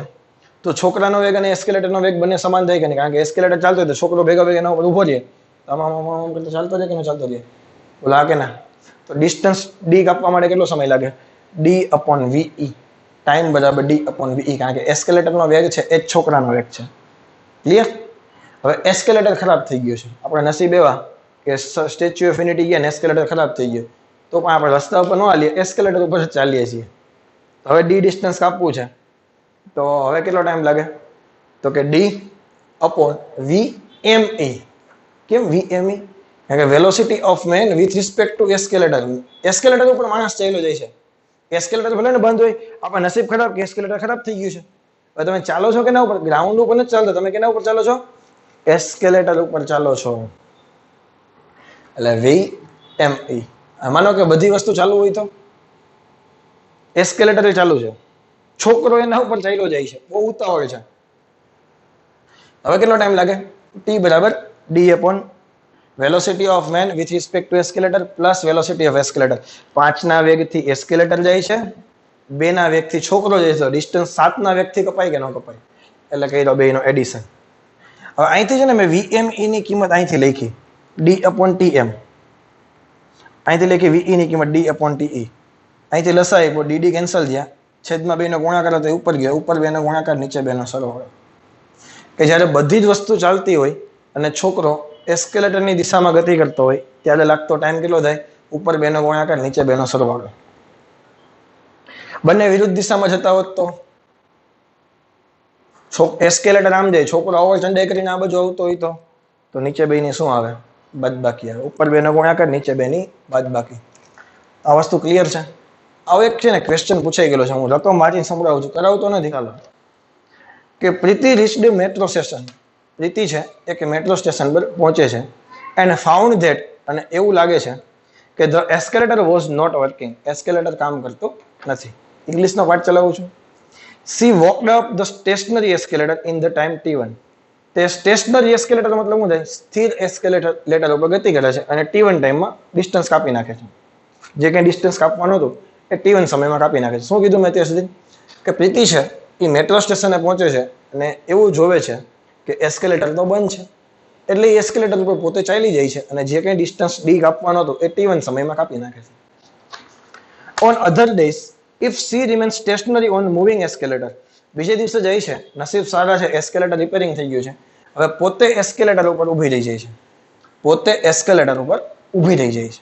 A: તો છોકરાનો વેગ અને એસ્કેલેટરનો વેગ બંને સમાન થાય કે નહીં? કારણ કે એસ્કેલેટર ચાલતો હોય તો છોકરો ભેગા એના ઉપર ઊભો રહે, આમ કરતો ચાલતો રહે કે ન ચાલતો રહે? બોલો હા કે ના? તો ડિસ્ટન્સ ડી કાપવા માટે કેટલો સમય લાગે? d/ve, ટાઈમ બરાબર d/ve, કારણ કે એસ્કેલેટરનો વેગ છે એ જ છોકરાનો વેગ છે. ક્લિયર? હવે એસ્કેલેટર ખરાબ થઈ ગયું છે, આપણે નસીબ એવા કે સ્ટેચ્યુ ઓફ યુનિટી ગયા ને એસ્કેલેટર ખરાબ થઈ ગયું, તો પણ આપણે રસ્તા ઉપર ન હાલીએ, એસ્કેલેટર ઉપર જ ચાલીએ છીએ. હવે ડી ડિસ્ટન્સ કાપવું છે, તો હવે કેટલો ટાઈમ લાગે? તો કે d/vme. કેમ vme? કારણ કે velocity of man with respect to escalator. Escalator ઉપર માણસ ચાલ્યો જાય છે, એસ્કેલેટર ભલે ને બંધ હોય, આપણે નસીબ ખરાબ કે એસ્કેલેટર ખરાબ થઈ ગયું છે. હવે તમે ચાલો છો કેના ઉપર? ગ્રાઉન્ડ ઉપર નથી ચાલતા, તમે કેના ઉપર ચાલો છો? એસ્કેલેટર ઉપર ચાલો છો. એટલે vme. માનો કે બધી વસ્તુ ચાલુ હોય તો એસ્કેલેટર ચાલુ છે, છોકરો એના ઉપર ચાલ્યો જાય છે, બહુ ઉતાવળ છે. હવે કેટલો ટાઈમ લાગે? t બરાબર d/ velocity of man with respect to escalator plus velocity of escalator. 5ના વેગથી એસ્કેલેટર જાય છે, 2ના વેગથી છોકરો જાય છે, ડિસ્ટન્સ 7ના વેગથી કપાય કે ન કપાય? એટલે કહી દો બેનો એડિશન. હવે અહીંથી છે ને મેં vme ની કિંમત અહીંથી લખી d/tm, અહીંથી લખી ve ની કિંમત d/te, અહીંથી લસાઈ dd કેન્સલ થયા, છેદમાં 2 નો ગુણાકાર હતો ઉપર ગયો, ઉપર 2 નો ગુણાકાર, નીચે 2 નો સરવાળો. કે જ્યારે બધી જ વસ્તુ ચાલતી હોય અને છોકરો એસ્કેલેટરની દિશામાં ગતિ કરતો હોય ત્યારે લાગતો ટાઈમ કેટલો થાય? ઉપર 2 નો ગુણાકાર, નીચે 2 નો સરવાળો. બંને વિરુદ્ધ દિશામાં જતા હોત તો એસ્કેલેટર આમ જાય, છોકરો આવો ચંડાઈ કરીને આ બાજુ આવતો હોય તો નીચે 2 ની શું આવે? બાદબાકી આવે. ઉપર 2 નો ગુણાકાર, નીચે 2 ની બાદબાકી. આ વસ્તુ ક્લિયર છે? આવો એક છે ને ક્વેશ્ચન પૂછાઈ ગયેલો છે, હું રકમ વાંચીને સંભળાવું છું, કરાવતો નથી. ચાલો. કે પ્રીતિ રીચ્ડ મેટ્રો સ્ટેશન. પ્રીતિ છે એક મેટ્રો સ્ટેશન પર પહોંચે છે એન્ડ ફાઉન્ડ ધેટ, અને એવું લાગે છે કે the escalator was not working. Escalator કામ કરતું નથી. ઇંગ્લિશનો પાઠ ચલાવું છું. She walked up the stationary escalator in the time T1. તે સ્ટેશનરી એસ્કેલેટર મતલબ શું થાય? સ્થિર એસ્કેલેટર ઉપર ગતિ કરે છે અને T1 ટાઈમમાં ડિસ્ટન્સ કાપી નાખે છે. જે કંઈ ડિસ્ટન્સ કાપવાનું હતું એ T1 સમયમાં કાપી નાખે છે. શું કીધું મેં અત્યાર સુધી? કે પ્રીતિ છે એ મેટ્રો સ્ટેશને પહોંચે છે અને એવું જોવે છે કે એસ્કેલેટર તો બંધ છે, એટલે એ એસ્કેલેટર ઉપર પોતે ચાલી જાય છે અને જે કંઈ ડિસ્ટન્સ D કાપવાનો હતો એ T1 સમયમાં કાપી નાખે છે. On other days if she remain stationary on moving escalator. બીજે દિવસે જાય છે, નસીબ સારા છે, એસ્કેલેટર રિપેરિંગ થઈ ગયું છે, હવે પોતે એસ્કેલેટર ઉપર ઊભી રહી જાય છે. પોતે એસ્કેલેટર ઉપર ઊભી રહી જાય છે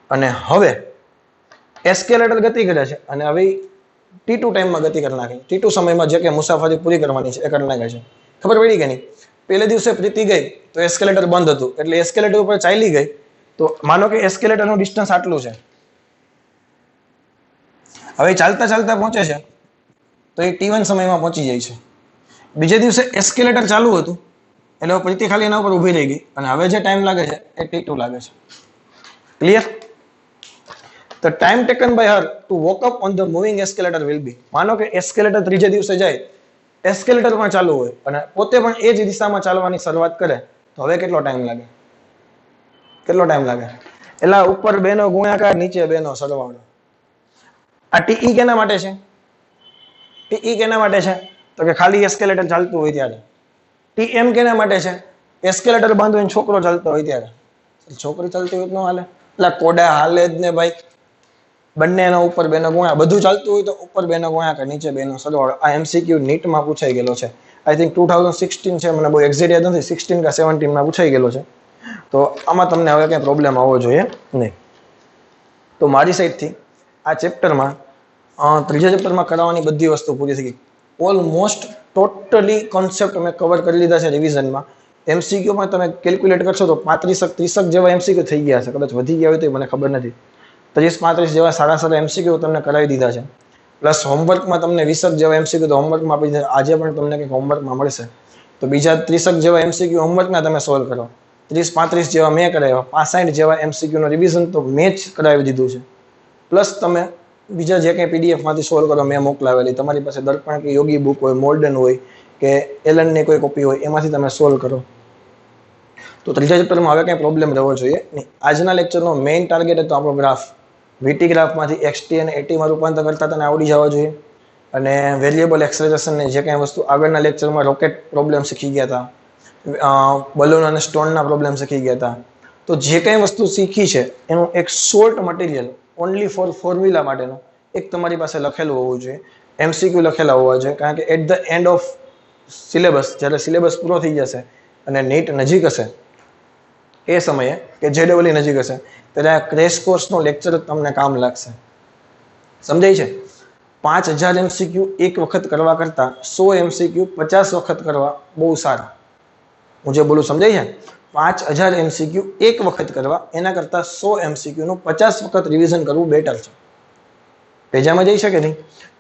A: અને હવે એસ્કેલેટર ગતિ કરે છે અને હવે T2 ટાઈમમાં ગતિ કરી નાખે. T2 સમયમાં જે કે મુસાફરી પૂરી કરવાની છે એ કરી નાખે છે. ખબર પડી કે નહીં? પહેલે દિવસે પ્રીતિ ગઈ તો એસ્કેલેટર બંધ હતું, એટલે એસ્કેલેટર ઉપર ચાલી ગઈ. તો માનો કે એસ્કેલેટરનું ડિસ્ટન્સ આટલું છે, હવે ચાલતા ચાલતા પહોંચે છે તો એ T1 સમયમાં પહોંચી જાય છે. બીજે દિવસે એસ્કેલેટર ચાલુ હતું એટલે પ્રીતિ ખાલી એના ઉપર ઊભી રહી ગઈ અને હવે જે ટાઈમ લાગે છે એ T2 લાગે છે. Clear? The time taken by her to walk up on the moving escalator will be. માનો કે એસ્કેલેટર ત્રીજે દિવસે જાય, એસ્કેલેટર પણ ચાલુ હોય અને પોતે પણ એ જ દિશામાં ચાલવાની શરૂઆત કરે તો હવે કેટલો ટાઈમ લાગે? કેટલો ટાઈમ લાગે? એટલે ઉપર 2 નો ગુણાકાર, નીચે 2 નો સરવાળો. આ TE કેના માટે છે? TE કેના માટે છે? તો કે ખાલી એસ્કેલેટર ચાલતું હોય ત્યારે. TM કેના માટે છે? એસ્કેલેટર બંધ હોય છોકરો ચાલતો હોય ત્યારે. છોકરી ચાલતી હોય તો ન હાલે? એટલે કોડા હાલે જ ને ભાઈ. બંનેનો ઉપર 2 નો ગુણાકાર, બધું ચાલતું હોય તો ઉપર 2 નો ગુણાકાર, નીચે 2 નો સરવાળો. આ MCQ નીટમાં પૂછાઈ ગયેલો છે. આઈ થિંક 2016 છે, મને બહુ એક્ઝેક્ટ યાદ નથી, 16 કે 17 માં પૂછાઈ ગયેલો છે. તો આમાં તમને હવે કંઈ પ્રોબ્લેમ આવવો જોઈએ નહીં. તો મારી સાઈડથી આ ચેપ્ટરમાં ત્રીજા ચેપ્ટરમાં કરાવવાની બધી વસ્તુ પૂરી થઈ ગઈ. ઓલમોસ્ટ ટોટલી કોન્સેપ્ટ અમે કવર કરી લીધા છે રિવિઝનમાં. MCQમાં તમે કેલ્ક્યુલેટ કરશો તો 35-30 જેવા MCQ થઈ ગયા છે, કદાચ વધી ગયા હોય તો મને ખબર નથી. 30-35 જેવા સારા સારા MCQ તમને કરાવી દીધા છે. પ્લસ હોમવર્કમાં તમને 20 જેવા MCQ તો હોમવર્કમાં આપી દીધા. આજે પણ તમને કંઈક હોમવર્કમાં મળશે તો બીજા 30 જેવા MCQ હોમવર્કના તમે સોલ્વ કરો. 30-35 જેવા મેં કરાવ્યા, 65 જેવા MCQ નો રિવિઝન તો મેં જ કરાવી દીધું છે. પ્લસ તમે બીજા જે કંઈ PDF માંથી સોલ્વ કરો મેં મોકલાવેલી, તમારી પાસે દર્પણ કે યોગી બુક હોય, મોલ્ડન હોય કે એલનની કોઈ કોપી હોય એમાંથી તમે સોલ્વ કરો. તો ત્રીજા ચેપ્ટરમાં હવે કંઈ પ્રોબ્લેમ રહેવો જોઈએ નહીં. આજના લેક્ચરનો મેઇન ટાર્ગેટ હતો આપણો ગ્રાફ. VT ગ્રાફમાંથી XT અને ATમાં રૂપાંતર કરતા તને આવડી જવા જોઈએ. અને વેરિયેબલ એક્સેલરેશનની જે કંઈ વસ્તુ આગળના લેક્ચરમાં રોકેટ પ્રોબ્લેમ શીખી ગયા હતા, બલૂન અને સ્ટોનના પ્રોબ્લેમ શીખી ગયા હતા. તો જે કંઈ વસ્તુ શીખી છે એનું એક short material only for formula માટેનું એક તમારી પાસે લખેલું હોવું જોઈએ. MCQ લખેલા હોવા જોઈએ, કારણ કે at the end of syllabus, જ્યારે સિલેબસ પૂરો થઈ જશે અને નીટ નજીક હશે એ સમયે કે JEE નજીક હશે ત્યારે આ ક્રેશ કોર્સનો લેક્ચર તમને કામ લાગશે. સમજાય છે? 5000 MCQ એક વખત કરવા કરતા 100 MCQ 50 વખત કરવા બહુ સારા. હું જે બોલું સમજાય છે? 5000 MCQ એક વખત કરવા એના કરતા 100 MCQ નું 50 વખત રિવિઝન કરવું બેટર છે. પેજામાં જઈ શકે નહીં?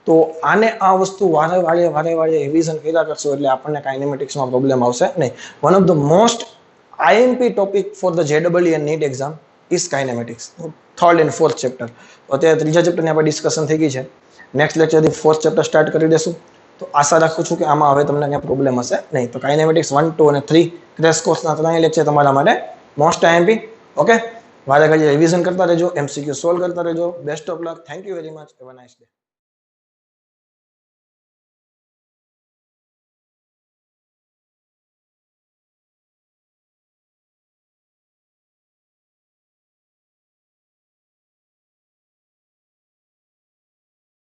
A: તો આને આ વસ્તુ વારે વારે રિવિઝન કર્યા કરશો એટલે આપણને કાઇનેમેટિક્સમાં પ્રોબ્લેમ આવશે નહીં. One of the most IMP topic for the JEE and NEET exam is kinematics. Third and fourth chapter. અત્યારે ત્રીજા ચેપ્ટરની આપણે ડિસ્કશન થઈ ગઈ છે. નેક્સ્ટ લેક્ચરથી ફોર્થ ચેપ્ટર સ્ટાર્ટ કરી દેશું. તો આશા રાખું છું કે આમાં હવે તમને કંઈ પ્રોબ્લેમ હશે નહીં. તો કાઇનેમેટિક્સ 1, 2 અને 3 ક્રેશ કોર્સના 3 લેક્ચર તમારા માટે મોસ્ટ IMP. ઓકે, વારે ઘડીએ રિવિઝન કરતા રહેજો, MCQ સોલ્વ કરતા રહેજો. Best of luck. Thank you very much. Have a nice day.